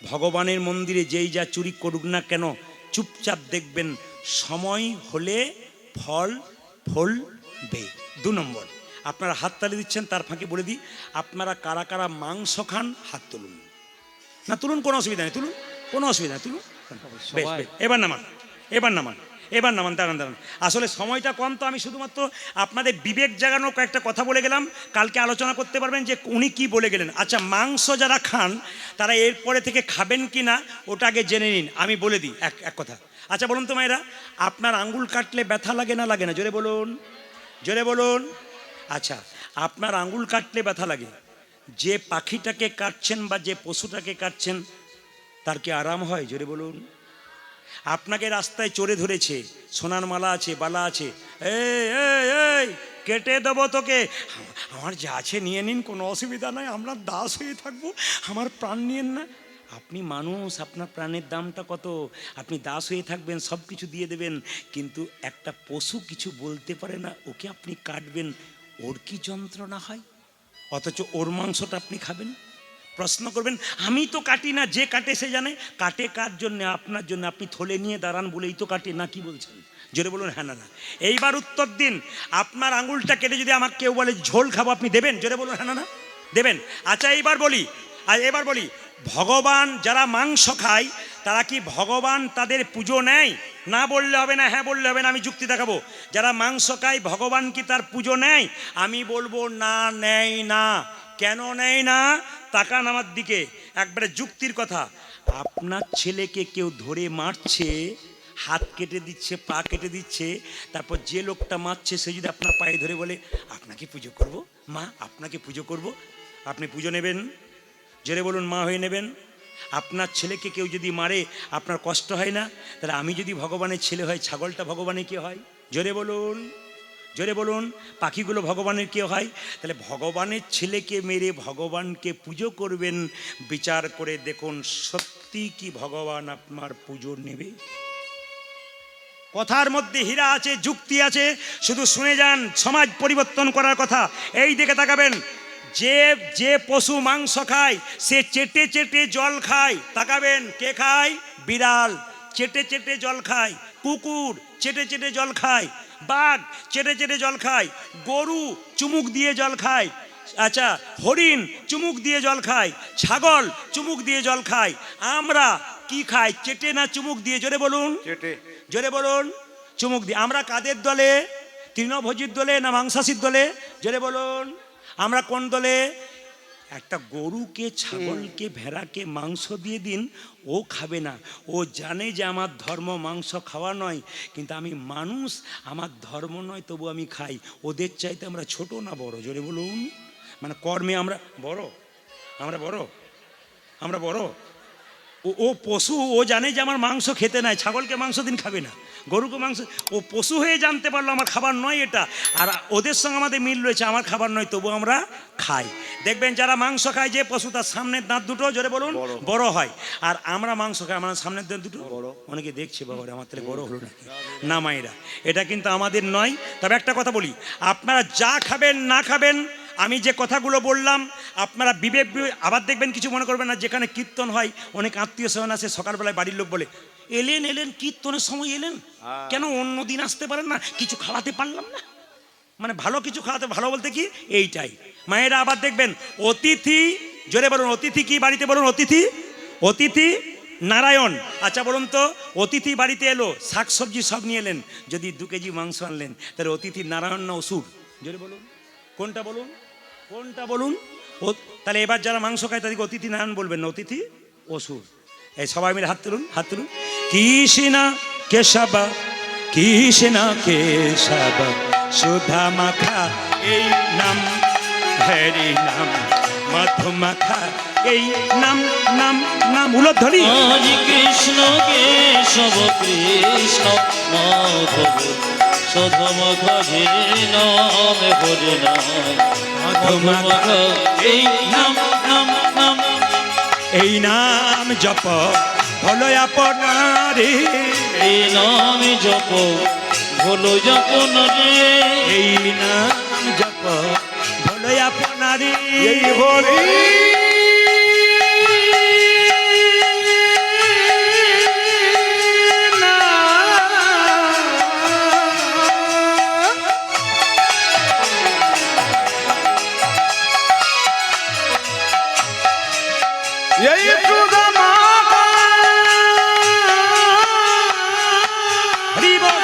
ভগবানের মন্দিরে যেই যা চুরি করুক না কেন, চুপচাপ দেখবেন সময় হলে ফল ফলবে। 2 নম্বর, আপনারা হাততালি দিচ্ছেন, তার ফাঁকে বলে দিই, আপনারা কারা কারা মাংস খান হাত তুলুন। না তুলুন, কোনো অসুবিধা নেই, তুলুন, কোনো অসুবিধা নেই, তুলুন। বেশ বেশ, এবার নামান, দাঁড়ান। আসলে সময়টা কম, তো আমি শুধুমাত্র আপনাদের বিবেক জাগানো কয়েকটা কথা বলে গেলাম। কালকে আলোচনা করতে পারবেন যে উনি কি বলে গেলেন। আচ্ছা, মাংস যারা খান তারা এরপরে থেকে খাবেন কি না ওটা আগে জেনে নিন, আমি বলে দিই এক কথা। আচ্ছা বলুন তো মায়েরা, আপনার আঙ্গুল কাটলে ব্যথা লাগে না লাগে না? জোরে বলুন, জোরে বলুন। আচ্ছা, আপনার আঙ্গুল কাটলে ব্যথা লাগে, যে পাখিটাকে কাটছেন বা যে পশুটাকে কাটছেন তার কি আরাম হয়? জোরে বলুন। আপনাকে রাস্তায় চোরে ধরেছে, সোনার মালা আছে, বালা আছে, এই এই এই কেটে দেবো তোকে, আমার যা আছে নিয়ে নিন, কোনো অসুবিধা নাই, আমরা দাস হয়ে থাকবো, আমার প্রাণ নিয়েন না। আপনি মানুষ, আপনার প্রাণের দামটা কত? আপনি দাস হয়ে থাকবেন, সব কিছু দিয়ে দেবেন, কিন্তু একটা পশু কিছু বলতে পারে না, ওকে আপনি কাটবেন, ওর কি যন্ত্রণা হয়? অথচ ওর মাংসটা আপনি খাবেন। প্রশ্ন করবেন, আমি তো কাটি না, যে কাটে সে জানে। কাটে কার জন্য? আপনার জন্য। আপনি থলে নিয়ে দাঁড়ান বলেই তো কাটে, না কি বলছেন? জোরে বলুন হ্যাঁ না না। এইবার উত্তর দিন, আপনার আঙুলটা কেটে যদি আমাকে কেউ বলে ঝোল খাবো, আপনি দেবেন? জোরে বলুন হ্যাঁ না না, দেবেন? আচ্ছা এইবার বলি, ভগবান যারা মাংস খায় তারা কি ভগবান তাদের পুজো নেয়? না বললে হবে না, হ্যাঁ বললে হবে না, আমি যুক্তি দেখাবো। যারা মাংস খায় ভগবান কি তার পুজো নেয়? আমি বলবো না, নেয় না। কেন নেয় না? তাকান আমার দিকে, একবারে যুক্তির কথা। আপনার ছেলেকে কেউ ধরে মারছে, হাত কেটে দিচ্ছে, পা কেটে দিচ্ছে, তারপর যে লোকটা মারছে সে যদি আপনার পায়ে ধরে বলে আপনাকে পুজো করব মা, আপনাকে পুজো করব, আপনি পুজো নেবেন? জোরে বলুন, মা হয়ে নেবেন? আপনার ছেলেকে কেউ যদি মারে আপনার কষ্ট হয় না? তাহলে আমি যদি ভগবানের ছেলে হয়, ছাগলটা ভগবানের কে হয়? জোরে বলুন, জোরে বলুন। পাখিগুলো ভগবানের কে হয়? তাহলে ভগবানের ছেলেকে মেরে ভগবানকে পুজো করবেন, বিচার করে দেখুন সত্যি কি ভগবান আপনার পুজো নেবে? কথার মধ্যে হীরা আছে, যুক্তি আছে, শুধু শুনে যান, সমাজ পরিবর্তন করার কথা। এই দিকে তাকাবেন, যে পশু মাংস খায় সে চেটে চেটে জল খায়। তাকাবেন, কে খায়? বিড়াল চেটে চেটে জল খায়, কুকুর চেটে চেটে জল খায়, বাঘ চেটে চেটে জল খায়, গরু চুমুক দিয়ে জল খায়, আচ্ছা হরিণ চুমুক দিয়ে জল খায়, ছাগল চুমুক দিয়ে জল খায়। আমরা কি খাই? চেটে না চুমুক দিয়ে? জোরে বলুন, চেটে। জোরে বলুন, চুমুক দিয়ে। আমরা কাদের দলে? তৃণভোজীর দলে না মাংসাশীর দলে? জোরে বলুন, আমরা কোন দলে? একটা গরুকে, ছাগলকে, ভেড়াকে মাংস দিয়ে দিন, ও খাবে না। ও জানে যে আমার ধর্ম মাংস খাওয়া নয়, কিন্তু আমি মানুষ, আমার ধর্ম নয়, তবু আমি খাই। ওদের চাইতে আমরা ছোট না বড়? জোরে বলুন। মানে কর্মে আমরা বড়, আমরা বড়। ও পশু, ও জানে যে আমার মাংস খেতে নাই, ছাগলকে মাংস দিন খাবে না, গরুকে মাংস, ও পশু হয়ে জানতে পারলো আমার খাবার নয় এটা, আর ওদের সঙ্গে আমাদের মিল রয়েছে, আমার খাবার নয় তবু আমরা খাই। দেখবেন যারা মাংস খায়, যে পশু তার সামনের দাঁত দুটো, জোরে বলুন, বড় হয়। আর আমরা মাংস খাই, আমার সামনের দাঁত দুটো বড়। অনেকে দেখছে বাবা আমার তাহলে বড় হলো নাকি? না মায়েরা, এটা কিন্তু আমাদের নয়। তবে একটা কথা বলি, আপনারা যা খাবেন না খাবেন, আমি যে কথাগুলো বললাম আপনারা বিবেক, আবার দেখবেন কিছু মনে করবেন না। যেখানে কীর্তন হয় অনেক আত্মীয় স্বজন আসে, সকালবেলায় বাড়ির লোক বলে এলেন কীর্তনের সময় এলেন কেন? অন্য দিন আসতে পারেন না? কিছু খাওয়াতে পারলাম না? মানে ভালো কিছু খাওয়াতে, ভালো বলতে কি এইটাই। মায়েরা আবার দেখবেন অতিথি, জোরে বলুন অতিথি কি বাড়িতে? বলুন অতিথি, অতিথি নারায়ণ। আচ্ছা বলুন তো, অতিথি বাড়িতে এলো, শাকসবজি সব নিয়ে এলেন, যদি 2 কেজি মাংস আনলেন, তাহলে অতিথি নারায়ণ না অসুর? জোরে বলুন, কোনটা বলুন, কোনটা বলুন? তাহলে এবার যারা মাংস খায় তাদেরকে অতিথি নারায়ণ বলবেন না, অতিথি অসুর। এই সবাই মিলে হাত তুলুন, হাত তুলুন। কৃষ্ণা কেশবা, কৃষ্ণা কেশবা, সুধা মাখা এই নাম, হরি নাম মধুমাখা এই নাম, নাম নাম উলধ্বনি। হরি কৃষ্ণ কেশব কৃষ্ণ মাধব, সুধা যে নাম, হরি নাম মধুমাখা এই নাম, নাম নাম, এই নাম জপ হলো আপনারে, এই নাম জপ হলো আপনারে, এই নাম জপ হলো আপনারে। এই হরি এই সুধা মাখা, হরি বল।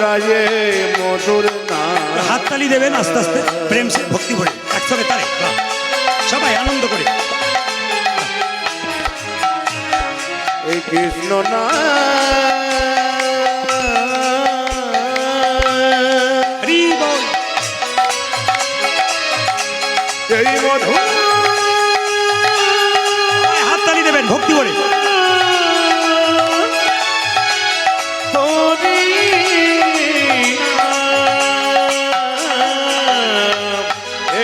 গায়ে মধুর নাম। হাততালি দেবেন আস্তে আস্তে, প্রেম সে ভক্তি ভরে একসঙ্গে তারে, বাহ। সবাই আনন্দ করে। এই কৃষ্ণ না হরি বল। এই মধু সবাই হাততালি দেবেন ভক্তি ভরে। হরি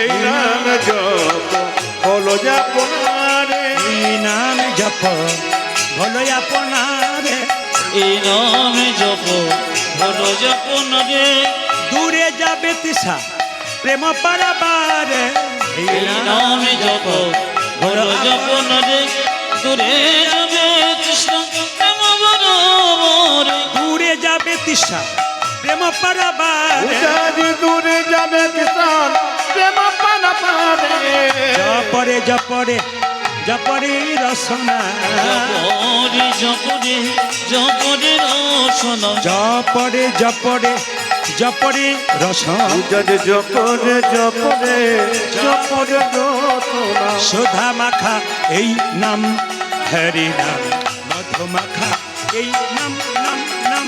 এই নাম জপ হলো যাপনারে। এই নাম জপ হলো আপনারে। এই নামে জপ হলো যপন রে, দূরে যাবে তৃষা প্রেম পারাবারে। এই নামে জপ হলো যপন রে, দূরে যাবে কৃষ্ণ প্রেম বরাবরে। দূরে যাবে তৃষা প্রেম পারাবারে। উজারি দূরে যাবে কিষান প্রেম পানা পারে। জপরে জপরে জপরে রসনা। জপরে জপরে জপরে রসনা, জপরে জপরে জপরে রসনা। উজারি জপরে জপরে জপরে রতনা। সুধা মাখা এই নাম হরি নাম, মধু মাখা এই নাম নাম নাম।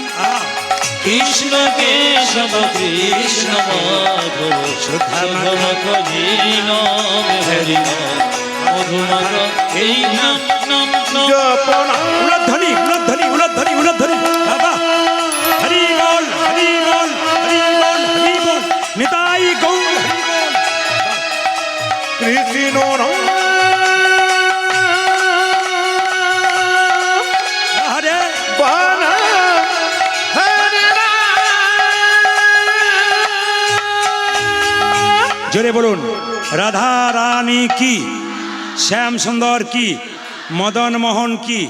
কৃষ্ণ কেশব কৃষ্ণ মাধব, সুধা করি নাম হরি নাম, মধুমাখ এই নাম নাম নাম। জপনা উলধ্বনি উলধ্বনি উলধ্বনি উলধ্বনি। বাবা হরি বল হরি বল হরি বল হরি বল। নিতাই গৌর হরি বল। কৃষ্ণ রাম হরে বানা হরে জোরে বলুন রাধা রানী কি, শ্যাম সুন্দর কি, মদন মোহন কি।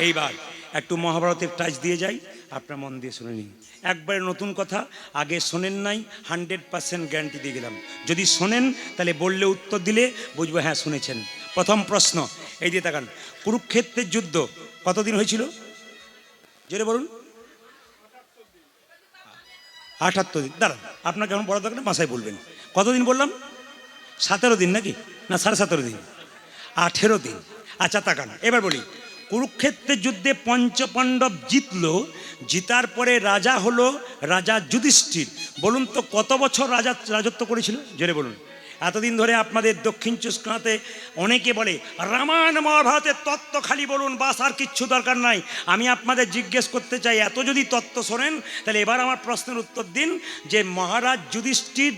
এইবার একটু মহাভারতের টাচ দিয়ে যাই, আপনার মন দিয়ে শুনে নিন। একবারে নতুন কথা, আগে শোনেন নাই, 100% গ্যারান্টি দিয়ে গেলাম। যদি শোনেন তাহলে বললে উত্তর দিলে বুঝবো হ্যাঁ শুনেছেন। প্রথম প্রশ্ন এই দিয়ে তাকান, কুরুক্ষেত্রের যুদ্ধ কতদিন হয়েছিল? জোরে বলুন। 78 দিন। দাঁড়ান, আপনাকে এখন বড় দরকার মাসায় বলবেন। কতদিন বললাম? 17 দিন নাকি না 17.5 দিন? 18 দিন। আচ্ছা তাকান, এবার বলি, কুরুক্ষেত্রের যুদ্ধে পঞ্চপাণ্ডব জিতলো, জিতার পরে রাজা হলো রাজা যুধিষ্ঠির। বলুন তো কত বছর রাজত্ব করেছিল? জোরে বলুন। এতদিন ধরে আপনাদের দক্ষিণ চুস্কাতে অনেকে বলে রামায়ণ মহাভারতের তত্ত্ব খালি বলুন, বাস আর কিচ্ছু দরকার নাই। আমি আপনাদের জিজ্ঞেস করতে চাই, এত যদি তত্ত্ব শোনেন তাহলে এবার আমার প্রশ্নের উত্তর দিন যে মহারাজ যুধিষ্ঠির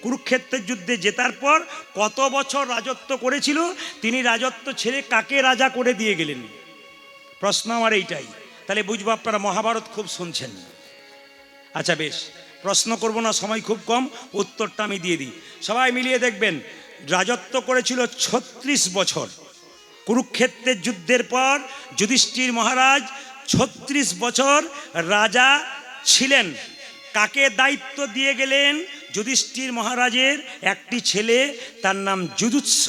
কুরুক্ষেত্রের যুদ্ধে জেতার পর কত বছর রাজত্ব করেছিল? তিনি রাজত্ব ছেড়ে কাকে রাজা করে দিয়ে গেলেন? প্রশ্ন আমার এইটাই। তাহলে বুঝবো আপনারা মহাভারত খুব শুনছেন। আচ্ছা বেশ, প্রশ্ন করব না, সময় খুব কম, উত্তরটা আমি দিয়ে দিই। সবাই মিলিয়ে দেখবেন, রাজত্ব করেছিল 36 বছর। কুরুক্ষেত্রের যুদ্ধের পর যুধিষ্ঠির মহারাজ 36 বছর রাজা ছিলেন। কাকে দায়িত্ব দিয়ে গেলেন? যুধিষ্ঠির মহারাজের একটি ছেলে, তার নাম যুযুৎস।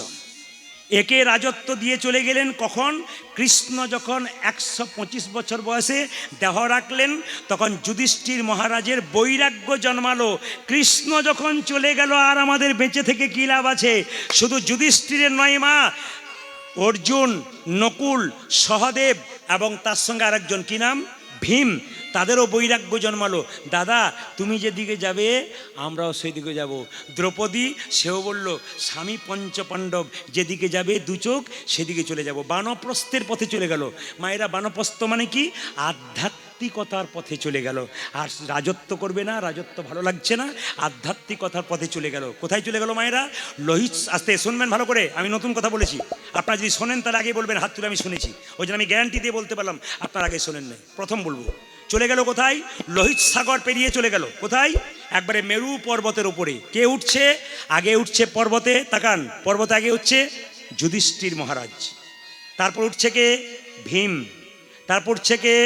একে রাজত্ব দিয়ে চলে গেলেন কখন? কৃষ্ণ যখন 125 বছর বয়সে দেহ রাখলেন, তখন যুধিষ্ঠির মহারাজের বৈরাগ্য জন্মালো। কৃষ্ণ যখন চলে গেল আর আমাদের বেঁচে থেকে কী লাভ আছে? শুধু যুধিষ্ঠিরের নয় মা, অর্জুন, নকুল, সহদেব এবং তার সঙ্গে আরেকজন, কি নাম? ভীম, তাদেরও বৈরাগ্য জন্মালো। দাদা তুমি যেদিকে যাবে আমরাও সেই দিকে যাব। দ্রৌপদী, সেও বলল স্বামী পঞ্চপাণ্ডব যেদিকে যাবে দু চোখ সেদিকে চলে যাব। বানপ্রস্থের পথে চলে গেল। মায়েরা, বানপ্রস্থ মানে কি? আধ্যাত্মিকতার পথে চলে গেল। আর রাজত্ব করবে না, রাজত্ব ভালো লাগছে না, আধ্যাত্মিকতার পথে চলে গেল। কোথায় চলে গেল মায়েরা? লোহিত। আস্তে শুনবেন ভালো করে, আমি নতুন কথা বলেছি। আপনারা যদি শোনেন তাহলে আগে বলবেন হাত তুলে আমি শুনেছি। ওই জন্য আমি গ্যারান্টি দিয়ে বলতে পারলাম, আপনারা আগে শোনেন নাই। প্রথম বলবো, চলে গেল কোথায়? লোহিত সাগর পেরিয়ে চলে গেল। কোথায়? একবারে মেরু পর্বতের উপরে। কে উঠছে? আগে উঠছে পর্বতে, তাকান, পর্বতে আগে উঠছে যুধিষ্ঠির মহারাজ, তারপর উঠছে কে? ভীম, তারপর উঠছে কে?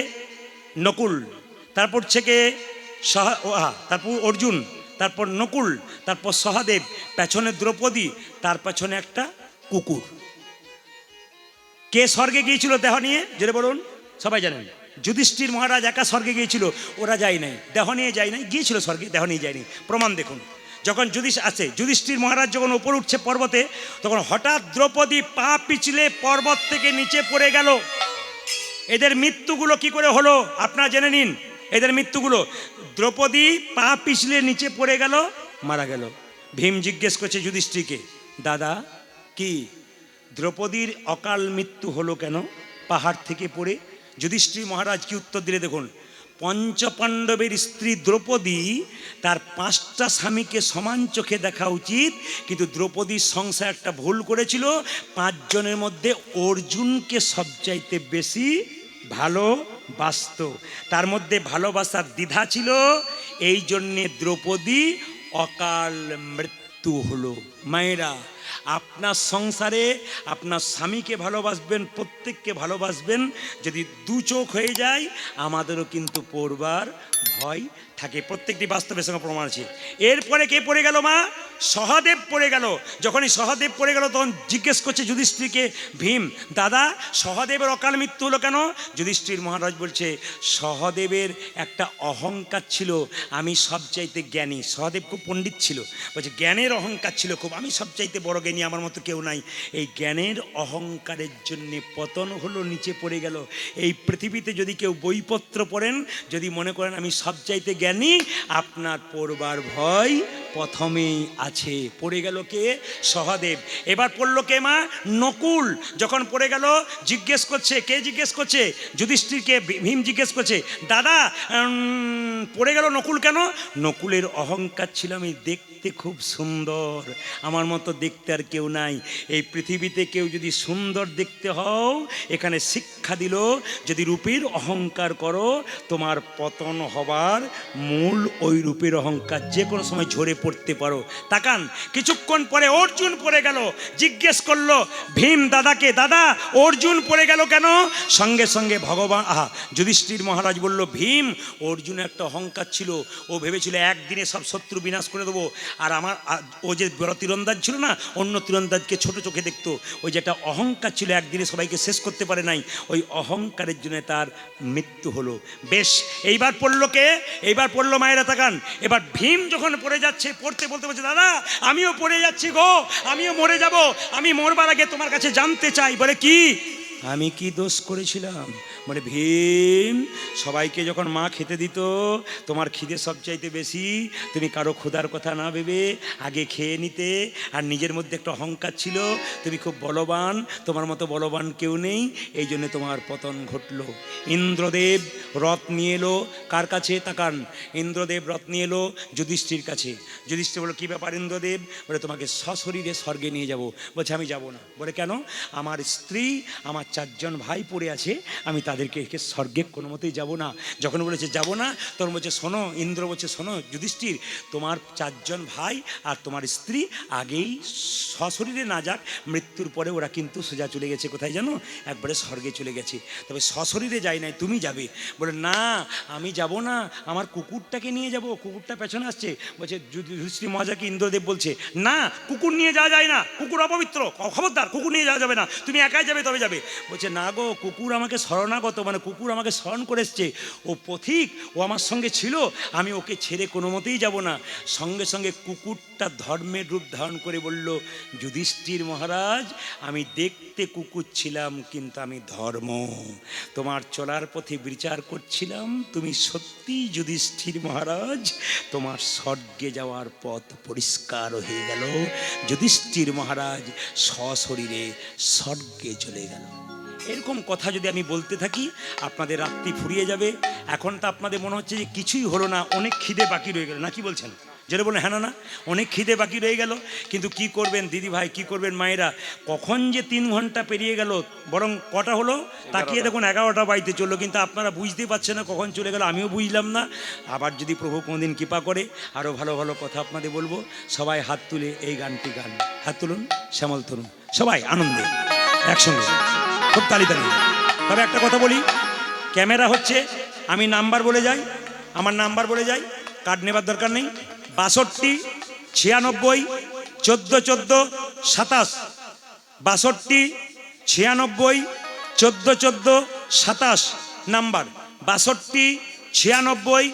নকুল, তারপর উঠছে কে? তারপর অর্জুন, তারপর নকুল, তারপর সহদেব, পেছনে দ্রৌপদী, তার পেছনে একটা কুকুর। কে স্বর্গে গিয়েছিল দেহ নিয়ে? জেনে বলুন, সবাই জানেন। যুধিষ্ঠির মহারাজ একা স্বর্গে গিয়েছিল, ওরা যায় নাই, দেহ নিয়ে যায় নাই, গিয়েছিল স্বর্গে, দেহ নিয়ে যায়নি। প্রমাণ দেখুন, যখন যুধিষ্ঠির মহারাজ যখন উপর উঠছে পর্বতে, তখন হঠাৎ দ্রৌপদী পা পিছলে পর্বত থেকে নিচে পড়ে গেল। এদের মৃত্যুগুলো কি করে হলো আপনারা জেনে নিন। এদের মৃত্যুগুলো, দ্রৌপদী পা পিছলে নিচে পড়ে গেল, মারা গেল। ভীম জিজ্ঞেস করছে যুধিষ্ঠিরকে, দাদা কি দ্রৌপদীর অকাল মৃত্যু হলো কেন পাহাড় থেকে পড়ে? যুধিষ্ঠির মহারাজ কি উত্তর দিলে দেখুন, পঞ্চপাণ্ডবের স্ত্রী দ্রৌপদী তার 5টা স্বামীকে সমান চোখে দেখা উচিত, কিন্তু দ্রৌপদীর সংসার একটা ভুল করেছিল। 5 জনের মধ্যে অর্জুনকে সবচাইতে বেশি ভালোবাসত, তার মধ্যে ভালোবাসার দ্বিধা ছিল, এই জন্যে দ্রৌপদী অকাল মৃত্যু হলো। মায়েরা, আপনার সংসারে আপনার স্বামীকে ভালোবাসবেন, প্রত্যেককে ভালোবাসবেন। যদি 2 চোখ হয়ে যায়, আমাদেরও কিন্তু পড়বার ভয় থাকে। প্রত্যেকটি বাস্তবের সঙ্গে প্রমাণ আছে। এরপরে কে পড়ে গেল মা? সহদেব পড়ে গেল। যখনই সহদেব পড়ে গেল, তখন জিজ্ঞেস করছে যুধিষ্ঠিরকে ভীম, দাদা সহদেবের অকাল মৃত্যু হলো কেন? যুধিষ্ঠির মহারাজ বলছে, সহদেবের একটা অহংকার ছিল, আমি সবচাইতে জ্ঞানী। সহদেব খুব পণ্ডিত ছিল, বলছে জ্ঞানের অহংকার ছিল খুব, আমি সবচাইতে বড় জ্ঞানী, আমার মতো কেউ নাই। এই জ্ঞানের অহংকারের জন্যে পতন হলো, নিচে পড়ে গেল। এই পৃথিবীতে যদি কেউ বইপত্র পড়েন, যদি মনে করেন আমি সবচাইতে জ্ঞানী, আপনার পড়বার ভয় প্রথমেই আছে। পড়ে গেল কে? সহদেব। এবার পড়লো কে মা? নকুল। যখন পড়ে গেল, জিজ্ঞেস করছে, কে জিজ্ঞেস করছে? যুধিষ্ঠিরকে ভীম জিজ্ঞেস করছে, দাদা পড়ে গেল নকুল কেন? নকুলের অহংকার ছিল, আমি দেখতে খুব সুন্দর, আমার মতো দেখতে আর কেউ নাই। এই পৃথিবীতে কেউ যদি সুন্দর দেখতে হও, এখানে শিক্ষা দিল, যদি রূপের অহংকার করো, তোমার পতন হবার মূল ওই রূপের অহংকার, যে কোনো সময় ঝরে পড়তে পারো। তাকান, কিছুক্ষণ পরে অর্জুন পড়ে গেল। জিজ্ঞেস করলো ভীম দাদাকে, দাদা অর্জুন পড়ে গেল কেন? সঙ্গে সঙ্গে ভগবান যুধিষ্ঠির মহারাজ বলল, ভীম অর্জুনের একটা অহংকার ছিল, ও ভেবেছিল একদিনে সব শত্রু বিনাশ করে দেবো। আর ও যে বড় তীরন্দাজ ছিল না, অন্য তীরন্দাজকে ছোট চোখে দেখতো, ওই যে একটা অহংকার ছিল, একদিনে সবাইকে শেষ করতে পারে নাই, ওই অহংকারের জন্য তার মৃত্যু হলো। বেশ, এইবার পড়লো কে? এইবার পড়লো মায়েরা তাকান। এবার ভীম যখন পড়ে যাচ্ছে, পড়তে বলতে বলছে, দাদা আমিও পড়ে যাচ্ছি গো, আমিও মরে যাব, আমি মরবার আগে তোমার কাছে জানতে চাই। বলে কি? আমি কি দোষ করেছিলাম? মানে ভীম, সবাইকে যখন মা খেতে দিত, তোমার খিদে সবচাইতে বেশি, তুমি কারো ক্ষুধার কথা না ভেবে আগে খেয়ে নিতে, আর নিজের মধ্যে একটা অহংকার ছিল, তুমি খুব বলবান, তোমার মতো বলবান কেউ নেই, এই জন্য তোমার পতন ঘটলো। ইন্দ্রদেব রথ নিয়ে এলো কার কাছে? তাকান, ইন্দ্রদেব রথ নিয়ে এলো যুধিষ্ঠির কাছে। যুধিষ্ঠির বলল, কী ব্যাপার ইন্দ্রদেব? বলে তোমাকে সশরীরে স্বর্গে নিয়ে যাব। বলছে আমি যাব না। বলে কেন? আমার স্ত্রী, আমার 4 জন ভাই পড়ে আছে, আমি তাদেরকে স্বর্গে কোনো মতেই যাবো না। যখন বলেছে যাবো না, তখন বলছে শোনো, ইন্দ্র বলছে শোনো যুধিষ্ঠির, তোমার 4 জন ভাই আর তোমার স্ত্রী আগেই সশরীরে না যাক, মৃত্যুর পরে ওরা কিন্তু সোজা চলে গেছে কোথায় জানো? একবারে স্বর্গে চলে গেছে, তবে সশরীরে যায় নাই, তুমি যাবে। বলে না আমি যাব না, আমার কুকুরটাকে নিয়ে যাব, কুকুরটা পেছনে আসছে। বলছে যুধিষ্ঠির মহারাজকে ইন্দ্রদেব বলছে, না কুকুর নিয়ে যাওয়া যায় না, কুকুর অপবিত্র, খবরদার কুকুর নিয়ে যাওয়া যাবে না, তুমি একাই যাবে তবে যাবে। বলছে না গো, কুকুর আমাকে শরণাগত, মানে কুকুর আমাকে স্মরণ করে এসছে, ও পথিক, ও আমার সঙ্গে ছিল, আমি ওকে ছেড়ে কোনো মতেই যাব না। সঙ্গে সঙ্গে কুকুরটা ধর্মের রূপ ধারণ করে বলল, যুধিষ্ঠির মহারাজ আমি দেখতে কুকুর ছিলাম, কিন্তু আমি ধর্ম, তোমার চলার পথে বিচার করছিলাম, তুমি সত্যি যুধিষ্ঠির মহারাজ, তোমার স্বর্গে যাওয়ার পথ পরিষ্কার হয়ে গেল। যুধিষ্ঠির মহারাজ সশরীরে স্বর্গে চলে গেল। এরকম কথা যদি আমি বলতে থাকি, আপনাদের রাত্রি ফুরিয়ে যাবে। এখন তো আপনাদের মনে হচ্ছে যে কিছুই হলো না, অনেক খিদে বাকি রয়ে গেল, না কি বলছেন? যেটা বলেন হ্যাঁ না, অনেক খিদে বাকি রয়ে গেল। কিন্তু কি করবেন দিদি ভাই, কি করবেন মায়েরা, কখন যে 3 ঘন্টা পেরিয়ে গেল, বরং কটা হলো তাকিয়ে দেখুন 11টা বাজতে চললো, কিন্তু আপনারা বুঝতেই পারছেন না কখন চলে গেল, আমিও বুঝলাম না। আবার যদি প্রভু কোনোদিন কৃপা করে আরও ভালো ভালো কথা আপনাদের বলবো। সবাই হাত তুলে এই গানটি গান, হাত তুলুন, শ্যামল তরুণ, সবাই আনন্দে একসঙ্গে খুব তালি তালি। তবে একটা কথা বলি, ক্যামেরা হচ্ছে, আমি নাম্বার বলে যাই, আমার নাম্বার বলে যাই, কার্ড নেবার দরকার নেই, 62 96 14 14 27, 62 96 14 14 27 নাম্বার। 62 96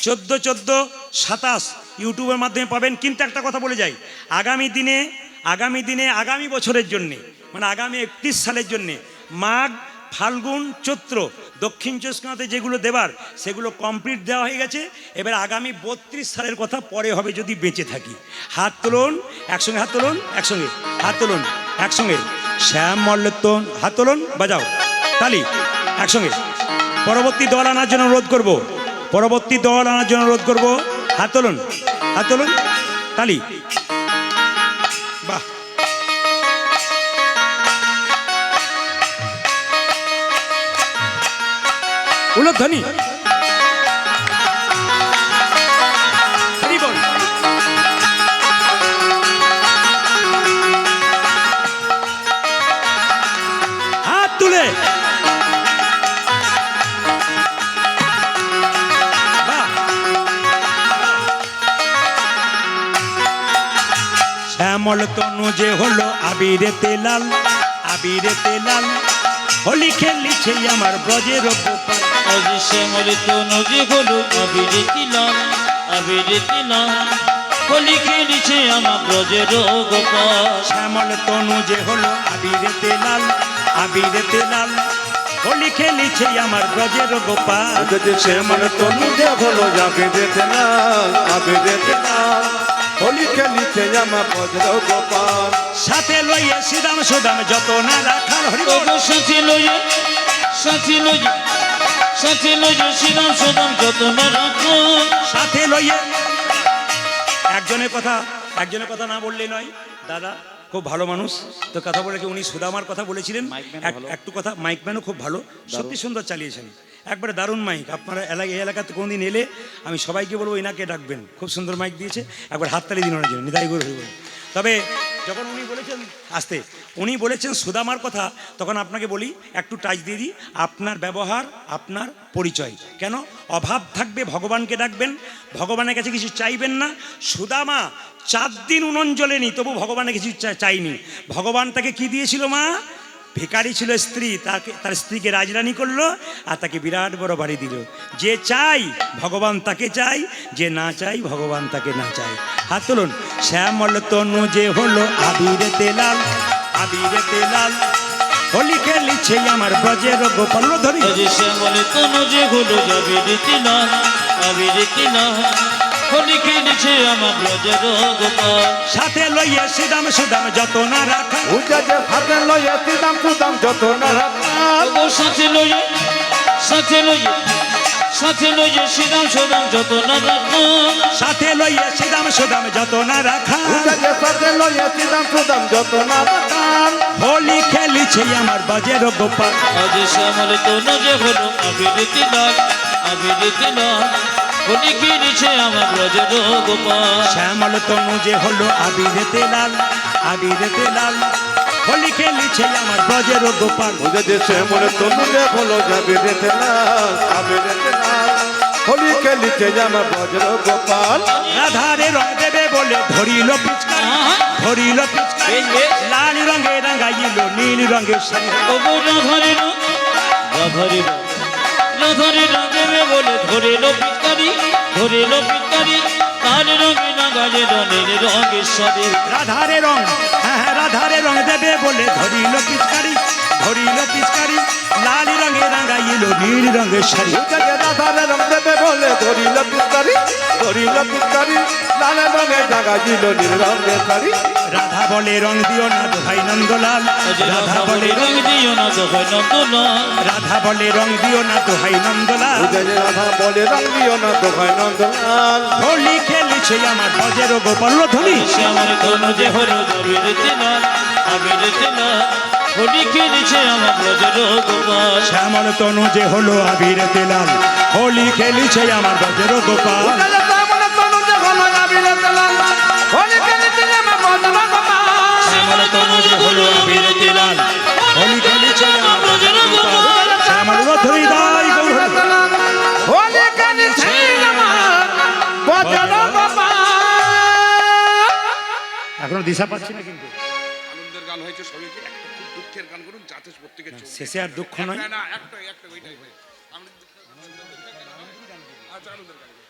14 14 27 ইউটিউবের মাধ্যমে পাবেন। কিন্তু একটা কথা বলে যাই, আগামী দিনে আগামী বছরের জন্যে, মানে আগামী 31 সালের জন্যে মাঘ ফাল্গুন চৈত্র দক্ষিণ চব্বিশ পরগনাতে যেগুলো দেবার সেগুলো কমপ্লিট দেওয়া হয়ে গেছে। এবার আগামী 32 সালের কথা পরে হবে যদি বেঁচে থাকি। হাত তুলুন একসঙ্গে, হাত তুলুন একসঙ্গে, হাত তুলুন একসঙ্গে। শ্যাম মল্লতন, হাত তুলুন, বাজাও তালি একসঙ্গে। পরবর্তী দল আনার জন্য অনুরোধ করব, পরবর্তী দল আনার জন্য অনুরোধ করব। হাত তুলুন, হাত তুলুন, তালি। বাহ, উলধ্বনি। হাত তুলে শ্যামল তনু যে হলো আবিরেতে লাল, আবিরেতে লাল, হোলি খেলিছে আমার ব্রজের গোপাল। আজ শ্যামল তনু যে হলো আবিরেতে লাল, আবিরেতে লাল, হোলি খেলিছে আমার ব্রজের গোপাল। শ্যামল তনু যে হলো আবিরেতে লাল, আবিরেতে লাল, হোলি খেলিছে আমার ব্রজের গোপাল। শ্যামল তনু যে হলো আবিরেতে লাল, আবিরেতে লাল, হোলি খেলিছে আমার বজ্র গোপাল। সাথে লইয়ে শ্রীরাম সুদাম যত না রাখাল। হরি বল। সাথে লইয়ে, সাথে লইয়ে, সাথে লইয়ে শ্রীরাম সুদাম যত না রাখো। সাথে লইয়ে, একজনের কথা না বললে নয়। দাদা খুব ভালো মানুষ, তো কথা বলে কি উনি সুদামার কথা বলেছিলেন। একটু কথা, মাইকম্যানও খুব ভালো, সত্যি সুন্দর চালিয়েছেন, একবারে দারুণ মাইক। আপনারা এই এলাকাতে কোনোদিন এলে আমি সবাইকে বলবো এনাকে ডাকবেন, খুব সুন্দর মাইক দিয়েছে। একবার হাততালি দিন ওনার জন্য, নিতাই গৌর হরি বল। তবে যখন উনি বলেছেন আসতে, উনি বলেছেন সুদামার কথা, তখন আপনাকে বলি একটু টাচ দিয়ে দিই। আপনার ব্যবহার, আপনার পরিচয়, কেন অভাব থাকবে ভগবানকে ডাকবেন, ভগবানের কাছে কিছু চাইবেন না। সুদামা 4 দিন উনুন জ্বলেনি, তবু ভগবানের কিছু চাইনি। ভগবান তাকে কি দিয়েছিল মা? ভিখারি ছিল স্ত্রী, তার স্ত্রীকে রাজরানী করলো আর তাকে বিরাট বড় বাড়ি দিল। যে চাই ভগবান তাকে চাই, যে না চাই ভগবান তাকে না চাই। হাত তুলুন। শ্যামল তনু যে হলো আবিরেতে লাল, আবিরেতে লাল, হোলি খেলিছে আমার ব্রজের গোপাল। ধরি। আজ শ্যামল তনু যে হলো আবিরেতে লাল, আবিরেতে লাল, হোলি খেলিছে আমার ব্রজের গোপাল। সাথে লইয়া শ্রীদাম সুদাম যত না রাখা। উজা যে সাথে লইয়া শ্রীরাম সুদাম যত না রাখাল। সাথে লইয়ে, সাথে লইয়ে, সাথে লইয়ে শ্রীরাম সুদাম যত না রাখো। সাথে লইয়া শ্রীদাম সুদাম যত না রাখা। উজা যে সাথে লইয়া শ্রীরাম সুদাম যত না রাখাল। হোলি খেলিছে আমার ব্রজের গোপাল। আজ শ্যামল তনু যে হলো আবিরেতে লাল, আবিরেতে লাল, হোলি খেলিছে আমার ব্রজের গোপাল। শ্যামল তনু যে হলো আবিরেতে লাল, আবিরেতে লাল, হোলি খেলিছে আমার ব্রজের গোপাল। উজা যে শ্যামল তনু যে হলো আবিরেতে লাল, আবিরেতে লাল, হোলি খেলিছে আমার বজ্র গোপাল। রাধারে রং দেবে বলে ধরিল পিচকারি, ধরিল পিচকারি, লাল রঙে রাঙাইল নীল রঙের শাড়ি। রাধারে রাধারে রাধারে রাধেবে বলে ধরিল পিচকারি, ধরিল পিচকারি, তার রঙে রাঙালে নীল রঙের শাড়ি। রাধারে রং, হ্যাঁ হ্যাঁ, রাধারে রং দেবে বলে ধরিল পিচকারি, ধরিল পিচকারি, লাল রঙে রাঙাইল নীল রঙের শাড়ি। উজা যে রাধারে রং দেবে বলে ধরিল পিচকারি, ধরিল পিচকারি, লাল রঙে জাগাইল নীল রঙের শাড়ি। রাধা বলে রং দিও না দোহাই নন্দলাল, রাধা বলে রং দিও না দোহাই নন্দলাল, রাধা বলে রং দিও না দোহাই নন্দলাল। উজা যে রাধা বলে রং দিও না দোহাই নন্দলাল। হোলি খেলিছে আমার ব্রজের গোপাল। ধ্বনি। শ্যামল তনু যে হলো আবিরেতে লাল, আবিরেতে লাল, হোলি খেলিছে আমার ব্রজের গোপাল। শ্যামল তনু যে হলো আবিরেতে লাল, হোলি খেলিছে আমার ব্রজের গোপাল। উজা যে শ্যামল তনু যে হলো আবিরেতে লাল, হোলি খেলিছে আমার বজ্র গোপাল। শ্যামল তনু যে হলো আবিরেতে লাল, হোলি খেলিছে আমার ব্রজের গোপাল। শ্যামল ধ্বনি দাই গৌর। হোলি খেলিছে আমার বজ্র গোপাল। এখনো দিশা পাচ্ছি না কিন্তু। আনন্দের গান হয়েছে সবাই, একটা খুব দুঃখের গান করুন যাতে প্রত্যেকে চোখ শেষে আর দুঃখ নয়। না একটা ওইটাই হয়।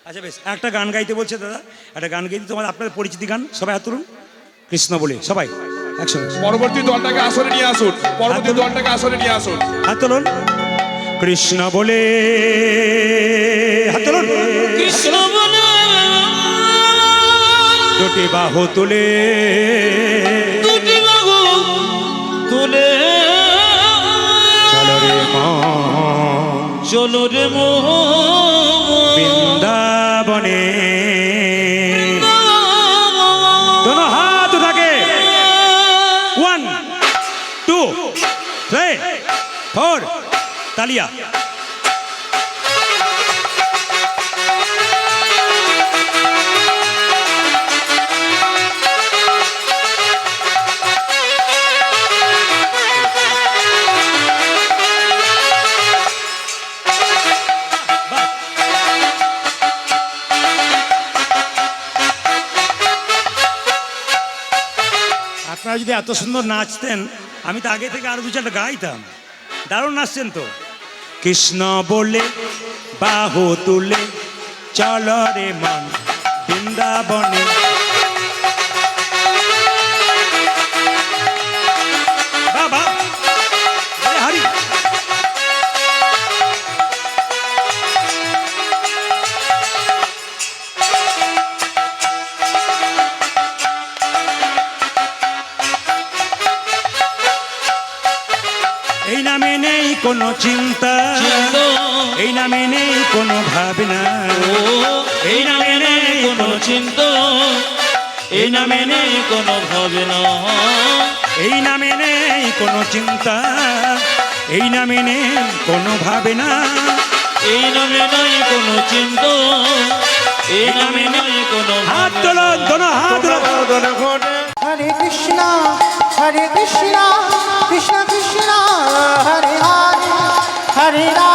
আচ্ছা বেশ, একটা গান গাইতে বলছে দাদা, একটা গান গাইতে, তোমার আপনাদের পরিচিতি গান, সবাই হাত তুলুন, কৃষ্ণ বলে সবাই একসঙ্গে। পরবর্তী দলটাকে আসরে নিয়ে আসুন, পরবর্তী দলটাকে আসরে নিয়ে আসুন। হাত তুলুন, কৃষ্ণ বলে, হাত তুলুন, কৃষ্ণ বলে দুটি বাহু তুলে, দুটি বাহু তুলে চলো রে মন চলো রে মোহ বৃন্দাবনে। दोनों हाथ उठा के 1 2 3 4 तालियां। আপনারা যদি এত সুন্দর নাচতেন, আমি তো আগে থেকে আরো দু চারটা গাইতাম। দারুণ নাচছেন তো। কৃষ্ণ বলে বাহু তুলে চল রে মন বৃন্দাবনে। বাবা হরি এই নামে নেই কোনো চিন্তা, এই নামে নেই কোনো ভাবনা, এই নামে নেই কোনো চিন্তা, এই নামে নেই কোনো ভাবনা, এই নামে নেই কোনো চিন্তা, এই নামে নেই কোনো ভাবনা, এই নামে নাই কোনো চিন্তা, এই নামে নাই কোনো হাত ভাবনা। তোলো, দোনো হাত তোলো। হরে কৃষ্ণ কৃষ্ণ কৃষ্ণ হরে হরে হরে রাম